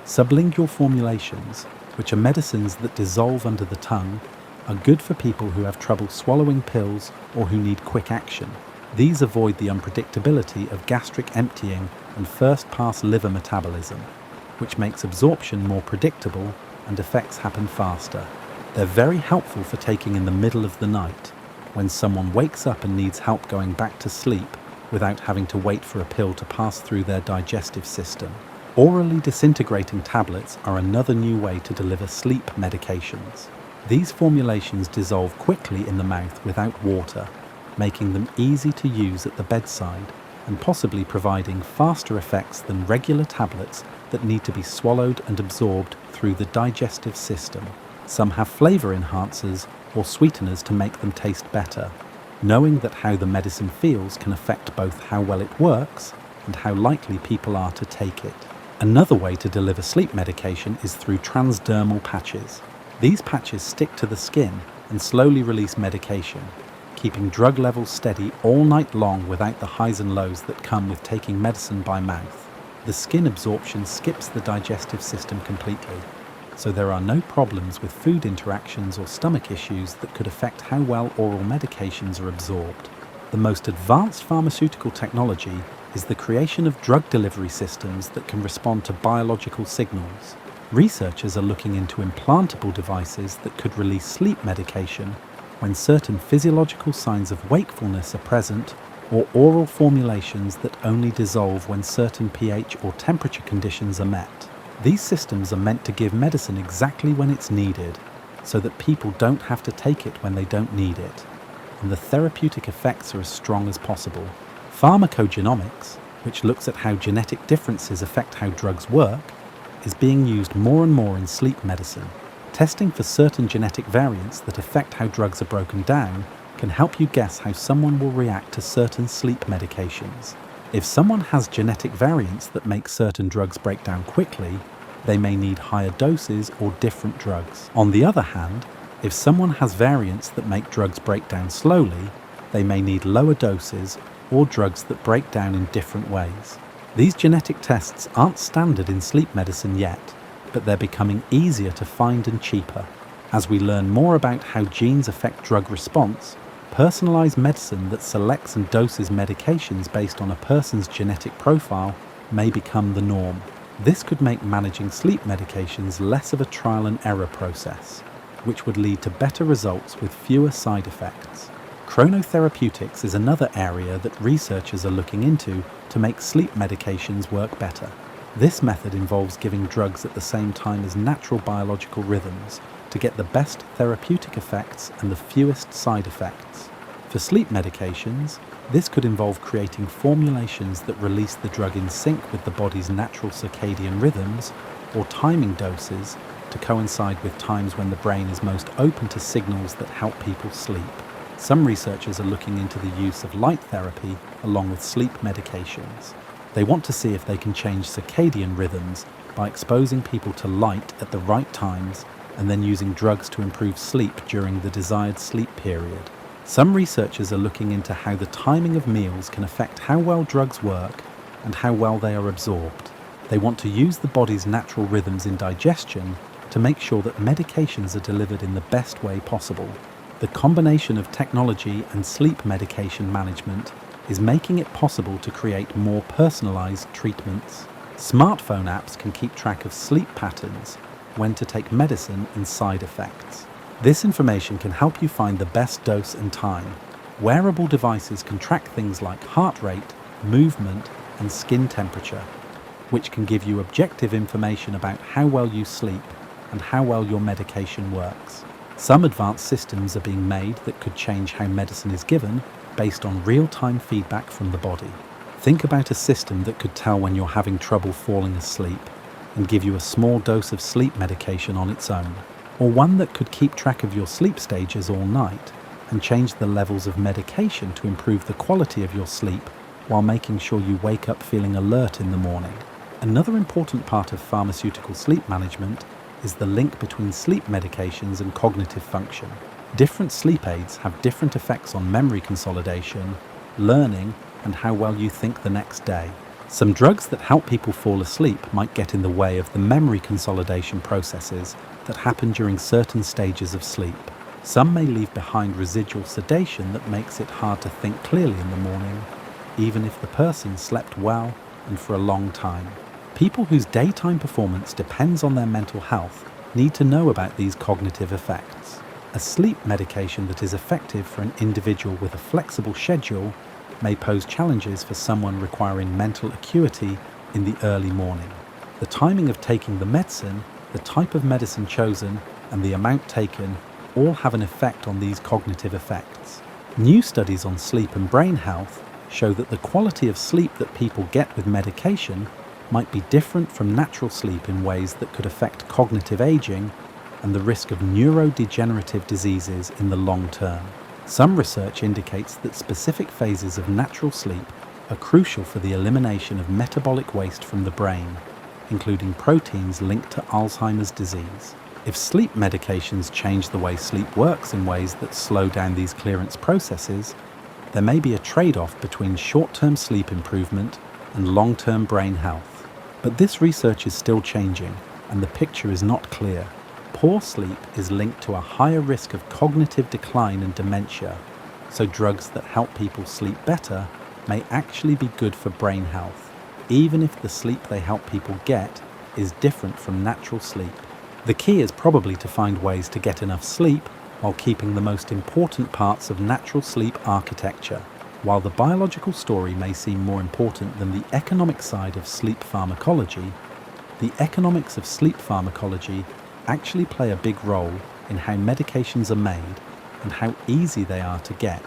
Sublingual formulations, which are medicines that dissolve under the tongue, are good for people who have trouble swallowing pills or who need quick action. These avoid the unpredictability of gastric emptying and first-pass liver metabolism, which makes absorption more predictable and effects happen faster. They're very helpful for taking in the middle of the night, when someone wakes up and needs help going back to sleep without having to wait for a pill to pass through their digestive system. Orally disintegrating tablets are another new way to deliver sleep medications. These formulations dissolve quickly in the mouth without water, making them easy to use at the bedside and possibly providing faster effects than regular tablets that need to be swallowed and absorbed through the digestive system. Some have flavor enhancers or sweeteners to make them taste better. Knowing that how the medicine feels can affect both how well it works and how likely people are to take it. Another way to deliver sleep medication is through transdermal patches. These patches stick to the skin and slowly release medication, keeping drug levels steady all night long without the highs and lows that come with taking medicine by mouth. The skin absorption skips the digestive system completely, so there are no problems with food interactions or stomach issues that could affect how well oral medications are absorbed. The most advanced pharmaceutical technology is the creation of drug delivery systems that can respond to biological signals. Researchers are looking into implantable devices that could release sleep medication when certain physiological signs of wakefulness are present, or oral formulations that only dissolve when certain pH or temperature conditions are met. These systems are meant to give medicine exactly when it's needed, so that people don't have to take it when they don't need it, and the therapeutic effects are as strong as possible. Pharmacogenomics, which looks at how genetic differences affect how drugs work, is being used more and more in sleep medicine. Testing for certain genetic variants that affect how drugs are broken down can help you guess how someone will react to certain sleep medications. If someone has genetic variants that make certain drugs break down quickly, they may need higher doses or different drugs. On the other hand, if someone has variants that make drugs break down slowly, they may need lower doses or drugs that break down in different ways. These genetic tests aren't standard in sleep medicine yet, but they're becoming easier to find and cheaper. As we learn more about how genes affect drug response, personalized medicine that selects and doses medications based on a person's genetic profile may become the norm. This could make managing sleep medications less of a trial and error process, which would lead to better results with fewer side effects. Chronotherapeutics is another area that researchers are looking into to make sleep medications work better. This method involves giving drugs at the same time as natural biological rhythms to get the best therapeutic effects and the fewest side effects. For sleep medications, this could involve creating formulations that release the drug in sync with the body's natural circadian rhythms, or timing doses to coincide with times when the brain is most open to signals that help people sleep. Some researchers are looking into the use of light therapy along with sleep medications. They want to see if they can change circadian rhythms by exposing people to light at the right times and then using drugs to improve sleep during the desired sleep period. Some researchers are looking into how the timing of meals can affect how well drugs work and how well they are absorbed. They want to use the body's natural rhythms in digestion to make sure that medications are delivered in the best way possible. The combination of technology and sleep medication management is making it possible to create more personalized treatments. Smartphone apps can keep track of sleep patterns, when to take medicine, and side effects. This information can help you find the best dose and time. Wearable devices can track things like heart rate, movement, and skin temperature, which can give you objective information about how well you sleep and how well your medication works. Some advanced systems are being made that could change how medicine is given based on real-time feedback from the body. Think about a system that could tell when you're having trouble falling asleep and give you a small dose of sleep medication on its own, or one that could keep track of your sleep stages all night and change the levels of medication to improve the quality of your sleep while making sure you wake up feeling alert in the morning. Another important part of pharmaceutical sleep management is the link between sleep medications and cognitive function. Different sleep aids have different effects on memory consolidation, learning, and how well you think the next day. Some drugs that help people fall asleep might get in the way of the memory consolidation processes that happen during certain stages of sleep. Some may leave behind residual sedation that makes it hard to think clearly in the morning, even if the person slept well and for a long time. People whose daytime performance depends on their mental health need to know about these cognitive effects. A sleep medication that is effective for an individual with a flexible schedule may pose challenges for someone requiring mental acuity in the early morning. The timing of taking the medicine, the type of medicine chosen, and the amount taken all have an effect on these cognitive effects. New studies on sleep and brain health show that the quality of sleep that people get with medication might be different from natural sleep in ways that could affect cognitive aging and the risk of neurodegenerative diseases in the long term. Some research indicates that specific phases of natural sleep are crucial for the elimination of metabolic waste from the brain, including proteins linked to Alzheimer's disease. If sleep medications change the way sleep works in ways that slow down these clearance processes, there may be a trade-off between short-term sleep improvement and long-term brain health. But this research is still changing, and the picture is not clear. Poor sleep is linked to a higher risk of cognitive decline and dementia, so drugs that help people sleep better may actually be good for brain health, even if the sleep they help people get is different from natural sleep. The key is probably to find ways to get enough sleep while keeping the most important parts of natural sleep architecture. While the biological story may seem more important than the economic side of sleep pharmacology, the economics of sleep pharmacology actually play a big role in how medications are made and how easy they are to get,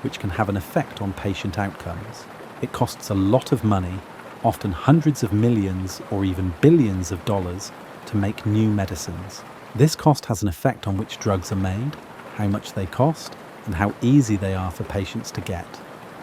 which can have an effect on patient outcomes. It costs a lot of money, often hundreds of millions or even billions of dollars, to make new medicines. This cost has an effect on which drugs are made, how much they cost, and how easy they are for patients to get.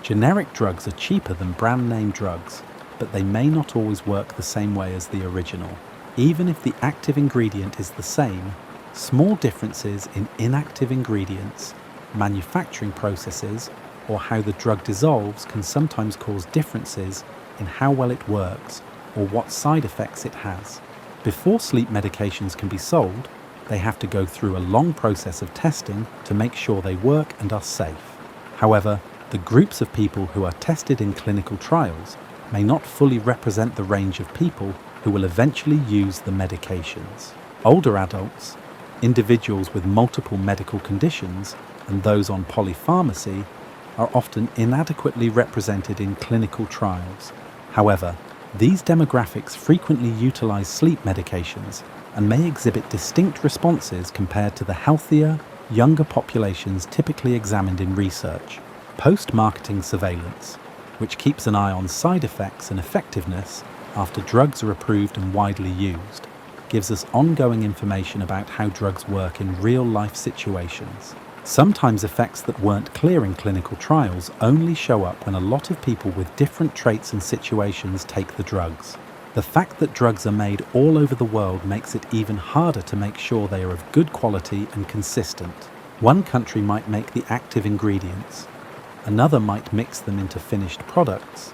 Generic drugs are cheaper than brand name drugs, but they may not always work the same way as the original. Even if the active ingredient is the same, small differences in inactive ingredients, manufacturing processes, or how the drug dissolves can sometimes cause differences in how well it works or what side effects it has. Before sleep medications can be sold, they have to go through a long process of testing to make sure they work and are safe. However, the groups of people who are tested in clinical trials may not fully represent the range of people who will eventually use the medications. Older adults, individuals with multiple medical conditions, and those on polypharmacy are often inadequately represented in clinical trials. However, these demographics frequently utilize sleep medications and may exhibit distinct responses compared to the healthier, younger populations typically examined in research. Post-marketing surveillance, which keeps an eye on side effects and effectiveness after drugs are approved and widely used, gives us ongoing information about how drugs work in real-life situations. Sometimes effects that weren't clear in clinical trials only show up when a lot of people with different traits and situations take the drugs. The fact that drugs are made all over the world makes it even harder to make sure they are of good quality and consistent. One country might make the active ingredients, another might mix them into finished products,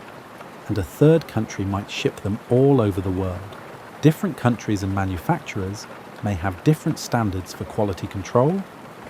and a third country might ship them all over the world. Different countries and manufacturers may have different standards for quality control,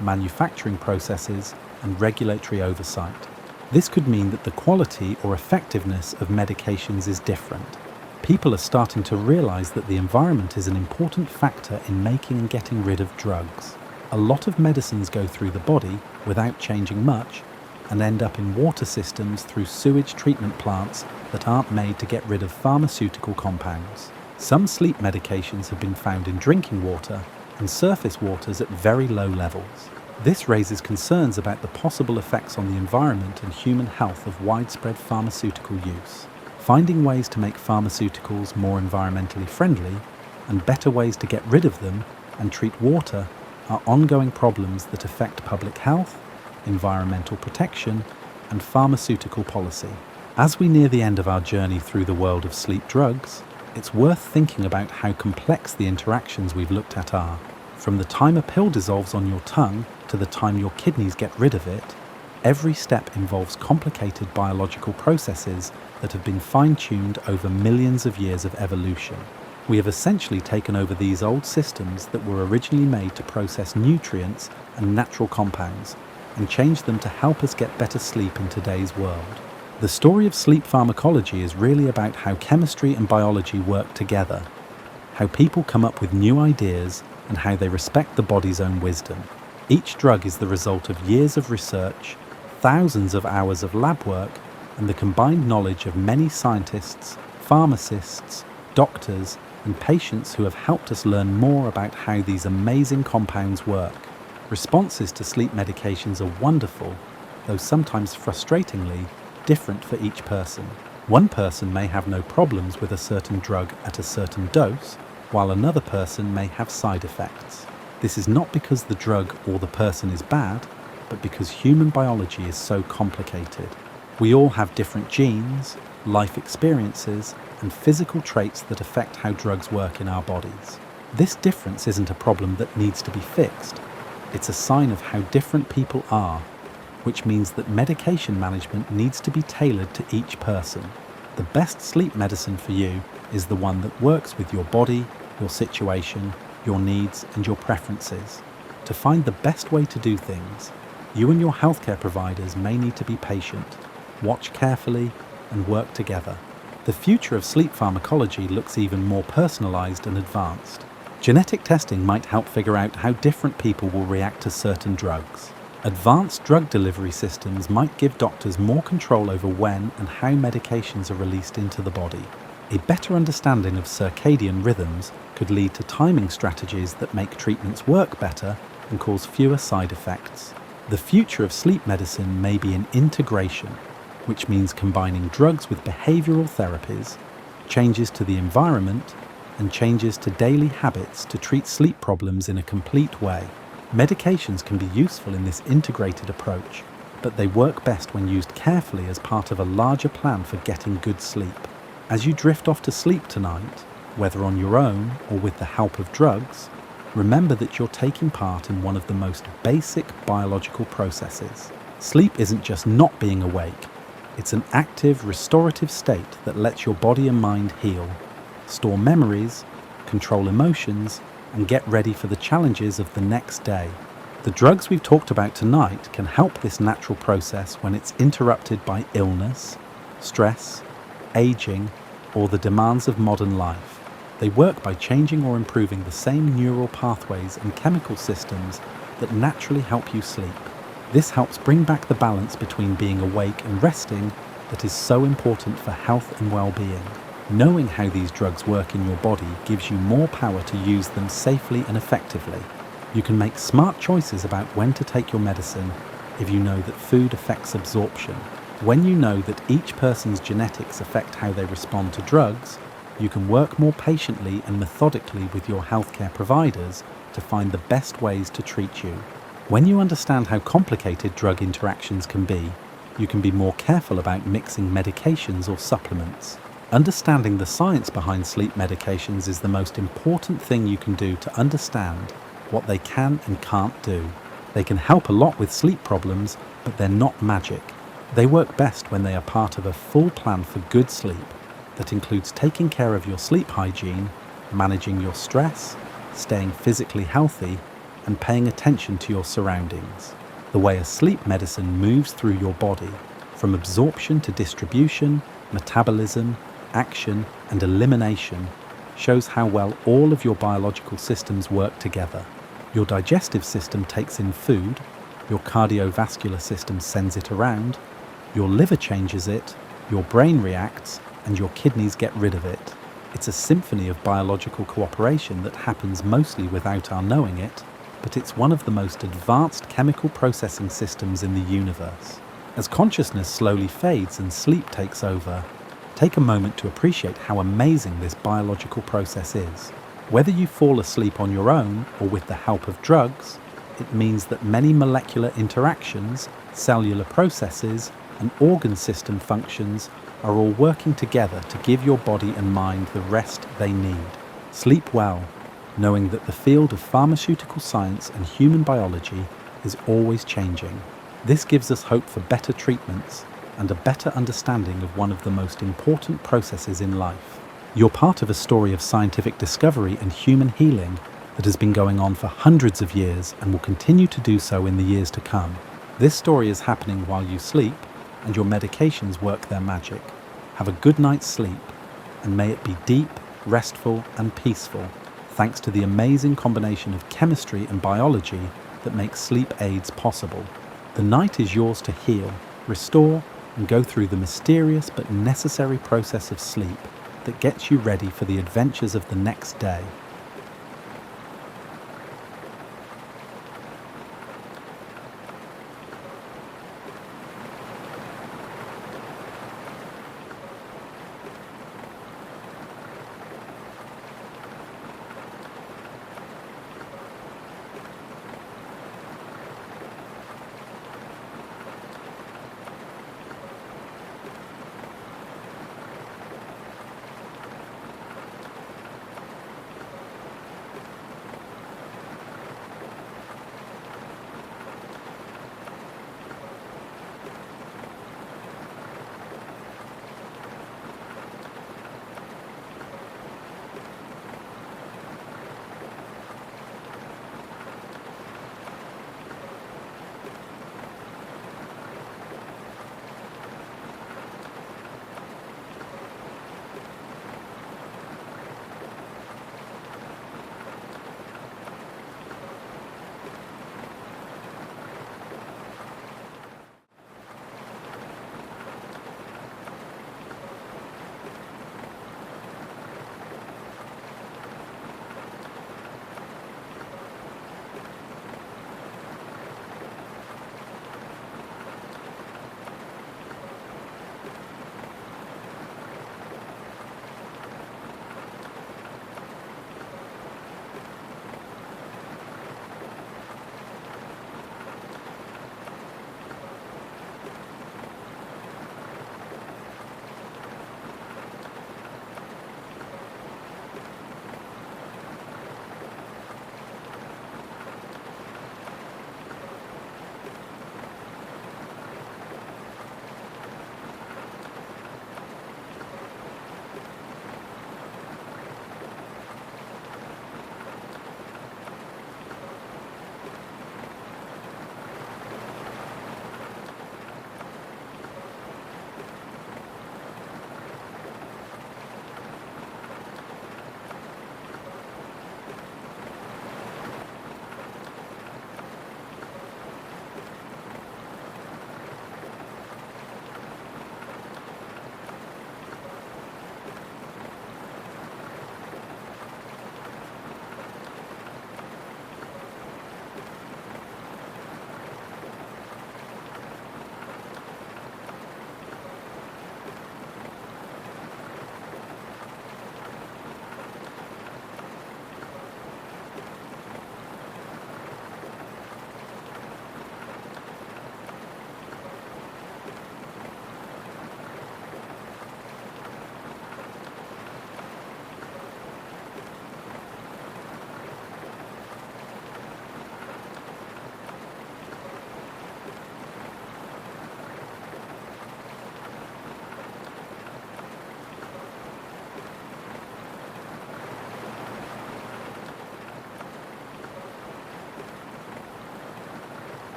manufacturing processes, and regulatory oversight. This could mean that the quality or effectiveness of medications is different. People are starting to realize that the environment is an important factor in making and getting rid of drugs. A lot of medicines go through the body without changing much and end up in water systems through sewage treatment plants that aren't made to get rid of pharmaceutical compounds. Some sleep medications have been found in drinking water and surface waters at very low levels. This raises concerns about the possible effects on the environment and human health of widespread pharmaceutical use. Finding ways to make pharmaceuticals more environmentally friendly and better ways to get rid of them and treat water are ongoing problems that affect public health, environmental protection, and pharmaceutical policy. As we near the end of our journey through the world of sleep drugs, it's worth thinking about how complex the interactions we've looked at are. From the time a pill dissolves on your tongue to the time your kidneys get rid of it, every step involves complicated biological processes that have been fine-tuned over millions of years of evolution. We have essentially taken over these old systems that were originally made to process nutrients and natural compounds and changed them to help us get better sleep in today's world. The story of sleep pharmacology is really about how chemistry and biology work together, how people come up with new ideas, and how they respect the body's own wisdom. Each drug is the result of years of research, thousands of hours of lab work, and the combined knowledge of many scientists, pharmacists, doctors, and patients who have helped us learn more about how these amazing compounds work. Responses to sleep medications are wonderful, though sometimes frustratingly different for each person. One person may have no problems with a certain drug at a certain dose, while another person may have side effects. This is not because the drug or the person is bad, but because human biology is so complicated. We all have different genes, life experiences, and physical traits that affect how drugs work in our bodies. This difference isn't a problem that needs to be fixed. It's a sign of how different people are, which means that medication management needs to be tailored to each person. The best sleep medicine for you is the one that works with your body, your situation, your needs, and your preferences. To find the best way to do things, you and your healthcare providers may need to be patient, watch carefully, and work together. The future of sleep pharmacology looks even more personalized and advanced. Genetic testing might help figure out how different people will react to certain drugs. Advanced drug delivery systems might give doctors more control over when and how medications are released into the body. A better understanding of circadian rhythms could lead to timing strategies that make treatments work better and cause fewer side effects. The future of sleep medicine may be an integration, which means combining drugs with behavioral therapies, changes to the environment, and changes to daily habits to treat sleep problems in a complete way. Medications can be useful in this integrated approach, but they work best when used carefully as part of a larger plan for getting good sleep. As you drift off to sleep tonight, whether on your own or with the help of drugs, remember that you're taking part in one of the most basic biological processes. Sleep isn't just not being awake, it's an active, restorative state that lets your body and mind heal, store memories, control emotions, and get ready for the challenges of the next day. The drugs we've talked about tonight can help this natural process when it's interrupted by illness, stress, aging, or the demands of modern life. They work by changing or improving the same neural pathways and chemical systems that naturally help you sleep. This helps bring back the balance between being awake and resting that is so important for health and well-being. Knowing how these drugs work in your body gives you more power to use them safely and effectively. You can make smart choices about when to take your medicine if you know that food affects absorption. When you know that each person's genetics affect how they respond to drugs, you can work more patiently and methodically with your healthcare providers to find the best ways to treat you. When you understand how complicated drug interactions can be more careful about mixing medications or supplements. Understanding the science behind sleep medications is the most important thing you can do to understand what they can and can't do. They can help a lot with sleep problems, but they're not magic. They work best when they are part of a full plan for good sleep that includes taking care of your sleep hygiene, managing your stress, staying physically healthy, and paying attention to your surroundings. The way a sleep medicine moves through your body, from absorption to distribution, metabolism, action, and elimination, shows how well all of your biological systems work together. Your digestive system takes in food, your cardiovascular system sends it around, your liver changes it, your brain reacts, and your kidneys get rid of it. It's a symphony of biological cooperation that happens mostly without our knowing it, but it's one of the most advanced chemical processing systems in the universe. As consciousness slowly fades and sleep takes over, take a moment to appreciate how amazing this biological process is. Whether you fall asleep on your own or with the help of drugs, it means that many molecular interactions, cellular processes, and organ system functions are all working together to give your body and mind the rest they need. Sleep well, knowing that the field of pharmaceutical science and human biology is always changing. This gives us hope for better treatments and a better understanding of one of the most important processes in life. You're part of a story of scientific discovery and human healing that has been going on for hundreds of years and will continue to do so in the years to come. This story is happening while you sleep, and your medications work their magic. Have a good night's sleep, and may it be deep, restful, and peaceful, thanks to the amazing combination of chemistry and biology that makes sleep aids possible. The night is yours to heal, restore, and go through the mysterious but necessary process of sleep that gets you ready for the adventures of the next day.